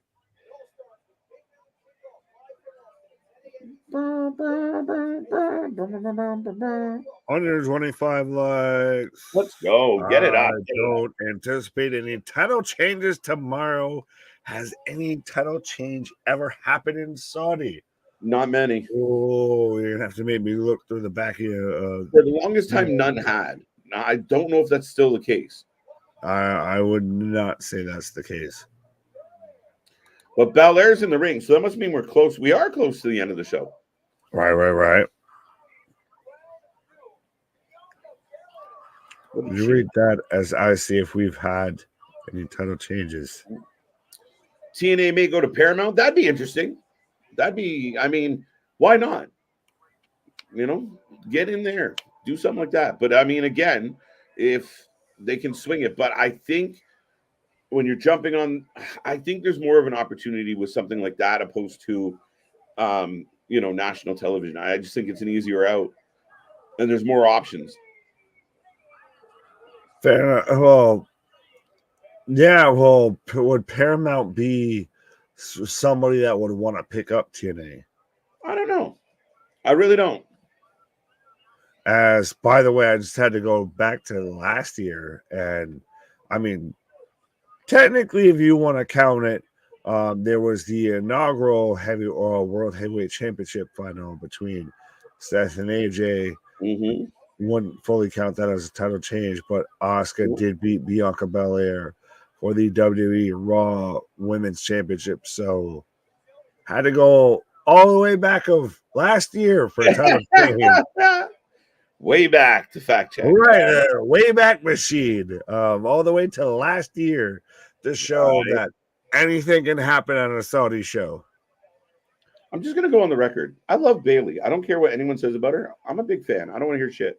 125 likes. Let's go. Get it up. I don't anticipate any title changes tomorrow. Has any title change ever happened in Saudi? Not many. Oh, you're gonna have to make me look through the back of your. For the longest time, none had. Now, I don't know if that's still the case. I would not say that's the case. But Belair's in the ring, so that must mean we're close. We are close to the end of the show. Right. Would you read that as I see if we've had any title changes? TNA may go to Paramount. That'd be interesting. I mean, why not? You know, get in there, do something like that. But I mean, again, if they can swing it, but I think when you're jumping on, I think there's more of an opportunity with something like that opposed to, national television. I just think it's an easier out, and there's more options. Fair enough. Well, yeah. Well, would Paramount be somebody that would want to pick up TNA? I don't know. I really don't. As by the way, I just had to go back to last year, and I mean, technically, if you want to count it, there was the inaugural World Heavyweight Championship final between Seth and AJ. Mm-hmm. Wouldn't fully count that as a title change, but Asuka did beat Bianca Belair for the WWE Raw Women's Championship. So had to go all the way back of last year for a title change. Way back to fact check. Right there, way back machine. All the way to last year to show that anything can happen on a Saudi show. I'm just gonna go on the record. I love Bayley. I don't care what anyone says about her. I'm a big fan. I don't want to hear shit.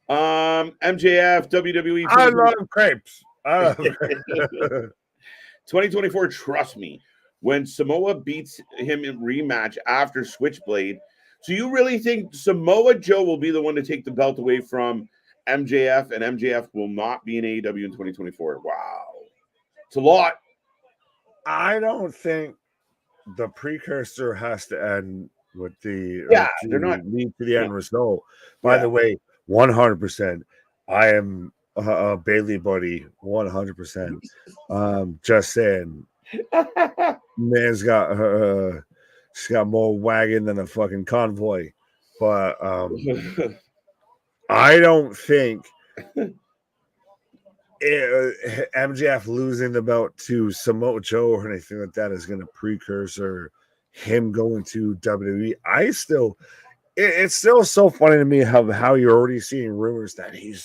MJF, WWE. I love crepes. 2024, trust me. When Samoa beats him in rematch after Switchblade, so you really think Samoa Joe will be the one to take the belt away from MJF, and MJF will not be in AEW in 2024? Wow. It's a lot. I don't think the precursor has to end with the they're not lead to the end result. By the way, 100%. I am a Bayley buddy, 100%. Just saying, man's got she's got more wagon than a fucking convoy. But I don't think MJF losing the belt to Samoa Joe or anything like that is going to precursor him going to WWE. It's still so funny to me how you're already seeing rumors that he's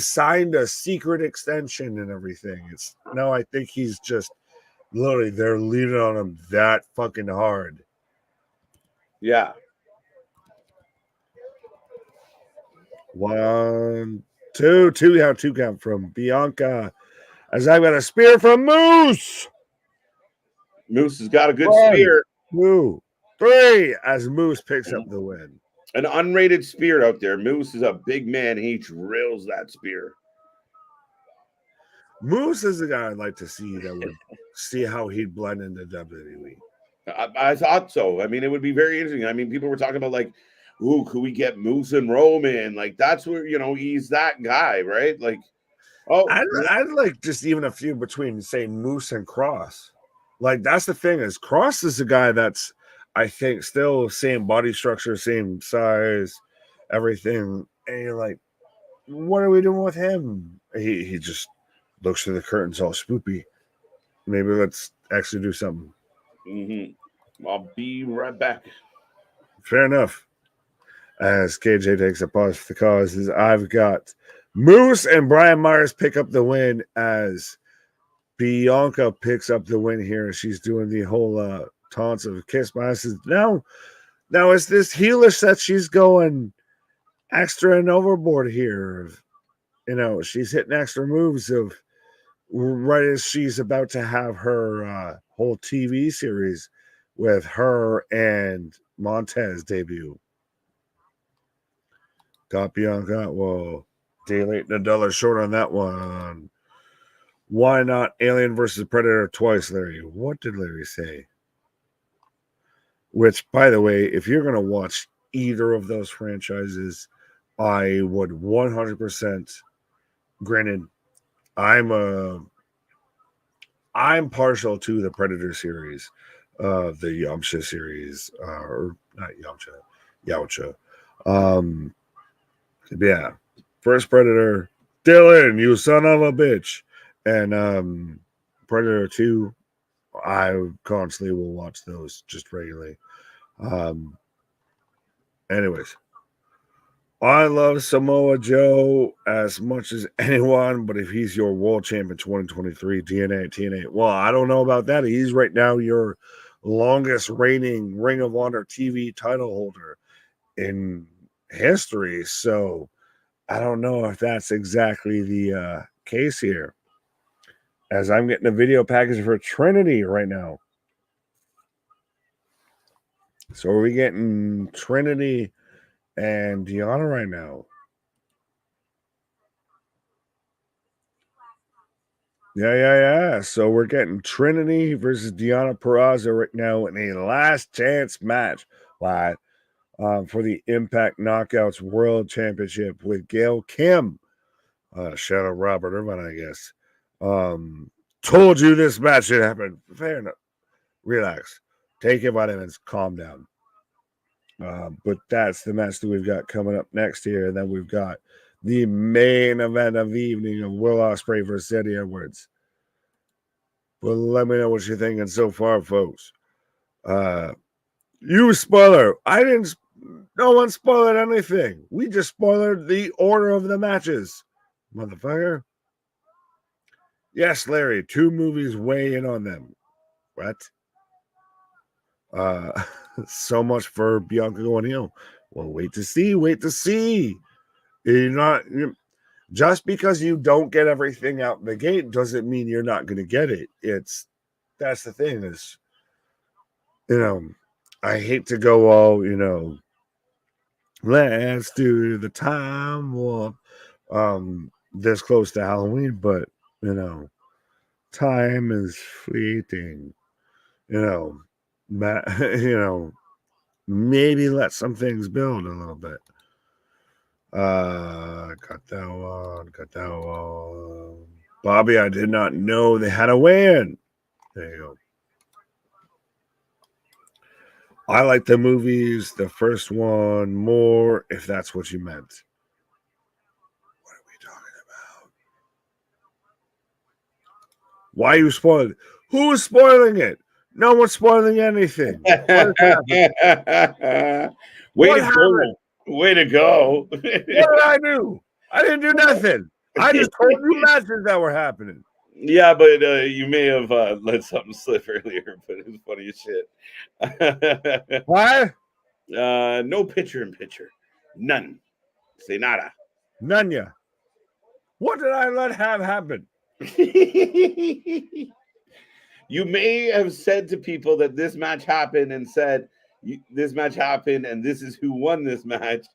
signed a secret extension and everything. I think he's just literally they're leaning on him that fucking hard. Yeah. 1, 2, 2. Yeah, 2 count from Bianca. As I've got a spear from Moose. Moose has got a good 1, spear. 2, 3. As Moose picks up the win. An unrated spear out there. Moose is a big man. He drills that spear. Moose is the guy I'd like to see that would see how he'd blend into WWE. I thought so. I mean, it would be very interesting. I mean, people were talking about like, ooh, could we get Moose and Roman? Like, that's where, he's that guy, right? Like, I'd like just even a few between, say, Moose and Cross. Like, that's the thing is Cross is a guy that's, I think, still same body structure, same size, everything. And you're like, what are we doing with him? He just looks through the curtains all spoopy. maybe let's actually do something. I'll be right back. Fair enough. As KJ takes a pause for the causes, I've got Moose and Brian Myers pick up the win as Bianca picks up the win here. She's doing the whole taunts of kiss my asses. Now is this heelish that she's going extra and overboard here? You know, she's hitting extra moves of right as she's about to have her whole TV series with her and Montez debut. Got Bianca. Whoa. Day late and a dollar short on that one. Why not Alien versus Predator twice, Larry? What did Larry say? Which, by the way, if you're going to watch either of those franchises, I would 100%. Granted, I'm partial to the Predator series, the Yamcha series, or not Yamcha, yeah. First Predator, Dylan, you son of a bitch, and Predator 2. I constantly will watch those just regularly. Anyways, I love Samoa Joe as much as anyone, but if he's your world champion 2023 TNA, well, I don't know about that. He's right now your longest reigning Ring of Honor TV title holder in history. So I don't know if that's exactly the case here. As I'm getting a video package for Trinity right now. So are we getting Trinity and Deonna right now? Yeah. So we're getting Trinity versus Deonna Purrazzo right now in a last chance match. Why? For the Impact Knockouts World Championship with Gail Kim. Shout out Robert Irvine, I guess. Told you this match should happen. Fair enough. Relax. Take your vitamins. Calm down. But that's the match that we've got coming up next here. And then we've got the main event of the evening of Will Ospreay versus Eddie Edwards. Well, let me know what you're thinking so far, folks. You spoiler. No one spoiled anything. We just spoiled the order of the matches. Motherfucker. Yes, Larry, 2 movies weigh in on them. What? So much for Bianca going heel. Well, wait to see. Just because you don't get everything out the gate doesn't mean you're not going to get it. That's the thing is, I hate to go all, let's do the time warp, this close to Halloween, but, time is fleeting, maybe let some things build a little bit. Got that one. Bobby, I did not know they had a weigh-in. There you go. I like the movies, the first one more, if that's what you meant. What are we talking about? Why are you spoiling it? Who is spoiling it? No one's spoiling anything. Way to go. What did I do? I didn't do nothing. I just told you matches that were happening. Yeah, but you may have let something slip earlier, but it was funny as shit. What? No picture in picture. None. Say nada. None ya. What did I let have happen? You may have said to people that this match happened and said this match happened and this is who won this match.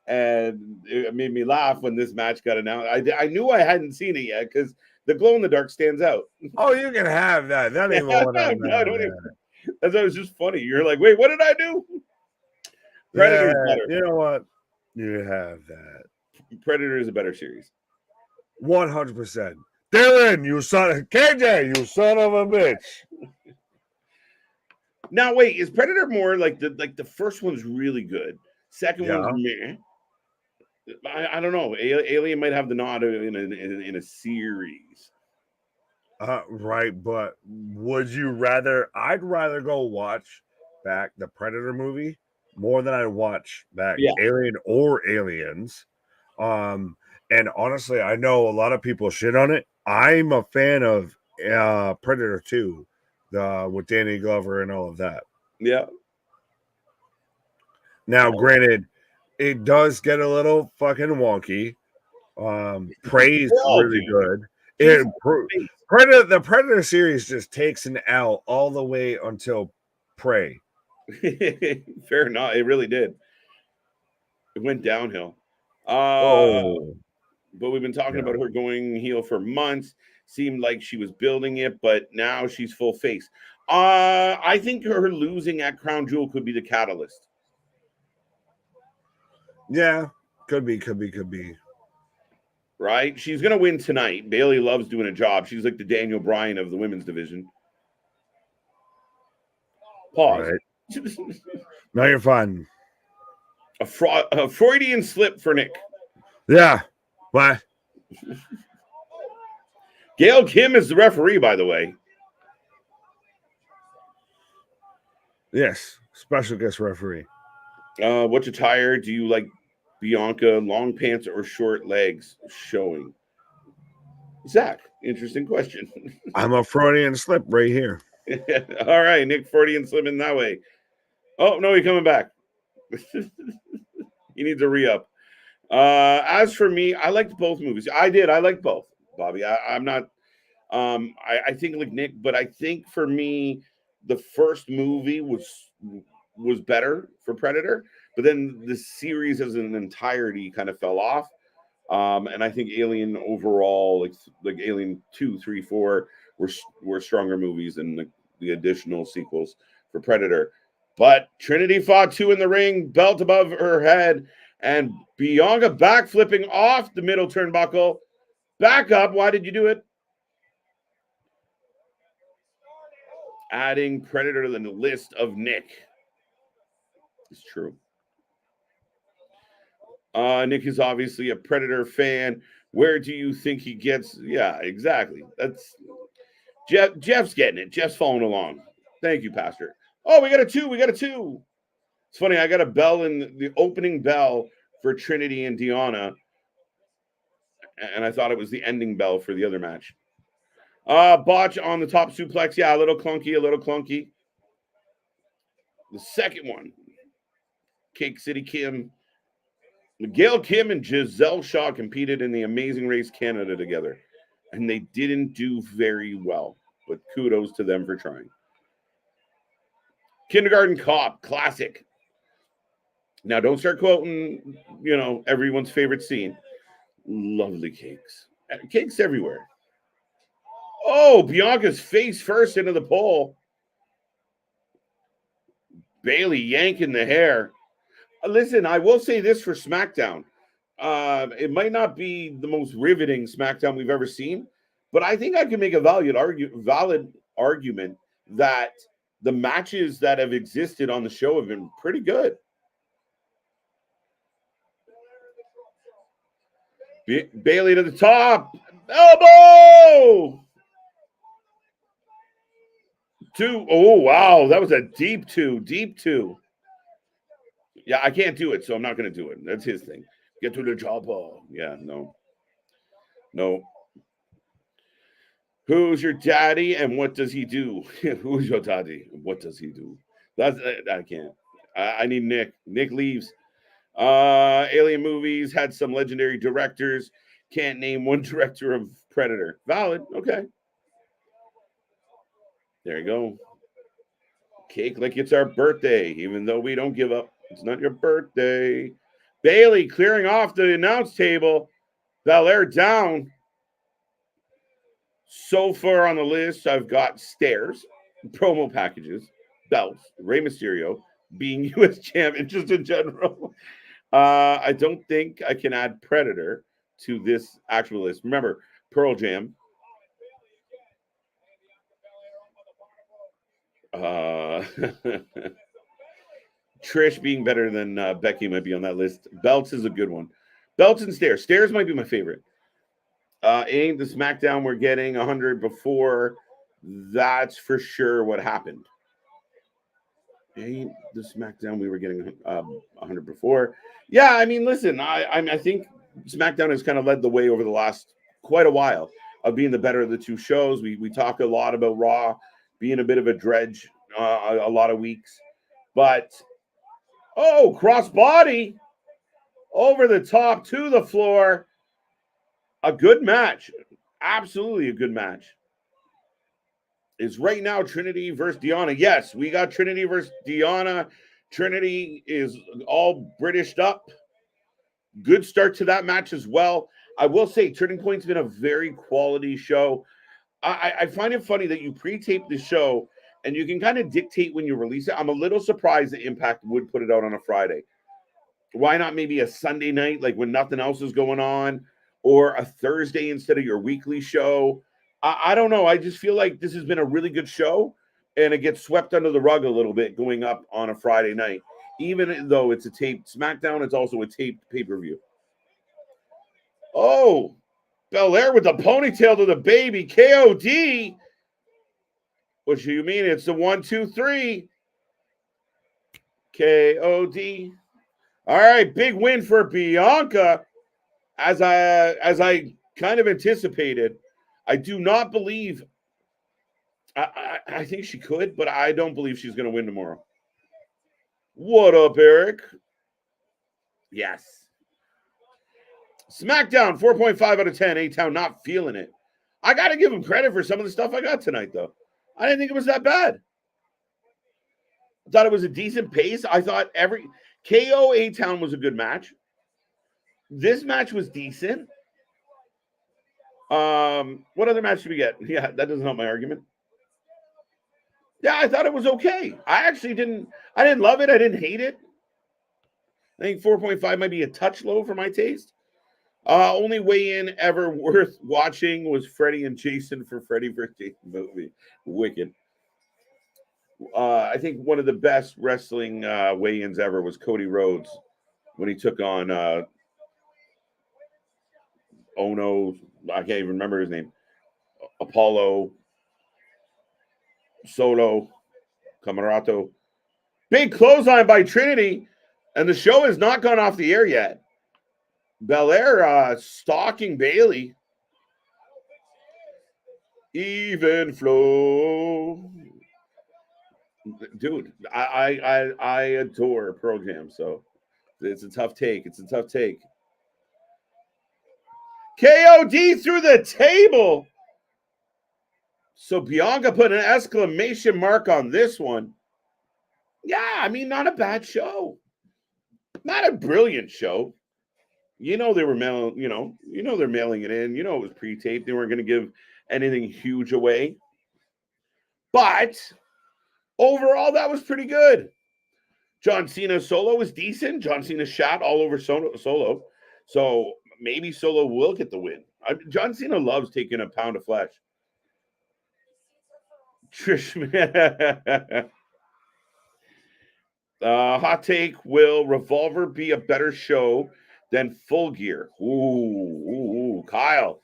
And it made me laugh when this match got announced. I knew I hadn't seen it yet because the glow in the dark stands out. Oh, you can have that. That ain't what I'm That's was just funny. You're like, wait, what did I do? Predator's better. You know what? You have that. Predator is a better series. 100%. Dylan, you son of KJ, you son of a bitch. Now wait, is Predator more like the first one's really good? Second one's meh. I don't know. Alien might have the nod in a series. Right, but would you rather? I'd rather go watch back the Predator movie more than I'd watch back Yeah. Alien or Aliens. And honestly, I know a lot of people shit on it. I'm a fan of Predator 2, with Danny Glover and all of that. Yeah. Now, granted, it does get a little fucking wonky. Prey's really good. The Predator series just takes an L all the way until Prey. Fair enough. It really did. It went downhill. But we've been talking about her going heel for months. Seemed like she was building it, but now she's full face. I think her losing at Crown Jewel could be the catalyst. Yeah, could be. Right? She's going to win tonight. Bayley loves doing a job. She's like the Daniel Bryan of the women's division. Pause. Right. No, you're fine. A Freudian slip for Nick. Yeah. What? Gail Kim is the referee, by the way. Yes. Special guest referee. What's attire do you like, Bianca? Long pants or short legs showing? Zach, interesting question. I'm a Freudian slip right here. All right, Nick Freudian slip in that way. Oh, no, he's coming back. He needs a re-up. As for me, I liked both movies. I liked both, Bobby. I'm not I think like Nick, but I think for me, the first movie was better for Predator, but then the series as an entirety kind of fell off. And I think Alien overall, like Alien 2, 3, 4 were stronger movies than the additional sequels for Predator. But Trinity fought 2 in the ring, belt above her head, and Bianca backflipping off the middle turnbuckle. Back up. Why did you do it? Adding Predator to the list of Nick. It's true. Nick is obviously a Predator fan. Where do you think he gets? Yeah, exactly. That's Jeff's getting it. Jeff's following along. Thank you, Pastor. Oh, we got a 2. It's funny. I got a bell in the opening bell for Trinity and Deonna, and I thought it was the ending bell for the other match. Botch on the top suplex. Yeah, a little clunky. The second one, Cake City Kim. Miguel Kim and Gisele Shaw competed in the Amazing Race Canada together, and they didn't do very well, but kudos to them for trying. Kindergarten Cop, classic. Now, don't start quoting, everyone's favorite scene. Lovely cakes. Cakes everywhere. Oh, Bianca's face first into the pole. Bayley yanking the hair. Listen, I will say this for SmackDown. It might not be the most riveting SmackDown we've ever seen, but I think I can make a valid argument that the matches that have existed on the show have been pretty good. Bayley to the top. Elbow! 2. Oh, wow. That was a deep 2. Yeah, I can't do it, so I'm not going to do it. That's his thing. Get to the chopper. Yeah, no. Who's your daddy and what does he do? Who's your daddy? What does he do? I can't. I need Nick. Nick leaves. Alien movies had some legendary directors. Can't name one director of Predator. Valid. Okay. There you go. Cake like it's our birthday, even though we don't give up. It's not your birthday. Bayley clearing off the announce table. Belair down. So far on the list, I've got stairs, promo packages, belts, Rey Mysterio, being U.S. champion, just in general. I don't think I can add Predator to this actual list. Remember, Pearl Jam. Trish being better than Becky might be on that list. Belts is a good one. Belts and stairs. Stairs might be my favorite. Ain't the SmackDown we're getting 100 before. That's for sure what happened. Ain't the SmackDown we were getting 100 before. Yeah, I mean, listen, I think SmackDown has kind of led the way over the last quite a while of being the better of the two shows. We talk a lot about Raw being a bit of a dredge a lot of weeks. But, crossbody over the top to the floor. A good match. Absolutely a good match. Is right now Trinity versus Deonna. Yes, we got Trinity versus Deonna. Trinity is all Britished up. Good start to that match as well. I will say Turning Point's been a very quality show. I find it funny that you pre-tape the show and you can kind of dictate when you release it. I'm a little surprised that Impact would put it out on a Friday. Why not maybe a Sunday night, like when nothing else is going on, or a Thursday instead of your weekly show? I don't know. I just feel like this has been a really good show, and it gets swept under the rug a little bit going up on a Friday night. Even though it's a taped SmackDown, it's also a taped pay-per-view. Oh, Belair with the ponytail to the baby. KOD. What do you mean? It's the 1, 2, 3. KOD. All right, big win for Bianca. As I kind of anticipated. I do not believe. I think she could, but I don't believe she's going to win tomorrow. What up, Eric? Yes. SmackDown, 4.5 out of 10. A-Town not feeling it. I got to give him credit for some of the stuff I got tonight, though. I didn't think it was that bad. I thought it was a decent pace. I thought every KO A-Town was a good match. This match was decent. What other match did we get? Yeah, that doesn't help my argument. Yeah, I thought it was okay. I didn't love it. I didn't hate it. I think 4.5 might be a touch low for my taste. Only weigh-in ever worth watching was Freddie and Jason for Freddie vs. Jason movie. Wicked. I think one of the best wrestling weigh-ins ever was Cody Rhodes when he took on Ono. I can't even remember his name. Apollo, Solo, Camarato. Big clothesline by Trinity, and the show has not gone off the air yet. Belair stalking Bayley. Even flow. Dude, I adore Pearl Jam, so it's a tough take. KOD through the table. So Bianca put an exclamation mark on this one. Yeah, I mean, not a bad show. Not a brilliant show. You know they were mailing, they're mailing it in. You know it was pre-taped. They weren't going to give anything huge away. But overall, that was pretty good. John Cena solo was decent. John Cena shot all over Solo. So maybe Solo will get the win. John Cena loves taking a pound of flesh. Trish, hot take: will Revolver be a better show than Full Gear? Ooh, Kyle.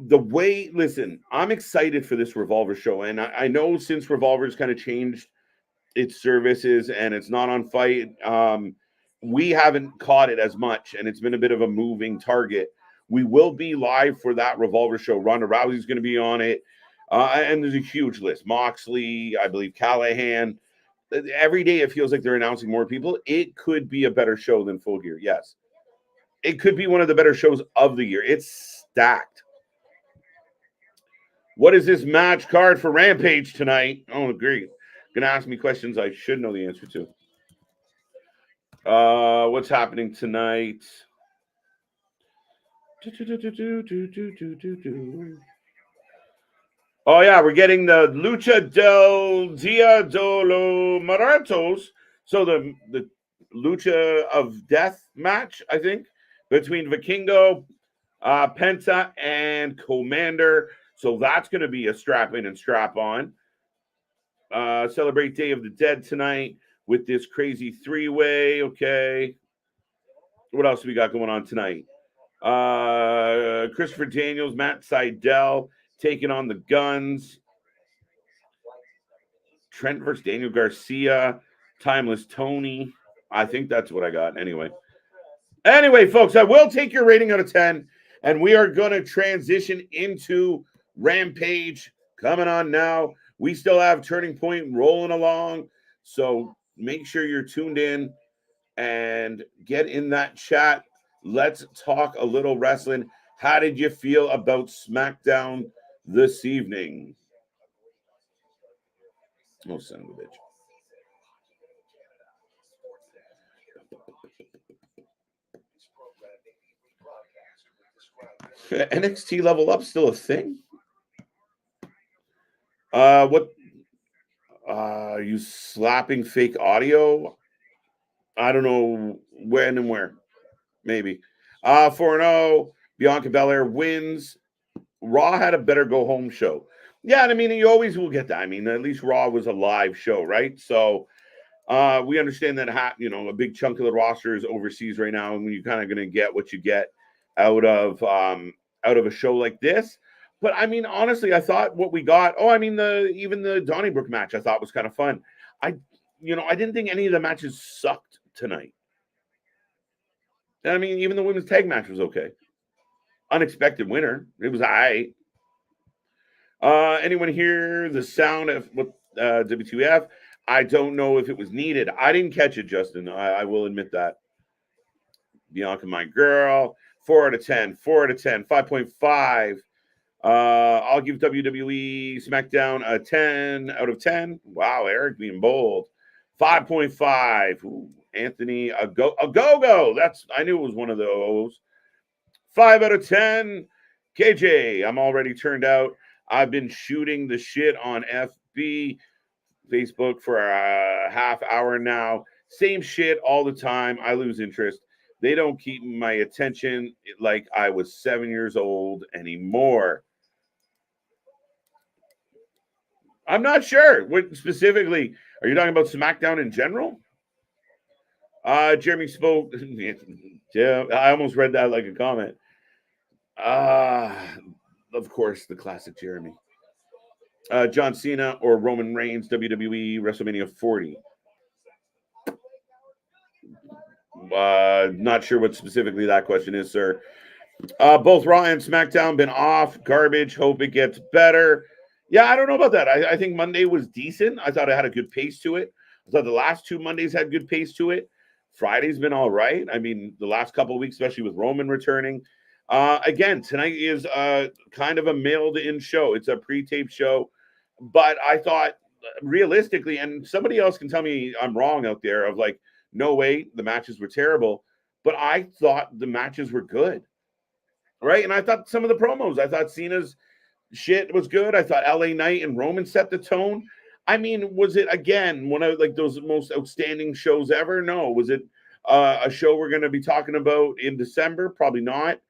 Listen, I'm excited for this Revolver show, and I know since Revolver's kind of changed its services and it's not on Fight, we haven't caught it as much, and it's been a bit of a moving target. We will be live for that Revolver show. Ronda Rousey's going to be on it, and there's a huge list. Moxley, I believe Callahan. Every day it feels like they're announcing more people. It could be a better show than Full Gear, yes. It could be one of the better shows of the year. It's stacked. What is this match card for Rampage tonight? Oh, great. Going to ask me questions I should know the answer to. What's happening tonight? Oh, yeah, we're getting the Lucha del Dia de los Muertos. So the Lucha of Death match, I think, between Vikingo, Penta, and Commander. So that's going to be a strap in and strap on. Celebrate Day of the Dead tonight with this crazy three-way. Okay. What else we got going on tonight? Christopher Daniels, Matt Seidel taking on the Guns. Trent versus Daniel Garcia, Timeless Tony. I think that's what I got. Anyway, folks, I will take your rating out of 10, and we are going to transition into Rampage coming on now. We still have Turning Point rolling along, so make sure you're tuned in and get in that chat. Let's talk a little wrestling. How did you feel about SmackDown this evening? Oh, son of a bitch. NXT Level Up still a thing? What? You slapping fake audio? I don't know when and where. Maybe. 4-0. Bianca Belair wins. Raw had a better go home show. Yeah, and I mean, you always will get that. I mean, at least Raw was a live show, right? So we understand that a big chunk of the roster is overseas right now, and you're kind of going to get what you get out of a show like this. But I mean, honestly, I thought what we got. Even the Donnybrook match I thought was kind of fun. I didn't think any of the matches sucked tonight. I mean, even the women's tag match was okay. Unexpected winner. It was all right. Anyone hear the sound of what WTF? I don't know if it was needed. I didn't catch it, Justin. I will admit that. Bianca, my girl. 4 out of 10. 4 out of 10. 5.5. I'll give WWE Smackdown a 10 out of 10. Wow, Eric being bold. 5.5. Ooh, Anthony, a go-go. I knew it was one of those. 5 out of 10. KJ, I'm already turned out. I've been shooting the shit on FB, Facebook for a half hour now. Same shit all the time. I lose interest. They don't keep my attention like I was 7 years old anymore. I'm not sure. What specifically? Are you talking about SmackDown in general? Jeremy spoke. Yeah, I almost read that like a comment. Of course, the classic Jeremy. John Cena or Roman Reigns, WWE WrestleMania 40. Not sure what specifically that question is, sir. Both Raw and SmackDown been off. Garbage. Hope it gets better. Yeah, I don't know about that. I think Monday was decent. I thought it had a good pace to it. I thought the last 2 Mondays had good pace to it. Friday's been all right. I mean, the last couple of weeks, especially with Roman returning. Again, tonight is kind of a mailed-in show. It's a pre-taped show. But I thought, realistically, and somebody else can tell me I'm wrong out there, of like, no way, the matches were terrible. But I thought the matches were good. Right? And I thought some of the promos, I thought Cena's shit was good. I thought LA Knight and Roman set the tone. I mean, was it, again, one of like those most outstanding shows ever? No. Was it a show we're going to be talking about in December? Probably not.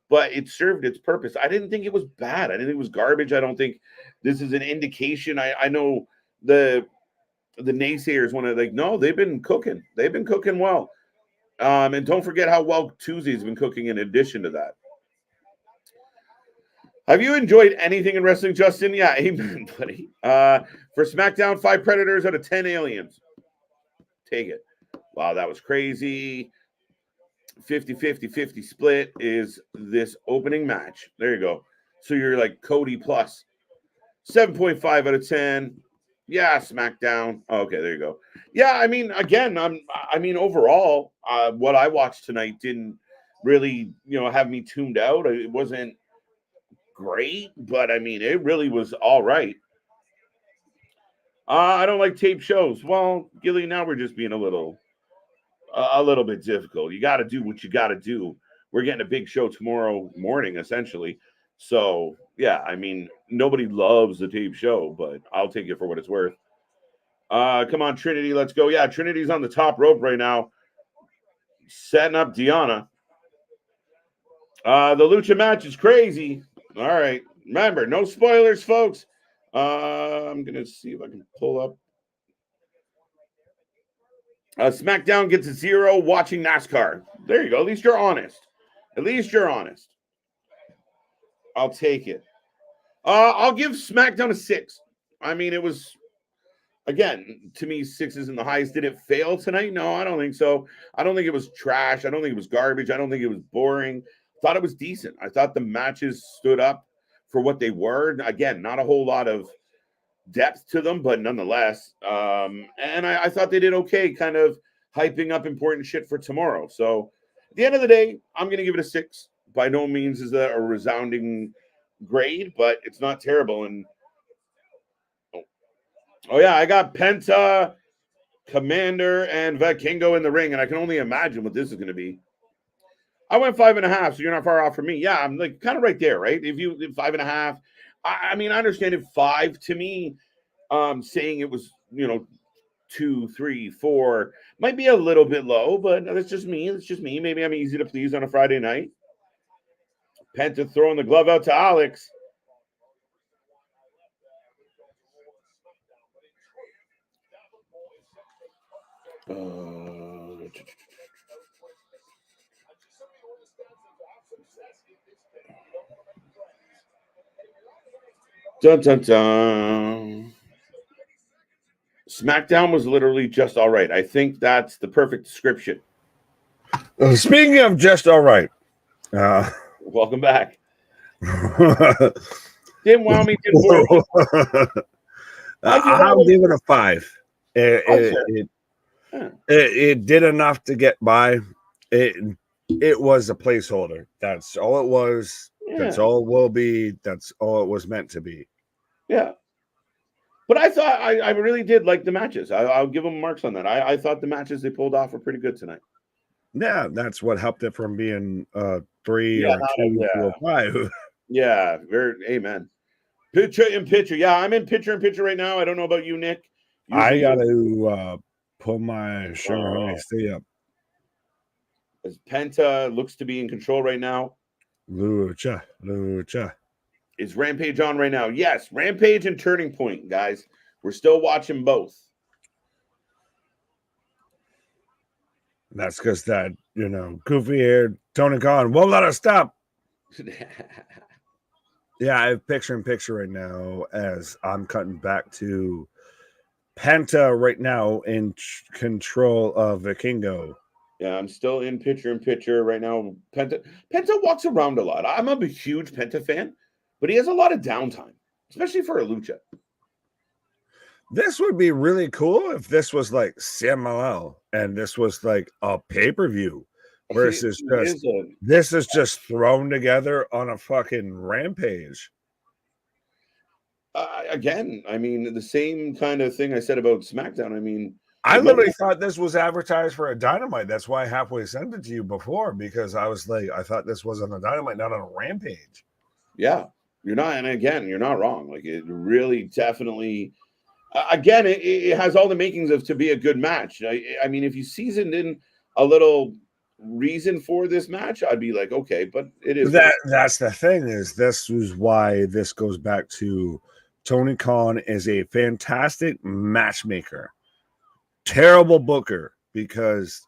But it served its purpose. I didn't think it was bad. I didn't think it was garbage. I don't think this is an indication. I know the naysayers want to like, no, they've been cooking. They've been cooking well. And don't forget how well Tuesday's been cooking in addition to that. Have you enjoyed anything in wrestling, Justin? Yeah, amen, buddy. For SmackDown, 5 Predators out of 10 aliens. Take it. Wow, that was crazy. 50-50-50 split is this opening match. There you go. So you're like Cody plus. 7.5 out of 10. Yeah, SmackDown. Okay, there you go. Yeah, I mean, again, overall, what I watched tonight didn't really, have me tuned out. It wasn't great, but I mean, it really was all right. I don't like tape shows. Well, Gilly, now we're just being a little bit difficult. You got to do what you got to do. We're getting a big show tomorrow morning, essentially. So, yeah, I mean, nobody loves the tape show, but I'll take it for what it's worth. Come on, Trinity, let's go. Yeah, Trinity's on the top rope right now, setting up Deonna. The Lucha match is crazy. All right. Remember, no spoilers, folks. I'm going to see if I can pull up. SmackDown gets a 0 watching NASCAR. There you go. At least you're honest. At least you're honest. I'll take it. I'll give SmackDown a 6. I mean, it was, again, to me, 6 isn't the highest. Did it fail tonight? No, I don't think so. I don't think it was trash. I don't think it was garbage. I don't think it was boring. I thought it was decent. I thought the matches stood up for what they were. Again, not a whole lot of depth to them, but nonetheless. And I thought they did okay, kind of hyping up important shit for tomorrow. So at the end of the day, I'm going to give it a 6. By no means is that a resounding grade, but it's not terrible. And oh yeah, I got Penta, Commander, and Vikingo in the ring, and I can only imagine what this is going to be. I went 5.5, so you're not far off from me. Yeah, I'm like kind of right there, right? If you 5.5, I mean, I understand if 5 to me, saying it was 2, 3, 4 might be a little bit low, but that's just me. It's just me. Maybe I'm easy to please on a Friday night. Penta throwing the glove out to Alex. Dun, dun, dun. SmackDown was literally just all right. I think that's the perfect description. Speaking of just all right. Welcome back. Didn't wow me. I'll give it a 5. It did enough to get by. It was a placeholder. That's all it was. Yeah. That's all it will be. That's all it was meant to be. Yeah. But I thought I really did like the matches. I'll give them marks on that. I thought the matches they pulled off were pretty good tonight. Yeah, that's what helped it from being 3 or 2 to a 5. Yeah, very amen. Picture in picture. Yeah, I'm in picture in picture right now. I don't know about you, Nick. I got to pull my sugar stay up. As Penta looks to be in control right now. Lucha. Is Rampage on right now? Yes, Rampage and Turning Point, guys. We're still watching both. That's because that, goofy haired Tony Khan won't let us stop. Yeah, I have picture in picture right now as I'm cutting back to Penta right now in control of Vikingo. Yeah, I'm still in picture right now. Penta walks around a lot. I'm a huge Penta fan, but he has a lot of downtime, especially for a lucha. This would be really cool if this was like CMLL and this was like a pay-per-view versus this is just thrown together on a fucking Rampage. Again, I mean, the same kind of thing I said about SmackDown. I mean, I literally thought this was advertised for a Dynamite. That's why I halfway sent it to you before, because I was like, I thought this was on a Dynamite, not on a Rampage. Yeah, you're not. And again, you're not wrong. Like, it really definitely, again, it has all the makings of to be a good match. I mean, if you seasoned in a little reason for this match, I'd be like, okay, but it is. That's the thing, is this is why this goes back to Tony Khan is a fantastic matchmaker. Terrible booker, because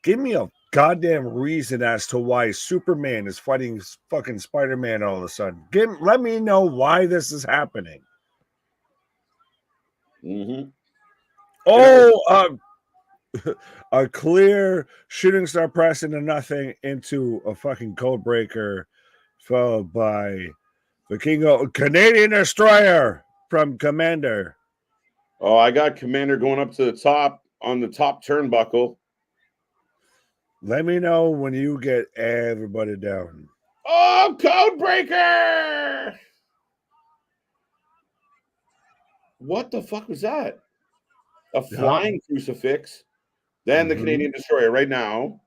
give me a goddamn reason as to why Superman is fighting fucking Spider-Man all of a sudden. Let me know why this is happening. Mm-hmm. Oh, a clear shooting star press into nothing into a fucking code breaker, followed by the King of Canadian Destroyer from Commander. Oh, I got Commander going up to the top on the top turnbuckle. Let me know when you get everybody down. Oh, code breaker! What the fuck was that? A flying crucifix. Then the Canadian Destroyer right now.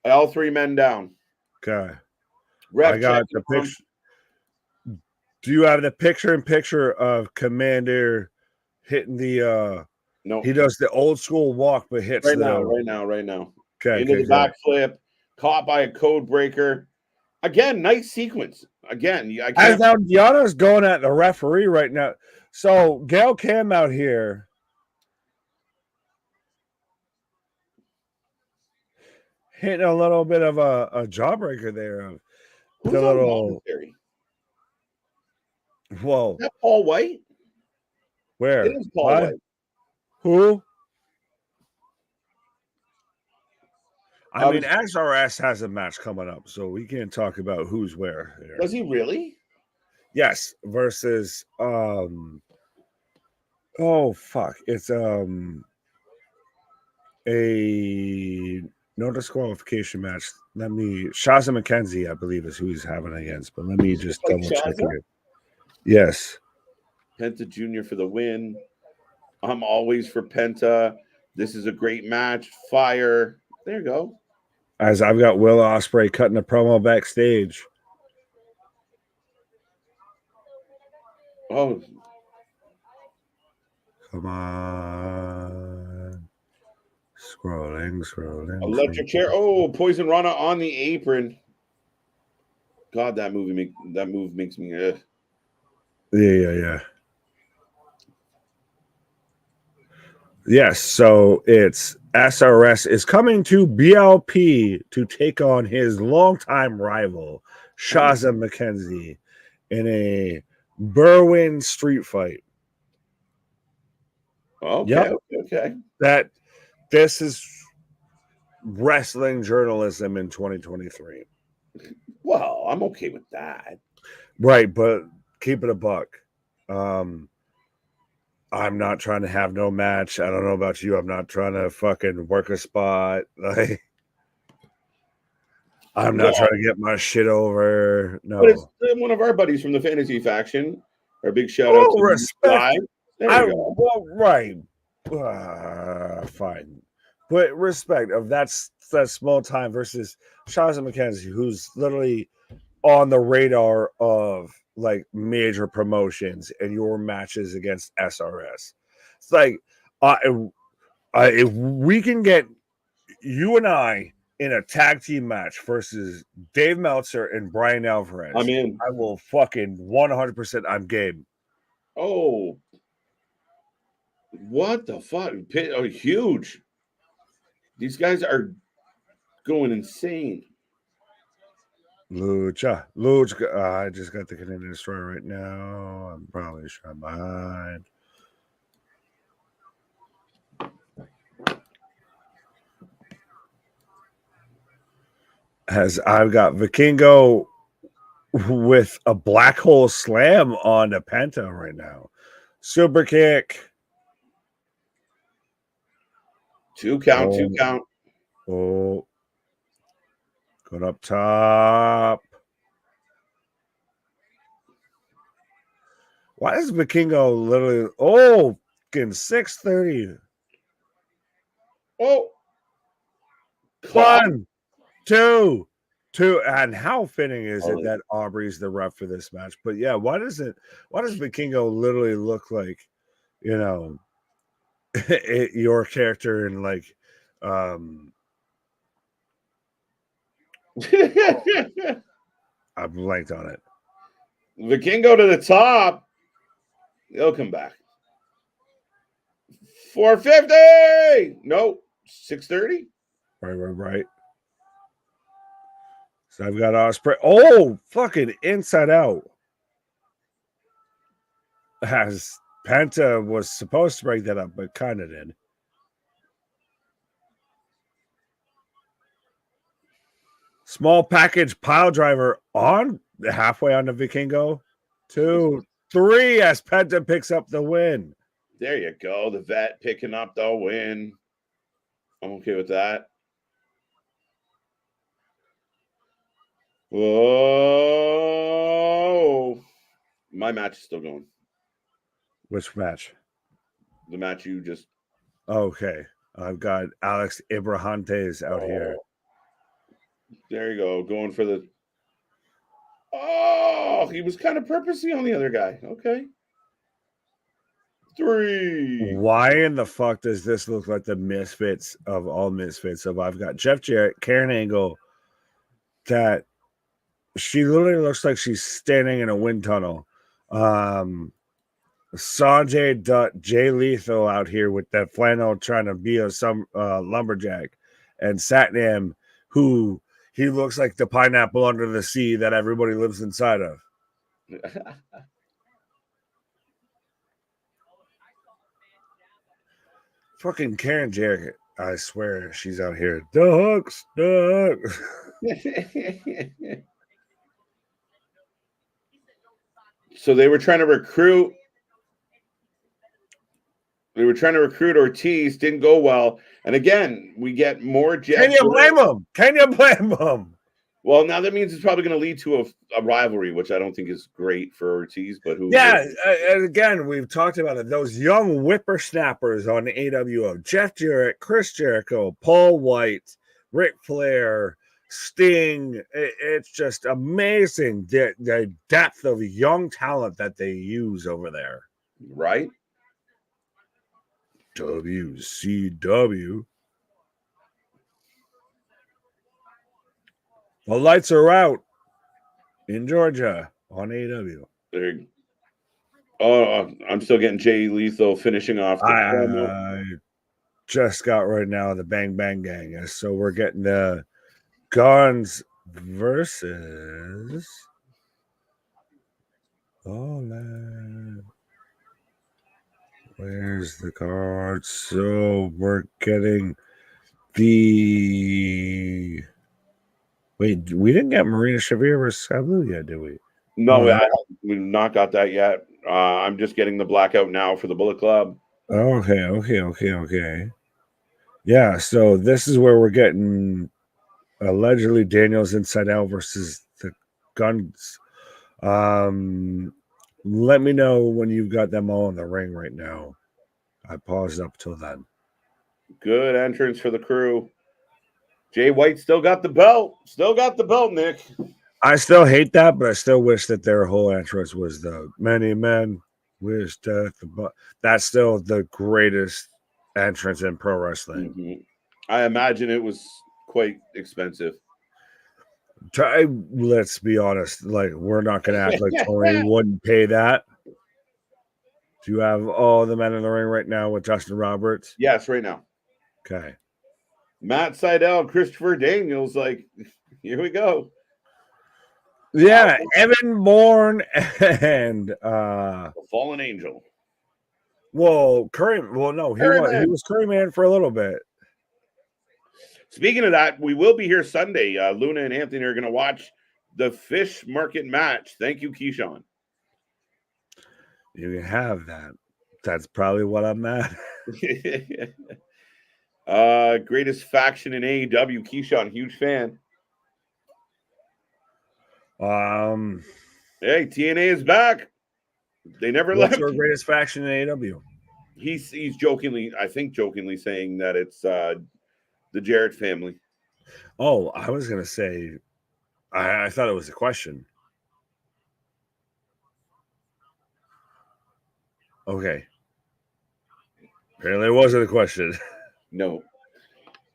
All 3 men down. Okay. I got the picture. Do you have the picture in picture of Commander hitting the no? He does the old school walk, but hits right now. Okay, into the backflip, caught by a code breaker. Again, nice sequence. Again, as now Deonna's going at the referee right now. So Gail came out here. hitting a little bit of a jawbreaker there. Who's The on little commentary? whoa. Is that Paul White? Where? It is Paul What? White. Who? I mean, Was- SRS has a match coming up, so we can't talk about who's where here. Does he really? Yes, versus oh fuck. It's a no disqualification match. Shaza McKenzie, I believe, is who he's having against, but let me just Like double check Shaza? here. Yes. Penta Jr. for the win. I'm always for Penta. This is a great match. Fire. There you go. As I've got Will Ospreay cutting a promo backstage. Oh, Come on. Scrolling. electric chair. Oh, Poison Rana on the apron. God, that move makes me. Yeah. Yes, so it's SRS is coming to BLP to take on his longtime rival, Shaza McKenzie, in a Berwyn street fight. Okay. This is wrestling journalism in 2023. Well, I'm okay with that. Right, but keep it a buck. I'm not trying to have no match. I don't know about you. I'm not trying to fucking work a spot. Like, I'm not trying to get my shit over. No. But it's one of our buddies from the fantasy faction. Our big shout out to respect. There you go. Well, right. Fine. But respect of that small time versus Shaza McKenzie, who's literally on the radar of like major promotions and your matches against SRS. It's like if we can get you and I in a tag team match versus Dave Meltzer and Brian Alvarez, I'm in. I will fucking 100%. I'm game. Oh, what the fuck? Oh, huge. These guys are going insane. Lucha. I just got the Canadian Destroyer right now. I'm probably shot behind. As I've got Vikingo with a black hole slam on the Penta right now. Super kick. 2 count. Oh. Going up top. Why is Vikingo literally? Oh, getting 630. Oh, 1, 2. And how fitting is it that Aubrey's the ref for this match? But yeah, why does Vikingo literally look like, your character in like I blanked on it. Vikingo to the top. He'll come back. 450. No, 630. Right. So I've got Ospreay. Oh, fucking inside out. As Penta was supposed to break that up, but kind of did. Small package pile driver on halfway on the Vikingo. 2, 3 as Penta picks up the win. There you go. The vet picking up the win. I'm okay with that. Whoa. My match is still going. Which match? The match you just. Okay. I've got Alex Ibrahantes out here. There you go. Going for the. Oh, he was kind of purposely on the other guy. Okay. 3. Why in the fuck does this look like the misfits of all misfits? So I've got Jeff Jarrett, Karen Angle, that she literally looks like she's standing in a wind tunnel. Sanjay Dutt, Jay Lethal out here with that flannel trying to be some lumberjack, and Satnam who he looks like the pineapple under the sea that everybody lives inside of. Fucking Karen Jarrett, I swear she's out here. Ducks. So they were trying to recruit. They were trying to recruit Ortiz, didn't go well. And again, we get more Jeff. Can you blame him? Can you blame him? Well, now that means it's probably going to lead to a rivalry, which I don't think is great for Ortiz. But who? Yeah, and again, we've talked about it. Those young whippersnappers on AWO: Jeff Jarrett, Chris Jericho, Paul White, Ric Flair, Sting. It's just amazing the depth of young talent that they use over there. Right? WCW. The lights are out in Georgia on AEW. Oh, I'm still getting Jay Lethal finishing off the promo. I just got right now the Bang Bang Gang. So we're getting the Guns versus Holland. Where's the card? So we're getting the. Wait, we didn't get Marina Shafir versus Sabu yet, did we? No, we've not got that yet. I'm just getting the blackout now for the Bullet Club. Okay. Yeah, so this is where we're getting allegedly Daniels Inside Out versus the Guns. Let me know when you've got them all in the ring right now. I paused up till then. Good entrance for the crew. Jay White still got the belt. Nick. I still hate that, but I still wish that their whole entrance was the many men wish death. That's still the greatest entrance in pro wrestling. Mm-hmm. I imagine it was quite expensive. Let's be honest. Like, we're not going to act like Tony wouldn't pay that. Do you have all the men in the ring right now with Justin Roberts? Yes, right now. Okay. Matt Sydal, Christopher Daniels, like, here we go. Yeah, Evan Bourne and Fallen Angel. Well, Curry. Well, no, he was Curryman for a little bit. Speaking of that, we will be here Sunday. Luna and Anthony are going to watch the Fish Market match. Thank you, Keyshawn. You can have that. That's probably what I'm at. Greatest faction in AEW, Keyshawn, huge fan. Hey, TNA is back. They never left. What's your greatest faction in AEW? He's jokingly saying that it's the Jarrett family. Oh, I was gonna say, I thought it was a question. Okay. Apparently, it wasn't a question. No.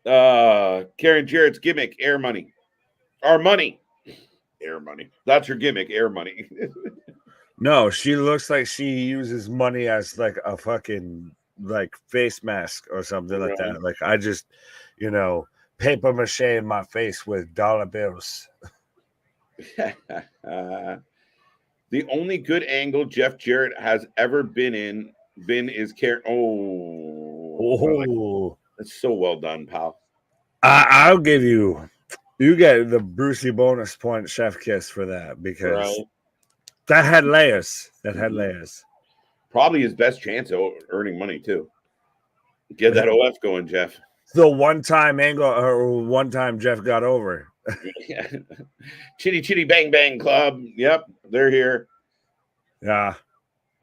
Karen Jarrett's gimmick: air money. Our money. Air money. That's her gimmick, air money. No, she looks like she uses money as like a fucking like face mask or something like that. Like, I just, paper mache in my face with dollar bills. The only good angle Jeff Jarrett has ever been is Karen. Oh, that's so well done, pal. I'll give you get the Brucey bonus point chef kiss for that, because that had layers. Probably his best chance of earning money too. Get that OF going, Jeff. The one-time angle, or one-time Jeff got over. Chitty Chitty Bang Bang Club. Yep, they're here. Yeah.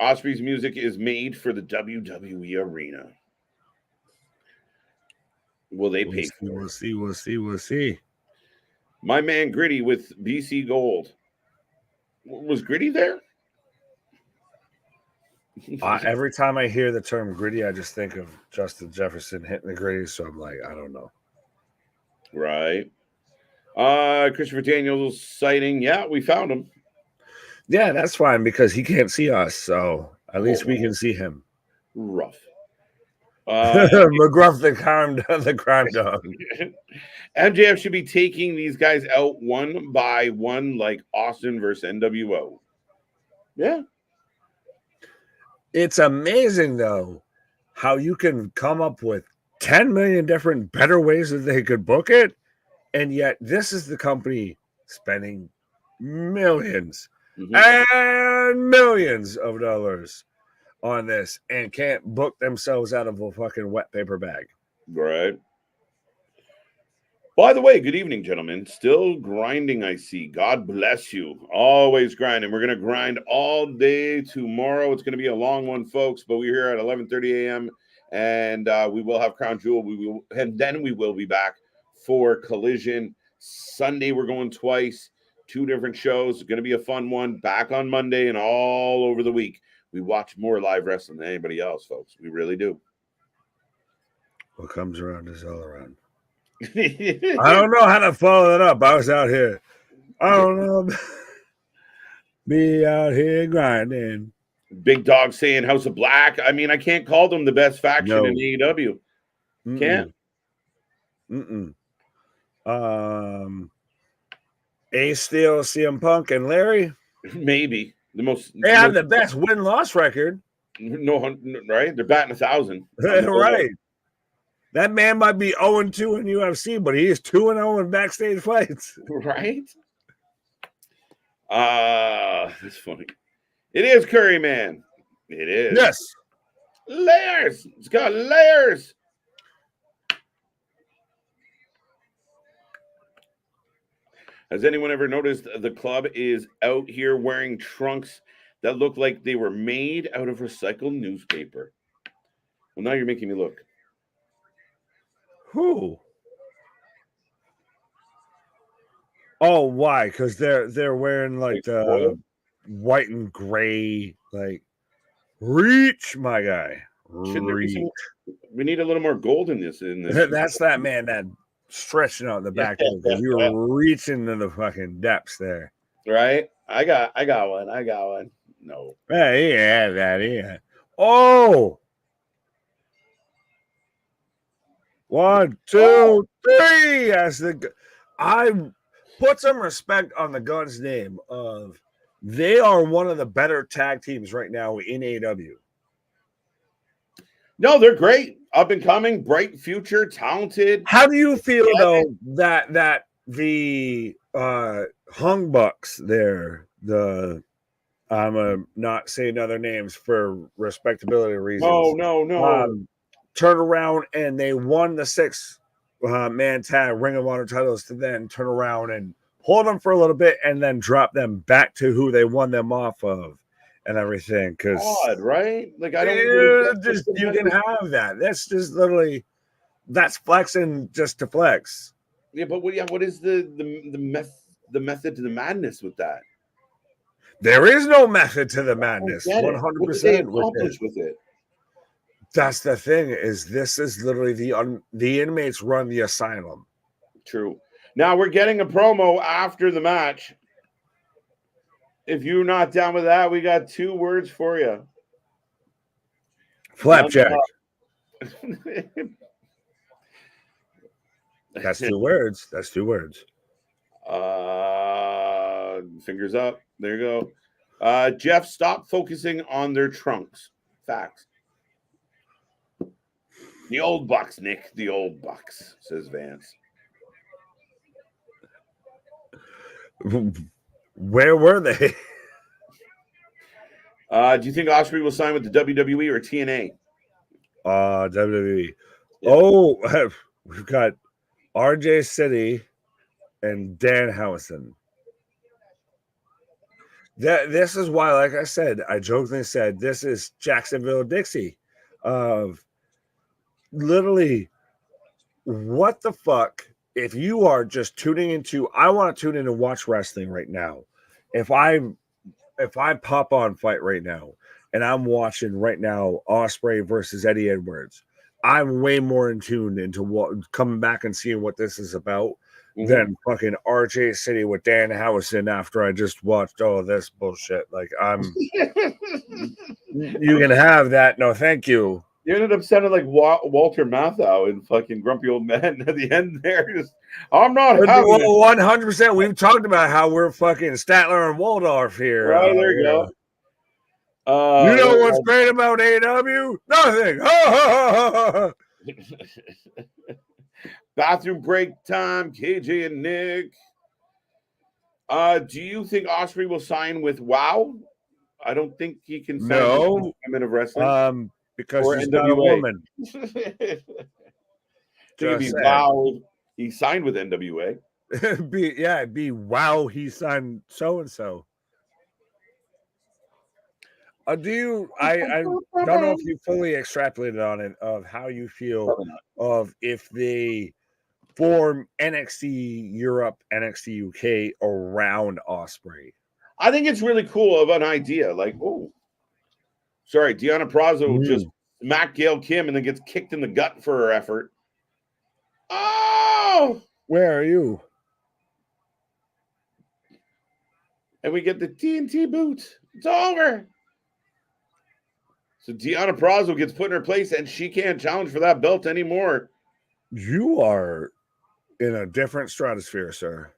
Ospreay's music is made for the WWE arena. Will they pay for it? We'll see. My man Gritty with BC Gold. Was Gritty there? Every time I hear the term Gritty, I just think of Justin Jefferson hitting the Gritty, so I'm like, I don't know. Right. Christopher Daniels sighting. Yeah, we found him. Yeah, that's fine, because he can't see us, so at least we can see him. Rough. McGruff the crime dog. MJF should be taking these guys out one by one, like Austin versus NWO. Yeah. It's amazing, though, how you can come up with 10 million different better ways that they could book it. And yet this is the company spending millions and millions of dollars on this and can't book themselves out of a fucking wet paper bag. Right. By the way, good evening, gentlemen. Still grinding, I see. God bless you. Always grinding. We're going to grind all day tomorrow. It's going to be a long one, folks, but we're here at 11:30 a.m. and we will have Crown Jewel. And then we will be back for Collision. Sunday, we're going twice. 2 different shows. It's going to be a fun one. Back on Monday and all over the week. We watch more live wrestling than anybody else, folks. We really do. What comes around is all around. I don't know how to follow that up. I was out here. I don't know. Be out here grinding. Big Dog saying House of Black. I mean, I can't call them the best faction in AEW. Can't. Ace Steel, CM Punk, and Larry. Maybe they have the best win-loss record. No, right? They're batting 1,000. Right. That man might be 0-2 in UFC, but he is 2-0 in backstage fights. Right? That's funny. It is Curry Man. It is. Yes. Layers. It's got layers. Has anyone ever noticed the club is out here wearing trunks that look like they were made out of recycled newspaper? Well, now you're making me look. Who? Oh, why? Because they're wearing like the white and gray, like reach, my guy. Reach. We need a little more gold in this. That's that man that stretching out the back because you were reaching to the fucking depths there. Right? I got one. No. Yeah. Oh. 1, 2, 3. I put some respect on the Guns' name of they are one of the better tag teams right now in AEW. No, they're great. Up and coming, bright future, talented. How do you feel though that the Hung Bucks there, I'm not saying other names for respectability reasons. No. Turn around and they won the 6-man tag Ring of Honor titles to then turn around and hold them for a little bit and then drop them back to who they won them off of and everything. Because odd, right? Like I don't you can have that. That's just literally that's flexing just to flex. Yeah, but what is the method to the madness with that? There is no method to the madness. 100% with it. That's the thing. This is literally the inmates run the asylum. True. Now we're getting a promo after the match. If you're not down with that, we got 2 words for you. Flapjack. That's 2 words. That's 2 words. Fingers up. There you go. Jeff, stop focusing on their trunks. Facts. The old Bucks, Nick. The old Bucks, says Vance. Where were they? Do you think Ospreay will sign with the WWE or TNA? WWE. Yeah. Oh, we've got RJ City and Dan Howison. This is why, like I said, I jokingly said this is Jacksonville Dixie of literally what the fuck if you are just tuning into I want to tune in and watch wrestling right now. If I pop on Fight right now and I'm watching right now Ospreay versus Eddie Edwards, I'm way more in tune into what coming back and seeing what this is about than fucking RJ City with Dan Howison after I just watched this bullshit. Like you can have that. No, thank you. You ended up sounding like Walter Matthau in fucking Grumpy Old Men at the end there. Just, I'm not having it. 100%. We've talked about how we're fucking Statler and Waldorf here. Right, there you go. You know what's great about AEW? Nothing. Bathroom break time, KJ and Nick. Do you think Ospreay will sign with WoW? I don't think he can sign with Women of Wrestling. Because or she's NWA. not a woman. WoW. He signed with NWA. It'd be WoW. He signed so and so. I don't know if you fully extrapolated on it of how you feel of if they form NXT Europe, NXT UK around Ospreay. I think it's really cool of an idea. Like, Deonna Purrazzo just smacked Gail Kim and then gets kicked in the gut for her effort. Oh! Where are you? And we get the TNT boot. It's over. So Deonna Purrazzo gets put in her place and she can't challenge for that belt anymore. You are in a different stratosphere, sir.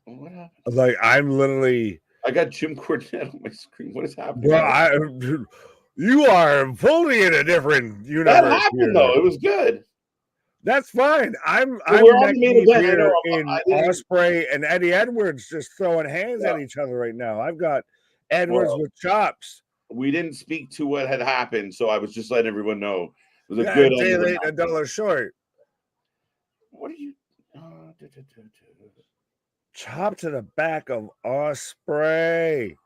What happened? Like, I'm literally... I got Jim Cornette on my screen. What is happening? Well, you are fully in a different universe. That happened, though. It was good. That's fine. I'm we're on the main event here in Ospreay and Eddie Edwards just throwing hands at each other right now. I've got Edwards with chops. We didn't speak to what had happened, so I was just letting everyone know. It was a good day late, $1 short. What are you? Chop to the back of Ospreay.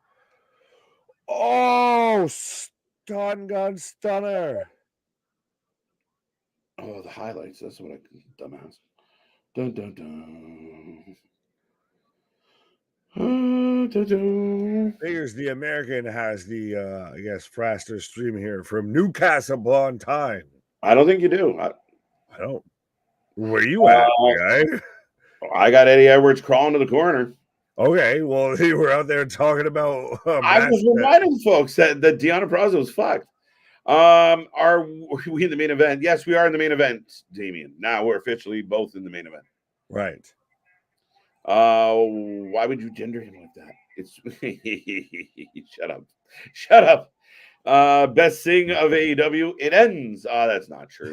Oh, stun gun stunner. Oh, the highlights. That's what dumbass. Dun dun dun. Figures the American has the I guess faster stream here from Newcastle upon Tyne. I don't think you do. I don't. Where you at, guy? I got Eddie Edwards crawling to the corner. Okay, well, you were out there talking about. I was reminding folks that Deonna Purrazzo was fucked. Are we in the main event? Yes, we are in the main event, Damien. Now we're officially both in the main event. Right. Why would you gender him like that? It's shut up. Best thing of AEW, it ends. That's not true.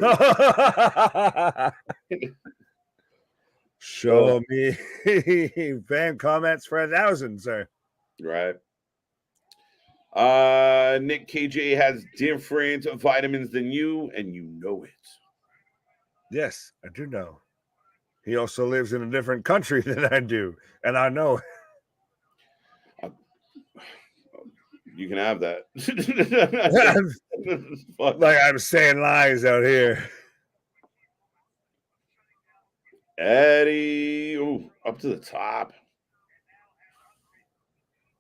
Show me fan comments for 1,000, sir. Right. Nick KJ has different vitamins than you, and you know it. Yes, I do know. He also lives in a different country than I do, and I know. You can have that. Like I'm saying lies out here. Eddie, up to the top.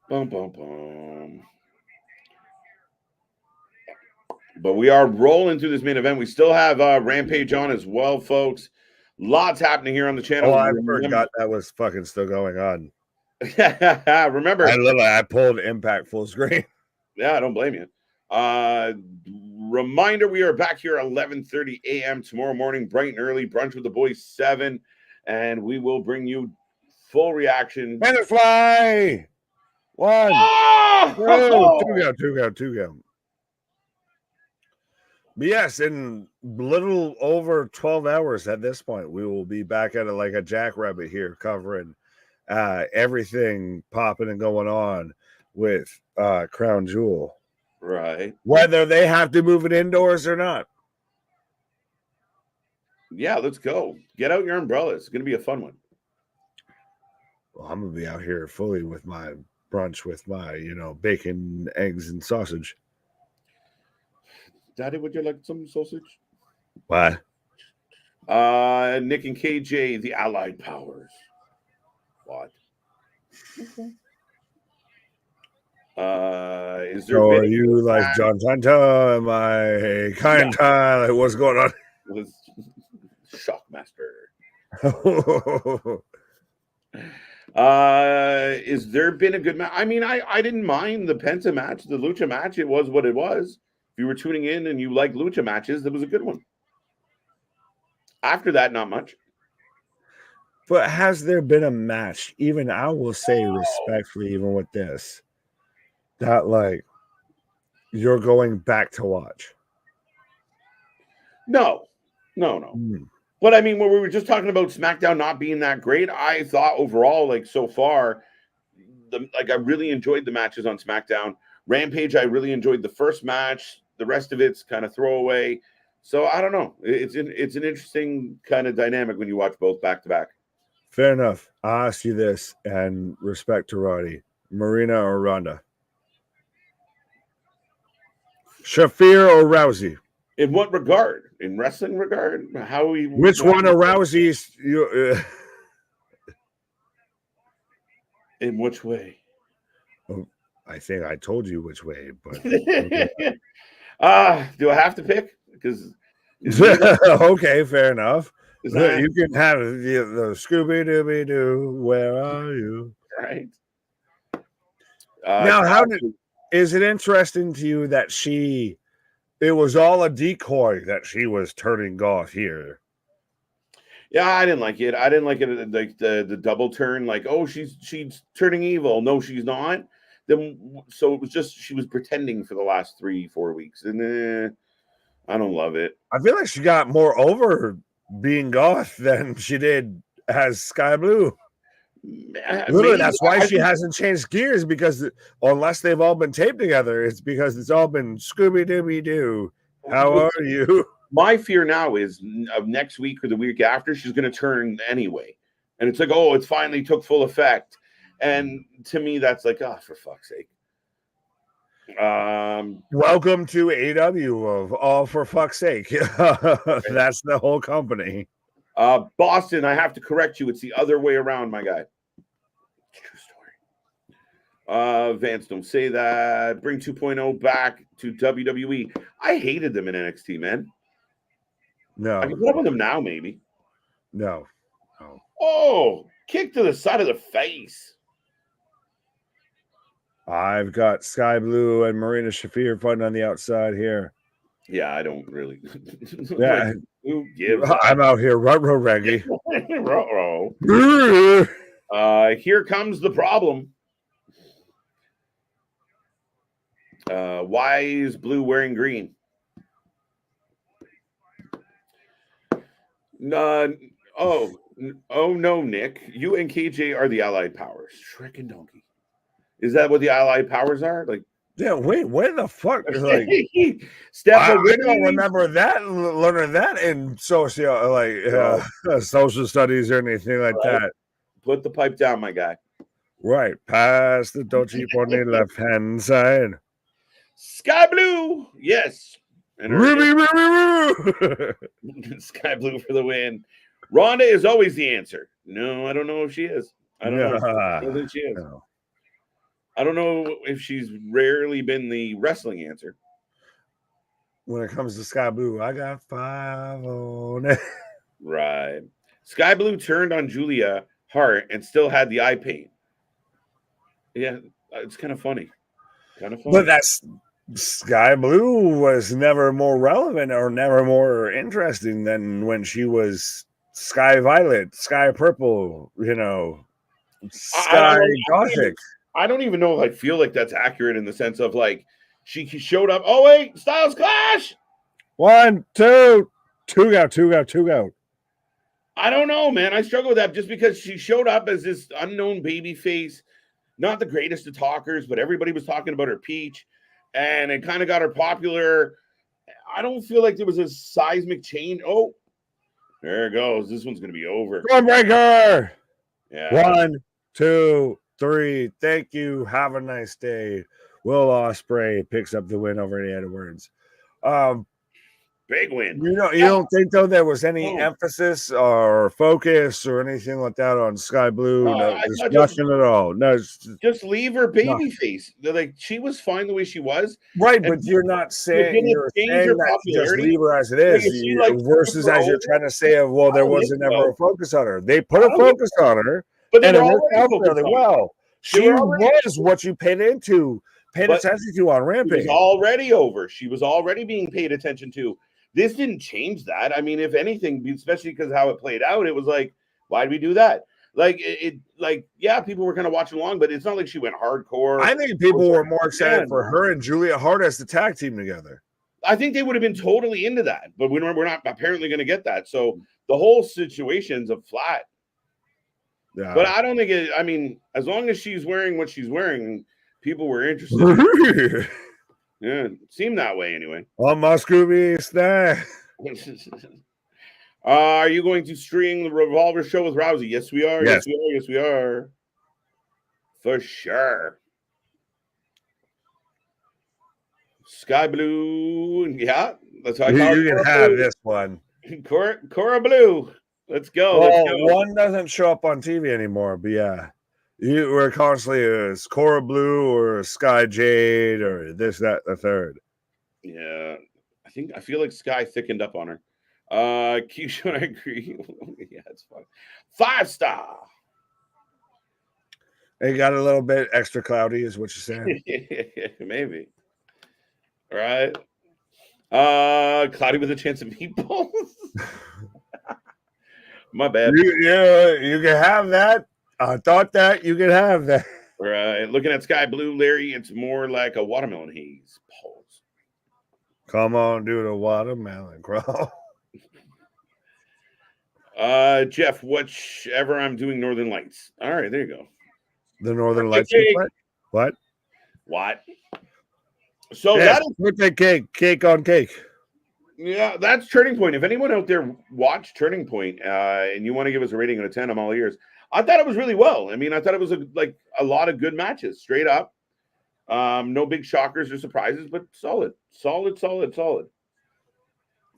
Bum, bum, bum. But we are rolling through this main event. We still have Rampage on as well, folks. Lots happening here on the channel. Oh, I forgot that was fucking still going on. Remember, I pulled Impact full screen. Yeah, I don't blame you. Reminder, we are back here at 11:30 a.m. tomorrow morning, bright and early. Brunch with the boys 7, and we will bring you full reaction. Butterfly! 1, 2 go. But yes, in little over 12 hours at this point, we will be back at it like a jackrabbit here, covering everything popping and going on with Crown Jewel. Right. Whether they have to move it indoors or not. Yeah, let's go. Get out your umbrellas. It's going to be a fun one. Well, I'm going to be out here fully with my brunch with my, bacon, eggs, and sausage. Daddy, would you like some sausage? What? Nick and KJ, the Allied Powers. What? Okay. Is there? So are you like John Tanta? Am I kind time? Like, what's going on? With Shockmaster. Is there been a good match? I mean, I didn't mind the Penta match, the Lucha match. It was what it was. If you were tuning in and you like lucha matches, that was a good one. After that, not much. But has there been a match, even I will say respectfully, even with this, that like you're going back to watch? No. But I mean, when we were just talking about SmackDown not being that great, I thought overall, like so far, I really enjoyed the matches on SmackDown. Rampage, I really enjoyed the first match. The rest of it's kind of throwaway. So I don't know. It's an interesting kind of dynamic when you watch both back to back. Fair enough. I'll ask you this, and respect to Roddy, Marina or Ronda? Shafir or Rousey? In what regard? In wrestling regard? Which one of Rousey's? In which way? Oh, I think I told you which way, but do I have to pick? Because okay, fair enough. That... You can have the Scooby Dooby Doo. Where are you? Right. Now, is it interesting to you that it was all a decoy that she was turning goth here? Yeah, I didn't like it. I didn't like it, like the double turn, like, oh, she's turning evil. No, she's not. Then so it was just she was pretending for the last 3-4 weeks, and I don't love it. I feel like she got more over being goth than she did as Sky Blue. Literally, that's why she hasn't changed gears, because unless they've all been taped together, it's because it's all been Scooby Dooby Doo. How are you? My fear now is next week or the week after, she's going to turn anyway. And it's like, oh, it finally took full effect. And to me, that's like, oh, for fuck's sake. Welcome to AEW of all for fuck's sake. That's the whole company. Boston, I have to correct you. It's the other way around, my guy. True story. Vance, don't say that. Bring 2.0 back to WWE. I hated them in NXT, man. No. I can put up with them now, maybe. No. Oh, kick to the side of the face. I've got Sky Blue and Marina Shafir fighting on the outside here. Yeah, I don't really. Yeah. Like, who gives? I'm out here, ruh-roh reggae. Here comes the problem. Why is Blue wearing green? Oh no, Nick. You and KJ are the allied powers. Shrek and Donkey. Is that what the allied powers are? Like, yeah, wait, where the fuck? Like, I don't remember that, learning that in social studies or anything like that. Put the pipe down, my guy. Right, pass the doji on the left hand side. Sky Blue, yes. And Ruby. Sky Blue for the win. Ronda is always the answer. No, I don't know if she is. I don't know. I don't think she is. No. I don't know if she's rarely been the wrestling answer. When it comes to Sky Blue, I got 5 on it. Right. Sky Blue turned on Julia Hart and still had the eye pain. Yeah, it's kind of funny. But that's Sky Blue was never more relevant or never more interesting than when she was Sky Violet, Sky Purple, Sky Gothic. I don't even know if I feel like that's accurate in the sense of like she showed up. Oh, wait, Styles Clash. 1, 2, 2 out. I don't know, man. I struggle with that just because she showed up as this unknown baby face, not the greatest of talkers, but everybody was talking about her peach, and it kind of got her popular. I don't feel like there was a seismic change. Oh, there it goes. This one's going to be over. Stormbreaker. Yeah. 1, 2, 3. Thank you. Have a nice day. Will Ospreay picks up the win over the Edwards. Big win. You don't think though there was any emphasis or focus or anything like that on Sky Blue? No, nothing at all. No, just leave her baby face. Like she was fine the way she was. Right, but you're not saying you're saying that just leave her as it is, versus as you're trying to say, well, there wasn't ever a focus on her. They put a focus on her, and it worked out really well. She was what you paid into paid attention to on Rampage. She was already over. She was already being paid attention to. This didn't change that. I mean, if anything, especially because how it played out, it was like, why did we do that? Like yeah, people were kind of watching along, but it's not like she went hardcore. I think people were more excited for her and Julia Hart as the tag team together. I think they would have been totally into that, but we're not apparently going to get that. So the whole situation's a flat. Yeah. But I don't think it. I mean, as long as she's wearing what she's wearing, people were interested. Yeah, it seemed that way anyway. On my Scooby snack. Are you going to string the Revolver show with Rousey? Yes, we are. Yes, we are. Yes, we are. For sure. Sky Blue. Yeah, that's how I call it. You can have this one. Cora Blue. Let's go. Well, one doesn't show up on TV anymore, but yeah. You were constantly a Cora Blue or a Sky Jade or this, that, the third. Yeah. I feel like Sky thickened up on her. Keyshawn, I agree. Yeah, it's fun. 5-star. It got a little bit extra cloudy, is what you're saying. Maybe. All right. Cloudy with a chance of meatballs. My bad. You can have that. I thought that you could have that. Right. Looking at Sky Blue, Larry, it's more like a watermelon haze. Pause. Come on, do the watermelon crawl. Jeff, whichever I'm doing Northern Lights. All right, there you go. The Northern Lights. What? So yes, that is birthday cake on cake. Yeah, that's Turning Point. If anyone out there watched Turning Point and you want to give us a rating out of 10, I'm all ears. I thought it was really well. I mean, I thought it was a lot of good matches, straight up. No big shockers or surprises, but solid.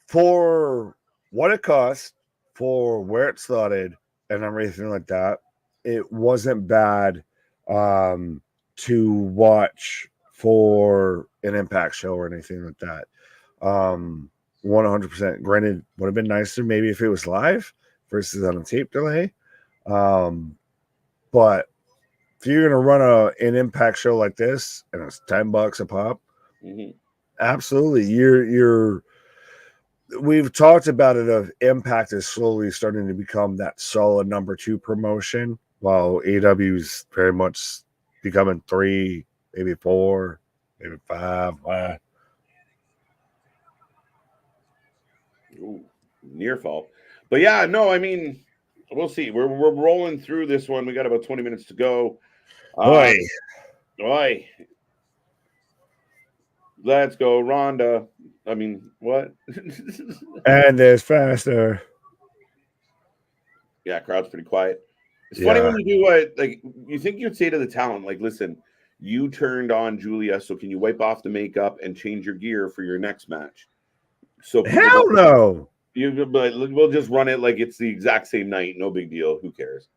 For what it cost, for where it started, and everything like that, it wasn't bad to watch for an Impact show or anything like that. 100%. Granted, would have been nicer maybe if it was live versus on a tape delay. But if you're gonna run an Impact show like this and it's $10 a pop, absolutely. We've talked about it. Of Impact is slowly starting to become that solid number 2 promotion, while AEW's very much becoming 3, maybe 4, maybe 5. Ooh, near fall. But yeah, no, I mean, we'll see. We're rolling through this one. We got about 20 minutes to go. Oi. Let's go, Rhonda. I mean, what? And there's faster. Yeah, crowd's pretty quiet. It's funny when you do what, like, you think you'd say to the talent, like, listen, you turned on Julia, so can you wipe off the makeup and change your gear for your next match? So hell no. We'll just run it like it's the exact same night. No big deal. Who cares?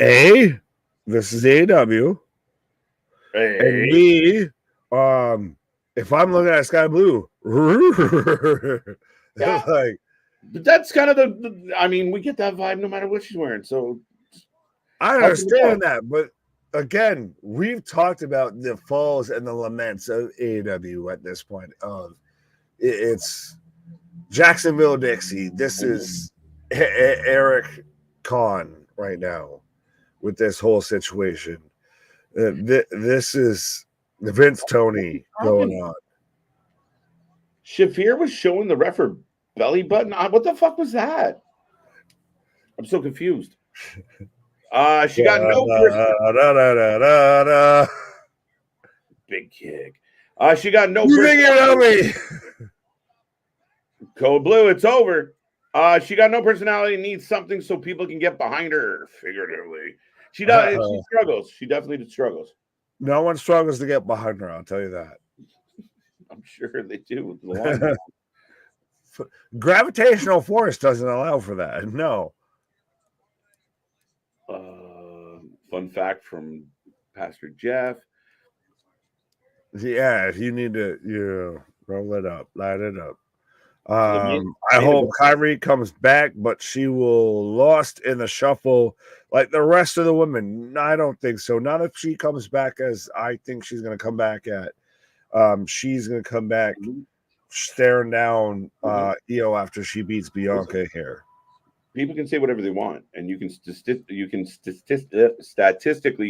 A, this is AEW. And B, if I'm looking at Sky Blue, yeah. Like, but that's kind of I mean, we get that vibe no matter what she's wearing. So I understand that, but again, we've talked about the falls and the laments of AEW at this point. It's Jacksonville, Dixie. This is Eric Kahn right now with this whole situation. This is the Vince Tony going on. Shafir was showing the ref her belly button. What the fuck was that? I'm so confused. She got no big kick. She got no. You think you know me? Code Blue, it's over. She got no personality, needs something so people can get behind her, figuratively. She does. She struggles. She definitely struggles. No one struggles to get behind her. I'll tell you that. I'm sure they do. Gravitational force doesn't allow for that. No. Fun fact from Pastor Jeff. Yeah, if you need to, roll it up, light it up. I hope Kyrie comes back, but she will lost in the shuffle like the rest of the women. I don't think so. Not if she comes back as I think she's going to come back at. She's going to come back staring down Io after she beats Bianca here. People can say whatever they want, and you can statistically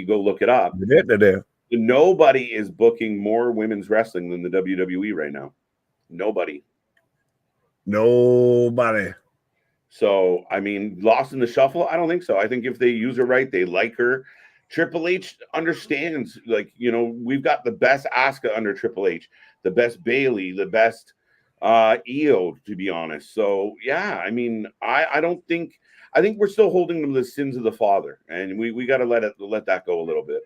go look it up. Nobody is booking more women's wrestling than the WWE right now. Nobody. So, I mean, lost in the shuffle? I don't think so. I think if they use her right, they like her. Triple H understands, like, you know, we've got the best Asuka under Triple H, the best Bayley, the best Io, to be honest. So, yeah, I mean, I think we're still holding them to the sins of the father, and we got to let that go a little bit.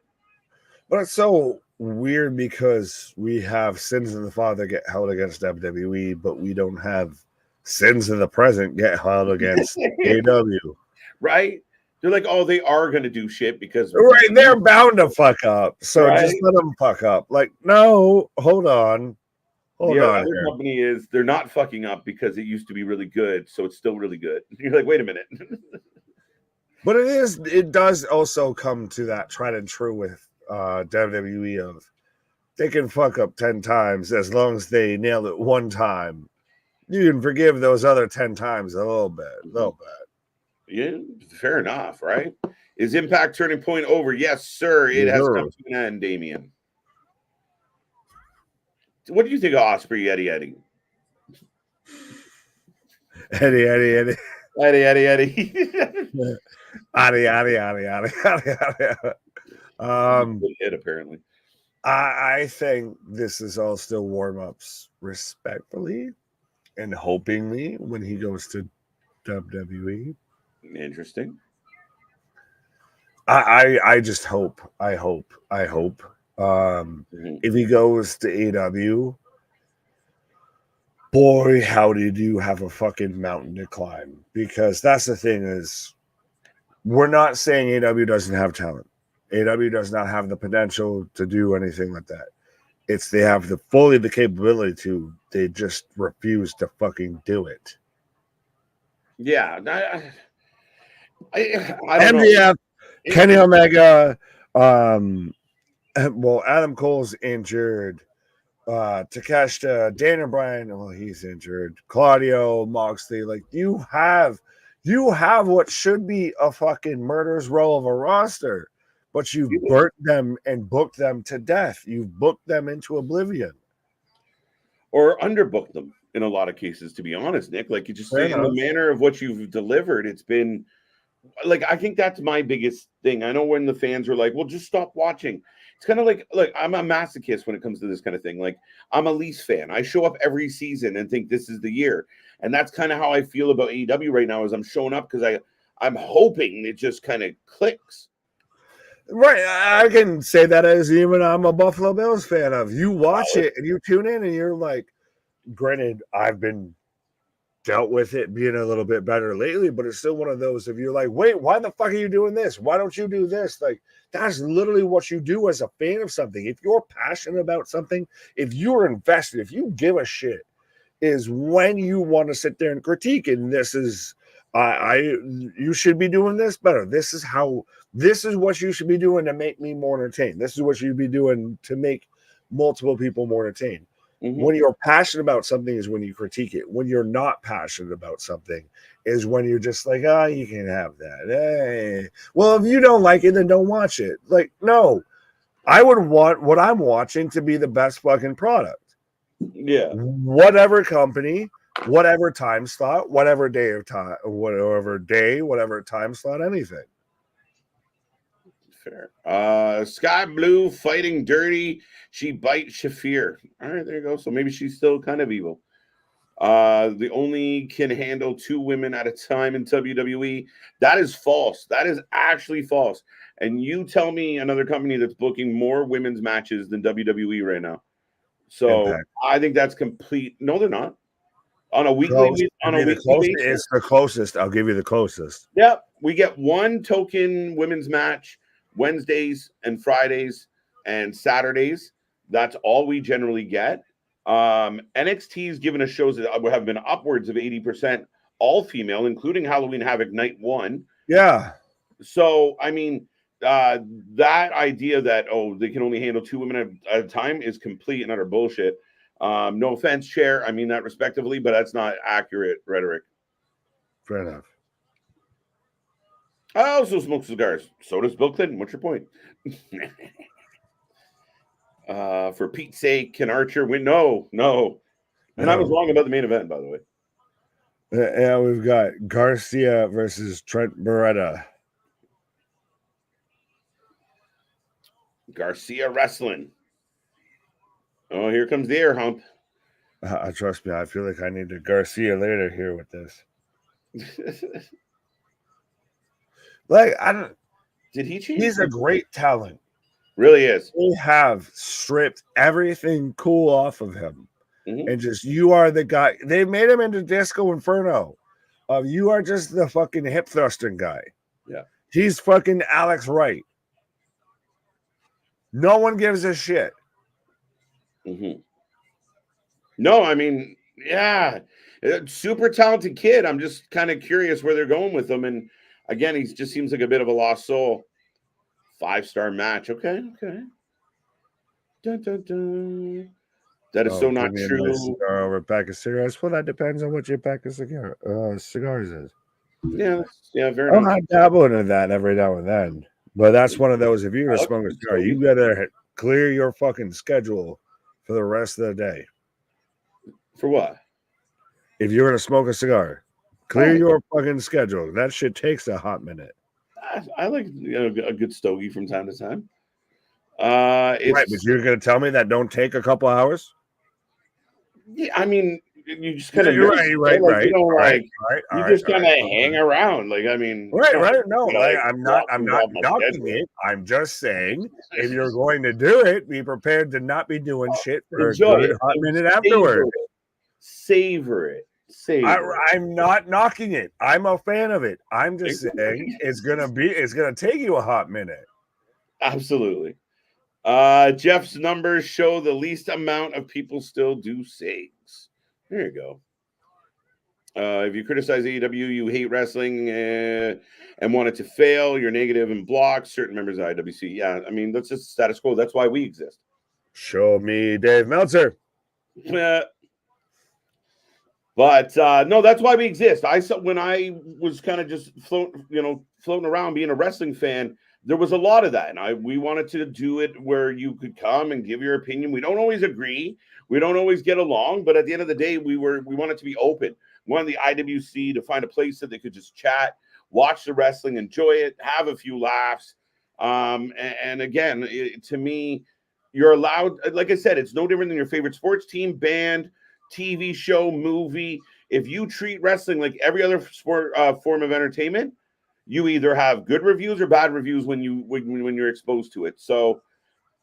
But it's so weird because we have sins of the father get held against WWE, but we don't have sins of the present get held against AEW. Right? They're like, oh, they are going to do shit because... Right, they're bound to fuck up. So just let them fuck up. Like, no, hold on. Hold on. The company is, they're not fucking up because it used to be really good, so it's still really good. You're like, wait a minute. But it does also come to that tried and true with WWE of they can fuck up 10 times as long as they nail it one time. You can forgive those other 10 times a little bit. Yeah, fair enough, right? Is Impact Turning Point over? Yes, sir. It has come to an end, Damien. What do you think of Ospreay, Eddie? Eddie. It apparently. I think this is all still warm-ups, respectfully and hopingly, when he goes to WWE. Interesting. I just hope. I hope. If he goes to AEW, boy, howdy, do you have a fucking mountain to climb? Because that's the thing is, we're not saying AEW doesn't have talent. AEW does not have the potential to do anything like that. It's they have the capability to. They just refuse to fucking do it. Yeah, I don't MJF, know. Kenny Omega, well, Adam Cole's injured. Takeshita, Daniel Bryan, well, he's injured. Claudio, Moxley, like you have what should be a fucking murderer's row of a roster, but you've burnt them and booked them to death. You've booked them into oblivion. Or underbooked them in a lot of cases, to be honest, Nick. Like you just say in the manner of what you've delivered, it's been like, I think that's my biggest thing. I know when the fans were like, well, just stop watching. It's kind of like I'm a masochist when it comes to this kind of thing. Like I'm a Leafs fan. I show up every season and think this is the year. And that's kind of how I feel about AEW right now is I'm showing up because I'm hoping it just kind of clicks. Right. I can say that as even I'm a Buffalo Bills fan of. You watch it and you tune in and you're like, granted, I've been dealt with it being a little bit better lately, but it's still one of those if you're like, wait, why the fuck are you doing this? Why don't you do this? Like, that's literally what you do as a fan of something. If you're passionate about something, if you're invested, if you give a shit, is when you want to sit there and critique. And this is, you should be doing this better. This is what you should be doing to make me more entertained. This is what you'd be doing to make multiple people more entertained. Mm-hmm. When you're passionate about something is when you critique it. When you're not passionate about something is when you're just like, you can have that. Hey, well, if you don't like it, then don't watch it. Like, no, I would want what I'm watching to be the best fucking product. Yeah. Whatever company, whatever time slot, whatever day, whatever time slot, anything. Fair. Sky Blue fighting dirty. She bites Shafir. All right, there you go. So maybe she's still kind of evil. The only can handle 2 women at a time in WWE. That is false. That is actually false. And you tell me another company that's booking more women's matches than WWE right now. So Impact. I think that's complete. No, they're not. On a weekly basis. It's the closest. I'll give you the closest. Yep. We get 1 token women's match Wednesdays and Fridays and Saturdays. That's all we generally get. NXT's given us shows that have been upwards of 80% all female, including Halloween Havoc Night 1. Yeah. So, I mean, that idea that, they can only handle 2 women at a time is complete and utter bullshit. No offense, Chair. I mean that respectively, but that's not accurate rhetoric. Fair enough. I also smoke cigars. So does Bill Clinton. What's your point? For Pete's sake, can Archer win? No. And I was wrong about the main event, by the way. Yeah, we've got Garcia versus Trent Beretta. Garcia wrestling. Oh, here comes the air hump. Trust me, I feel like I need a Garcia later here with this. Like, I don't. Did he change? He's a great talent. Really is. We have stripped everything cool off of him. And just, you are the guy. They made him into Disco Inferno. You are just the fucking hip thrusting guy. Yeah. He's fucking Alex Wright. No one gives a shit. No, I mean, yeah. Super talented kid. I'm just kind of curious where they're going with him. And again, he just seems like a bit of a lost soul. 5-star match. Okay. Dun, dun, dun. That is so not true. Over a pack of cigarettes. Well, that depends on what your pack of cigars is. Yeah, very nice. I dabble into that every now and then. But that's one of those, if you're going to smoke a cigar, you got to clear your fucking schedule for the rest of the day. For what? If you're going to smoke a cigar, clear your fucking schedule. That shit takes a hot minute. I like a good stogie from time to time. Right, but you're going to tell me that don't take a couple hours? Yeah, I mean, you just kind of right. You know, you just kind of hang around. Like, I mean, right. No, like, I'm not knocking it. I'm just saying, if you're going to do it, be prepared to not be doing shit for a good hot minute afterward. Savor it. I'm not knocking it. I'm a fan of it. I'm just saying it's gonna take you a hot minute. Absolutely. Jeff's numbers show the least amount of people still do SIGs. There you go. If you criticize AEW, you hate wrestling and want it to fail, you're negative and block certain members of IWC. Yeah, I mean, that's just status quo. That's why we exist. Show me Dave Meltzer. But no, that's why we exist. I saw when I was kind of just floating around being a wrestling fan, there was a lot of that. And we wanted to do it where you could come and give your opinion. We don't always agree. We don't always get along. But at the end of the day, we wanted to be open. We wanted the IWC to find a place that they could just chat, watch the wrestling, enjoy it, have a few laughs. And again, to me, you're allowed, like I said, it's no different than your favorite sports team, band, TV show, movie. If you treat wrestling like every other sport form of entertainment, you either have good reviews or bad reviews when you're exposed to it. So,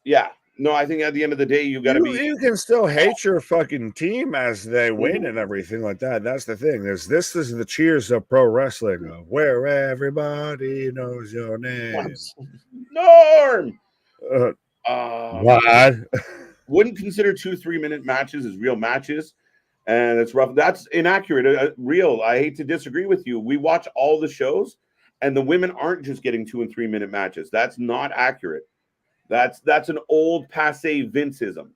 yeah, no, I think at the end of the day, you got to be. You can still hate your fucking team as they win and everything like that. That's the thing. This is the cheers of pro wrestling, of where everybody knows your name. Norm. What? Wouldn't consider 2 3-minute matches as real matches, and it's rough. That's inaccurate. Real. I hate to disagree with you. We watch all the shows, and the women aren't just getting 2 and 3 minute matches. That's not accurate. That's an old passe Vinceism.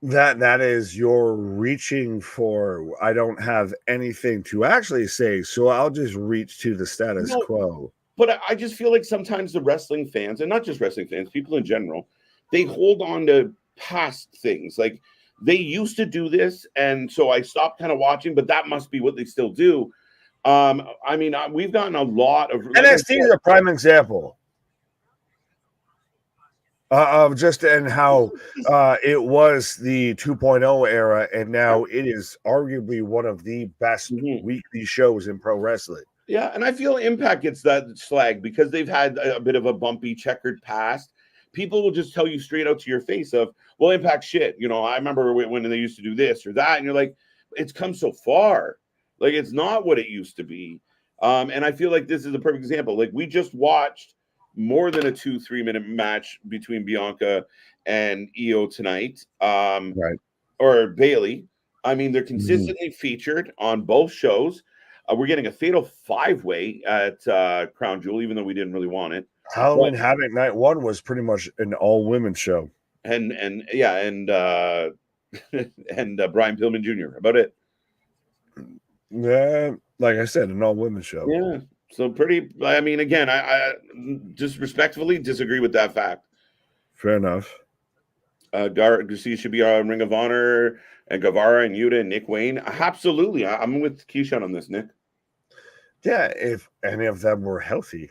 That is, you're reaching for. I don't have anything to actually say, so I'll just reach to the status quo. But I just feel like sometimes the wrestling fans, and not just wrestling fans, people in general, they hold on to past things. Like, they used to do this, and so I stopped kind of watching, but that must be what they still do. I mean, we've gotten a lot of NXT is a prime example of just and how it was the 2.0 era, and now it is arguably one of the best weekly shows in pro wrestling. Yeah, and I feel Impact gets that slag because they've had a bit of a bumpy, checkered past. People will just tell you straight out to your face of, well, Impact shit. You know, I remember when they used to do this or that, and you're like, it's come so far. Like, it's not what it used to be. And I feel like this is a perfect example. Like, we just watched more than a 2 3 minute match between Bianca and Io tonight. Right. or Bayley. I mean, they're consistently featured on both shows. We're getting a fatal 5-way at Crown Jewel, even though we didn't really want it. Halloween Havoc Night 1 was pretty much an all-women show. And yeah, and Brian Pillman Jr. About it. Yeah, like I said, an all-women show. Yeah. So pretty, I mean, again, I just respectfully disagree with that fact. Fair enough. Garcia should be on Ring of Honor, and Guevara and Yuta and Nick Wayne. Absolutely. I'm with Keyshawn on this, Nick. Yeah, if any of them were healthy.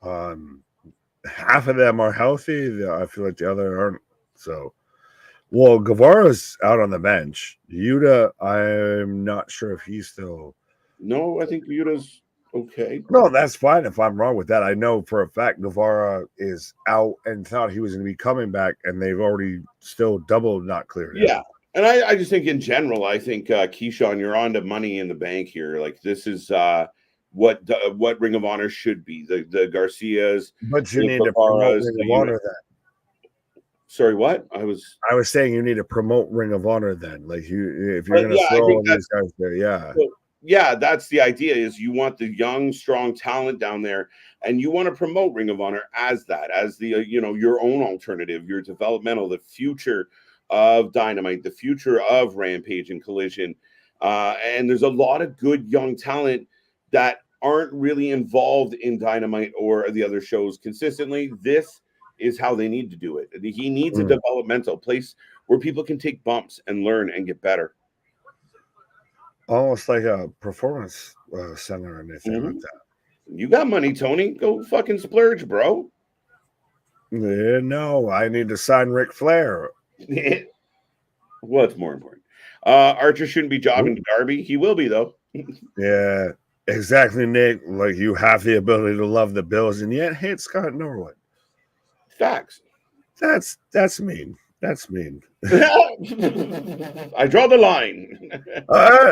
Half of them are healthy. I feel like the other aren't. So, well, Guevara's out on the bench. Yuta, I'm not sure if he's still. No, I think Yuta's okay. No, that's fine if I'm wrong with that. I know for a fact Guevara is out and thought he was going to be coming back, and they've already still double not cleared. Yeah. And I just think in general, I think, Keyshawn, you're on to Money in the Bank here. Like, this is what Ring of Honor should be. The Garcias. But you need to promote Ring of Honor then. Sorry, what? I was saying you need to promote Ring of Honor then. Like, if you're going to throw all these guys there, yeah. So, yeah, that's the idea, is you want the young, strong talent down there, and you want to promote Ring of Honor as that, as the, your own alternative, your developmental, the future of Dynamite, the future of Rampage and Collision. And there's a lot of good young talent that aren't really involved in Dynamite or the other shows consistently. This is how they need to do it. He needs a developmental place where people can take bumps and learn and get better. Almost like a performance center and anything like that. You got money, Tony. Go fucking splurge, bro. Yeah, no, I need to sign Ric Flair. What's more important? Archer shouldn't be jobbing to Darby. He will be, though. Yeah, exactly, Nick. Like, you have the ability to love the Bills and yet hate Scott Norwood. Facts. That's mean. That's mean. I draw the line.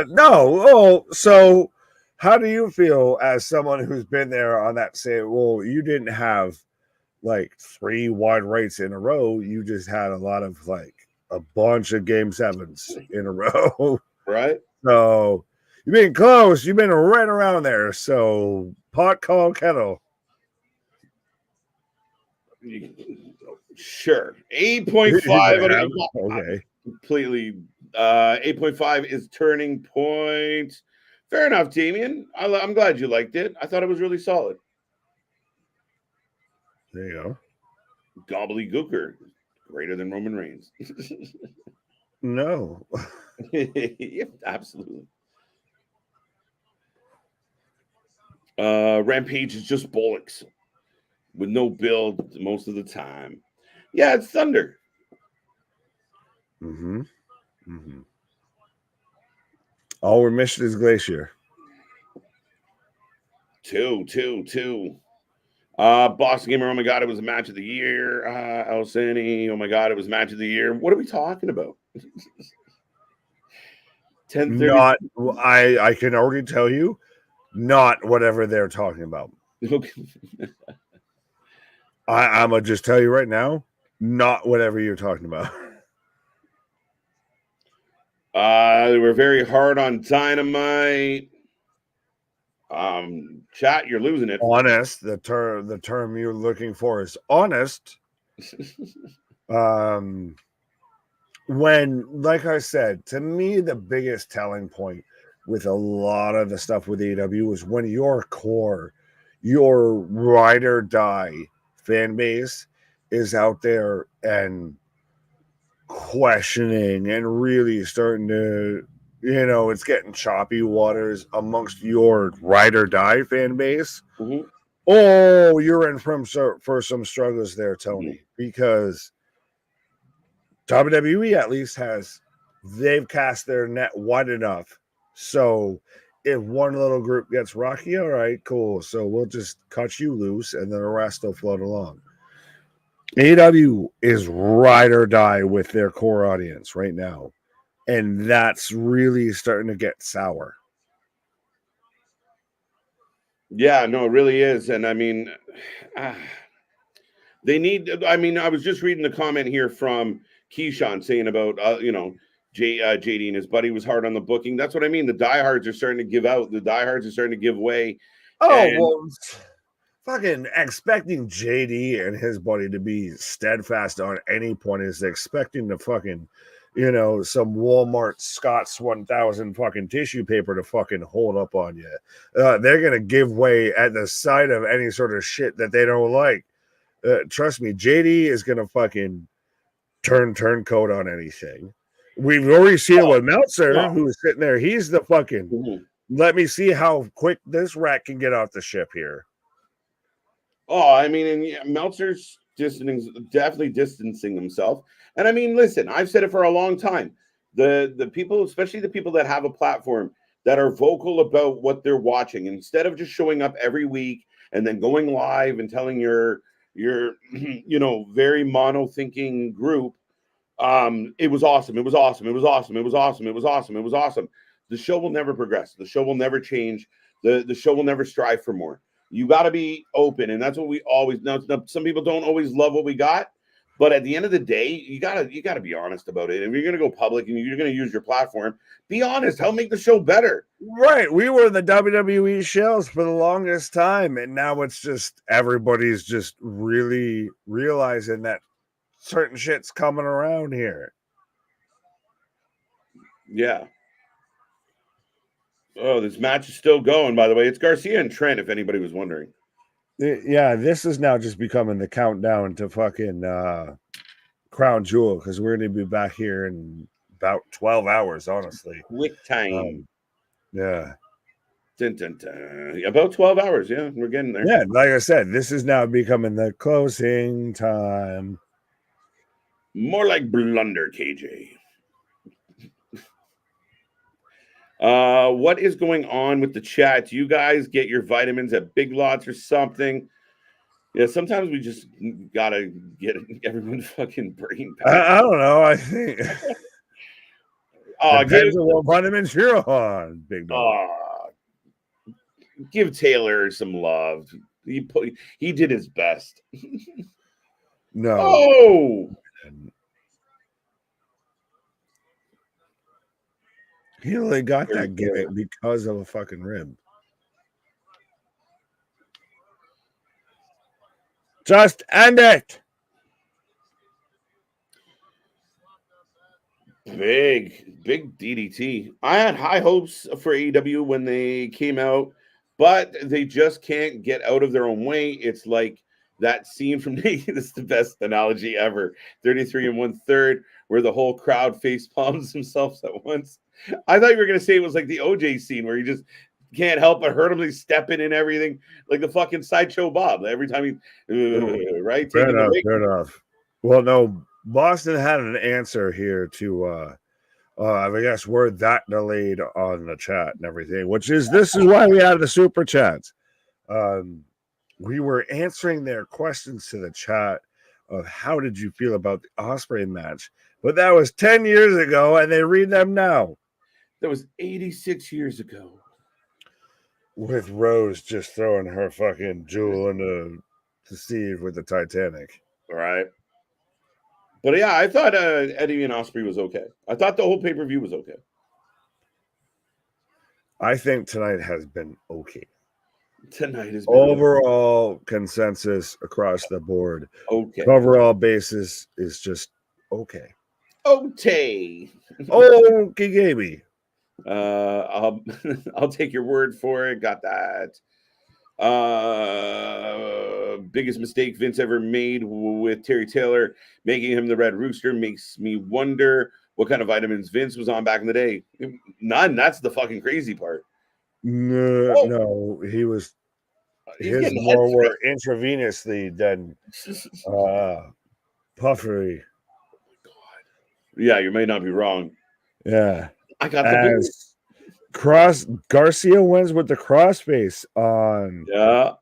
No. Oh, so how do you feel as someone who's been there on that same? Well, you didn't have like 3 wide rates in a row. You just had a lot of like a bunch of game 7s in a row. Right. So you've been close. You've been right around there. So pot call kettle. Sure. 8.5. Okay. Completely. 8.5 is Turning Point. Fair enough, Damien. I'm glad you liked it. I thought it was really solid. There you go. Gobbledygooker. Greater than Roman Reigns. No. Yep, absolutely. Rampage is just bollocks with no build most of the time. Yeah, it's Thunder. All we're missing is Glacier. 2. Boston Gamer, oh my God, it was a match of the year. Elsani, oh my God, it was match of the year. What are we talking about? 10:30. Not, I can already tell you, not whatever they're talking about. Okay. I'm gonna just tell you right now, not whatever you're talking about. They were very hard on Dynamite. Chat, you're losing it. Honest, the term you're looking for is honest. When, like I said, to me, the biggest telling point with a lot of the stuff with AEW is when your core, your ride or die fan base is out there and questioning and really starting to, it's getting choppy waters amongst your ride or die fan base. Oh, you're in for some struggles there, Tony, because WWE at least they've cast their net wide enough. So if one little group gets rocky, all right, cool. So we'll just cut you loose and then the rest will float along. AEW is ride or die with their core audience right now. And that's really starting to get sour. Yeah, no, it really is. And I mean, they need, I was just reading the comment here from Keyshawn saying about, JD and his buddy was hard on the booking. That's what I mean. The diehards are starting to give out. The diehards are starting to give way. Well, fucking expecting JD and his buddy to be steadfast on any point is expecting to fucking, some Walmart Scott's 1000 fucking tissue paper to fucking hold up on you. They're going to give way at the sight of any sort of shit that they don't like. Trust me, JD is going to fucking turncoat on anything. We've already seen it with Meltzer, who's sitting there. He's the fucking, let me see how quick this rat can get off the ship here. Oh, I mean, and Meltzer's definitely distancing himself. And I mean, listen, I've said it for a long time. The people, especially the people that have a platform that are vocal about what they're watching, instead of just showing up every week and then going live and telling your very mono thinking group, it was awesome. It was awesome. It was awesome. It was awesome. It was awesome. It was awesome. The show will never progress. The show will never change. The show will never strive for more. You got to be open, and that's what we always know. Some people don't always love what we got, but at the end of the day, you gotta be honest about it. If you're gonna go public and you're gonna use your platform, be honest. Help make the show better. Right. We were in the WWE shells for the longest time, and now it's just everybody's just really realizing that certain shit's coming around here. Yeah. Oh, this match is still going, by the way. It's Garcia and Trent, if anybody was wondering. Yeah, this is now just becoming the countdown to fucking Crown Jewel, because we're going to be back here in about 12 hours, honestly. Quick time. Yeah. Dun, dun, dun. About 12 hours, yeah. We're getting there. Yeah, like I said, this is now becoming the closing time. More like blunder, KJ. What is going on with the chat? Do you guys get your vitamins at Big Lots or something? Yeah, sometimes we just gotta get everyone fucking brain power. I don't know. I think depends on what vitamins you're on, Big Dog. Give Taylor some love. He did his best. No. Oh. He only got that gimmick because of a fucking rib. Just end it. Big DDT. I had high hopes for AEW when they came out, but they just can't get out of their own way. It's like that scene from this is the best analogy ever. 33 1/3, where the whole crowd face palms themselves at once. I thought you were going to say it was like the OJ scene where you just can't help but hurt him. He's stepping in everything like the fucking Sideshow Bob. Every time he, right? Fair enough. Well, no, Boston had an answer here to, I guess we're that delayed on the chat and everything, this is why we have the super chats. We were answering their questions to the chat of how did you feel about the Ospreay match, but that was 10 years ago and they read them now. That was 86 years ago. With Rose just throwing her fucking jewel into the sea with the Titanic. All right. But yeah, I thought Eddie and Ospreay was okay. I thought the whole pay-per-view was okay. I think tonight has been okay. Tonight has been overall consensus across the board. Okay. Overall basis is just okay. Okay. Okay, Gaby. I'll take your word for it. Got that. Biggest mistake Vince ever made with Terry Taylor making him the Red Rooster makes me wonder what kind of vitamins Vince was on back in the day. None. That's the fucking crazy part. No, he was. His more were intravenously than puffery. Oh God. Yeah, you may not be wrong. Yeah. I got the Garcia wins with the crossface on. Yeah.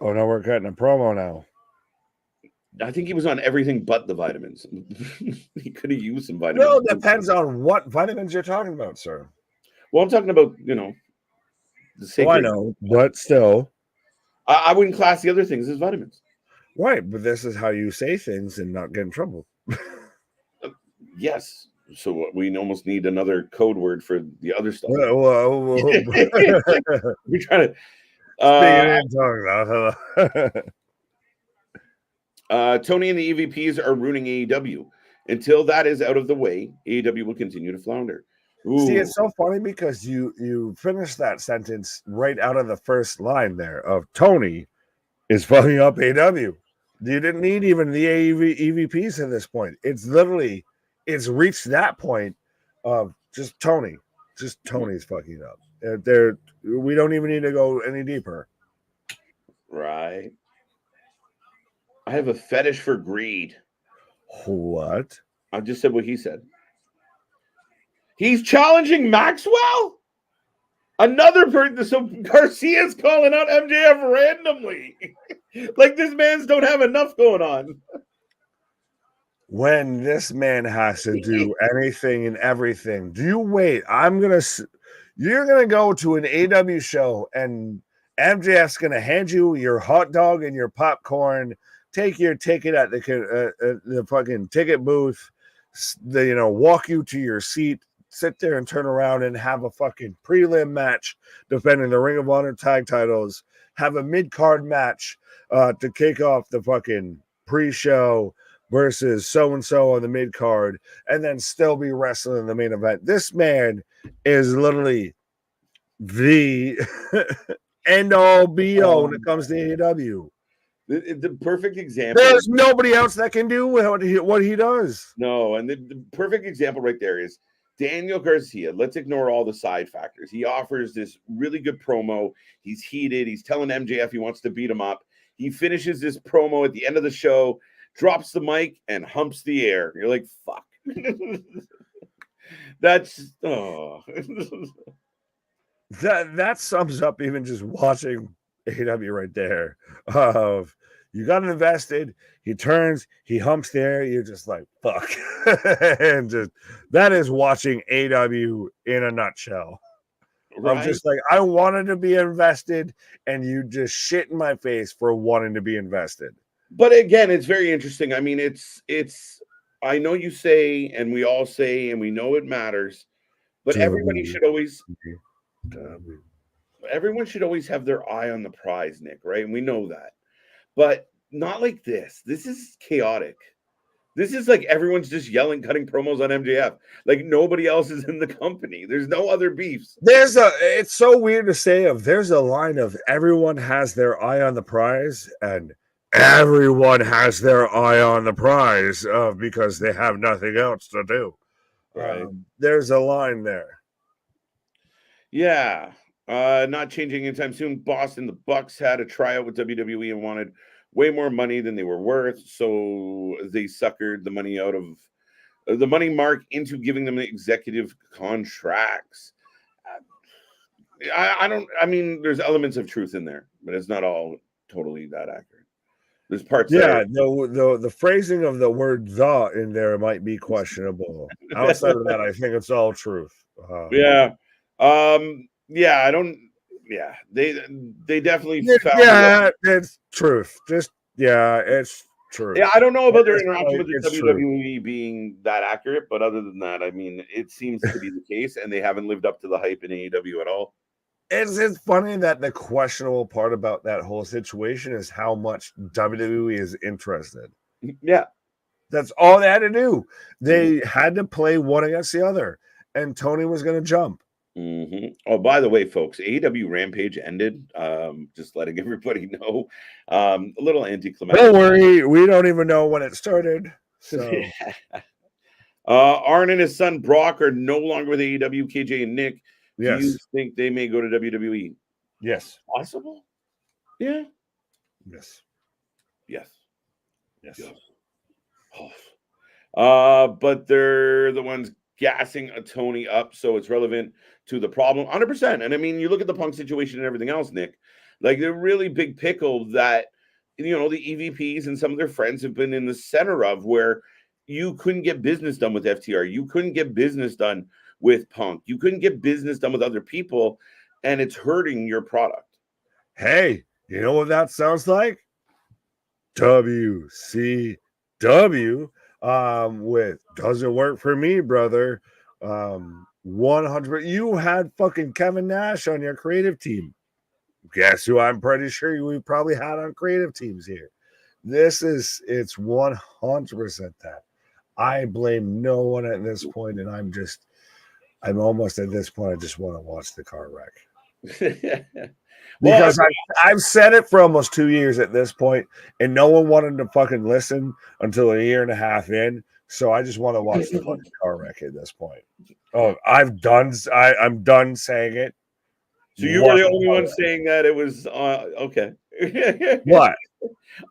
Oh no, we're cutting a promo now. I think he was on everything but the vitamins. He could have used some vitamins. No, depends on what vitamins you're talking about, sir. Well, I'm talking about, the sacred. I know, but still. I wouldn't class the other things as vitamins. Right, but this is how you say things and not get in trouble. Yes. So we almost need another code word for the other stuff. Whoa. We're trying to Speaking in tongues. Tony and the EVPs are ruining AEW. Until that is out of the way, AEW will continue to flounder. Ooh. See, it's so funny because you finished that sentence right out of the first line there of Tony is fucking up AEW. You didn't need even the EVPs at this point. It's reached that point of just Tony. Just Tony's fucking up. We don't even need to go any deeper. Right. I have a fetish for greed. What? I just said what he said. He's challenging Maxwell? Another person. So Garcia's calling out MJF randomly. Like this man's don't have enough going on. When this man has to do anything and everything, you're gonna go to an AEW show and MJF's gonna hand you your hot dog and your popcorn, take your ticket at the fucking ticket booth, walk you to your seat, sit there and turn around and have a fucking prelim match defending the Ring of Honor tag titles, have a mid-card match to kick off the fucking pre-show versus so-and-so on the mid-card, and then still be wrestling in the main event. This man is literally the end-all be-all when it comes to AEW. The perfect example. There's nobody else that can do what he does. No, and the perfect example right there is Daniel Garcia. Let's ignore all the side factors. He offers this really good promo. He's heated. He's telling MJF he wants to beat him up. He finishes this promo at the end of the show, drops the mic, and humps the air. You're like, fuck. That's that sums up even just watching AEW right there. Of you got invested, he turns, he humps the air, you're just like, fuck. And just that is watching AEW in a nutshell. Right. I'm just like, I wanted to be invested, and you just shit in my face for wanting to be invested. But again, it's very interesting. I mean, it's I know you say, and we all say, and we know it matters, but everybody should always have their eye on the prize, Nick, right? And we know that. But not like this. This is chaotic. This is like everyone's just yelling, cutting promos on MJF. Like nobody else is in the company. There's no other beefs. It's so weird to say there's a line of everyone has their eye on the prize, and everyone has their eye on the prize because they have nothing else to do. Right. There's a line there. Yeah. Not changing anytime soon. Boston, the Bucks had a tryout with WWE and wanted way more money than they were worth, so they suckered the money out of the money mark into giving them executive contracts. I mean, there's elements of truth in there, but it's not all totally that accurate. There's parts. Yeah, the phrasing of the word "the" in there might be questionable. Outside of that, I think it's all truth. Yeah. Yeah, I don't. Yeah, they definitely. It's truth. It's true. Yeah, I don't know about their interaction with the WWE being that accurate, but other than that, I mean, it seems to be the case, and they haven't lived up to the hype in AEW at all. It's funny that the questionable part about that whole situation is how much WWE is interested. Yeah, that's all they had to do. They had to play one against the other, and Tony was going to jump. Mm-hmm. Oh, by the way, folks, AEW Rampage ended. Just letting everybody know. A little anticlimactic. Don't worry, we don't even know when it started. So, Arn and his son Brock are no longer with AEW. KJ and Nick. Yes. Do you think they may go to WWE? Yes. Possible? Yeah. Yes. Yes. Yes. Yes. Oh. But they're the ones gassing a Tony up, so it's relevant to the problem 100%. And I mean, you look at the Punk situation and everything else, Nick, like they're really big pickle that, the EVPs and some of their friends have been in the center of, where you couldn't get business done with FTR. You couldn't get business done with Punk. You couldn't get business done with other people, and it's hurting your product. Hey, you know what that sounds like? WCW with doesn't work for me, brother. 100. You had fucking Kevin Nash on your creative team. Guess who I'm pretty sure we probably had on creative teams here. It's 100% that. I blame no one at this point, and I'm almost at this point. I just want to watch the car wreck. Because I've said it for almost 2 years at this point, and no one wanted to fucking listen until a year and a half in. So I just want to watch the fucking car wreck at this point. Oh, I'm done saying it. So you were the only one saying that it was okay. What?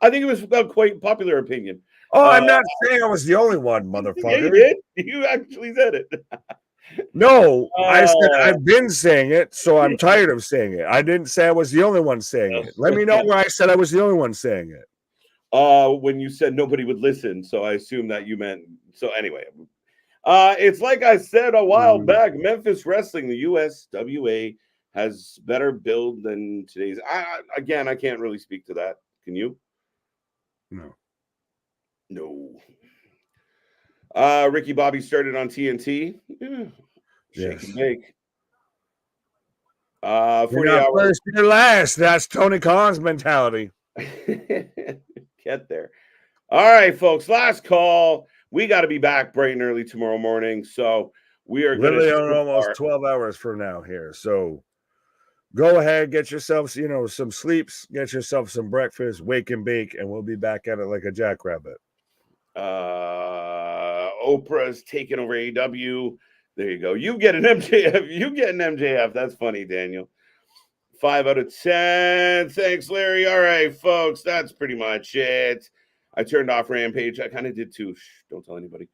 I think it was a quite popular opinion. Oh, I'm not saying I was the only one, motherfucker. Yeah, you did. You actually said it. No, I said I've been saying it, so I'm tired of saying it. I didn't say I was the only one saying it. Let me know where I said I was the only one saying it. When you said nobody would listen, so I assume that you meant. So anyway, it's like I said a while back. Memphis Wrestling, the USWA, has better build than today's. I can't really speak to that. Can you? No. Ricky Bobby started on TNT. Shake and bake. 40 hours. First, you're last. That's Tony Khan's mentality. Get there. All right, folks. Last call. We got to be back bright and early tomorrow morning. So we are literally on almost 12 hours from now here. So go ahead, get yourself, some sleeps, get yourself some breakfast, wake and bake, and we'll be back at it like a jackrabbit. Oprah's taking over AEW. There you go. You get an MJF. You get an MJF. That's funny, Daniel. 5 out of 10. Thanks, Larry. All right, folks. That's pretty much it. I turned off Rampage. I kind of did too. Shh, don't tell anybody.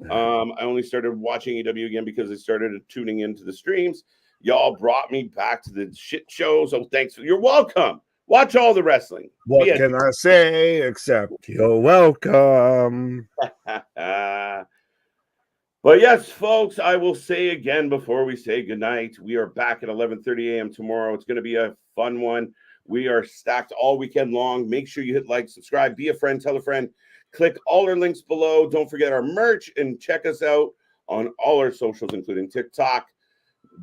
I only started watching AEW again because I started tuning into the streams. Y'all brought me back to the shit show. So thanks. You're welcome. Watch all the wrestling. What can I say except you're welcome? But yes, folks, I will say again before we say goodnight, we are back at 11:30 a.m. tomorrow. It's going to be a fun one. We are stacked all weekend long. Make sure you hit like, subscribe, be a friend, tell a friend. Click all our links below. Don't forget our merch and check us out on all our socials, including TikTok.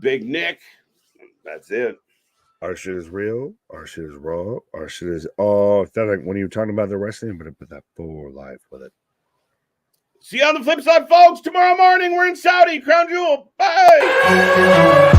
Big Nick. That's it. Our shit is real. Our shit is raw. Our shit is authentic. When you're talking about the wrestling, I'm going to put that for life with it. See you on the flip side, folks. Tomorrow morning, we're in Saudi. Crown Jewel. Bye.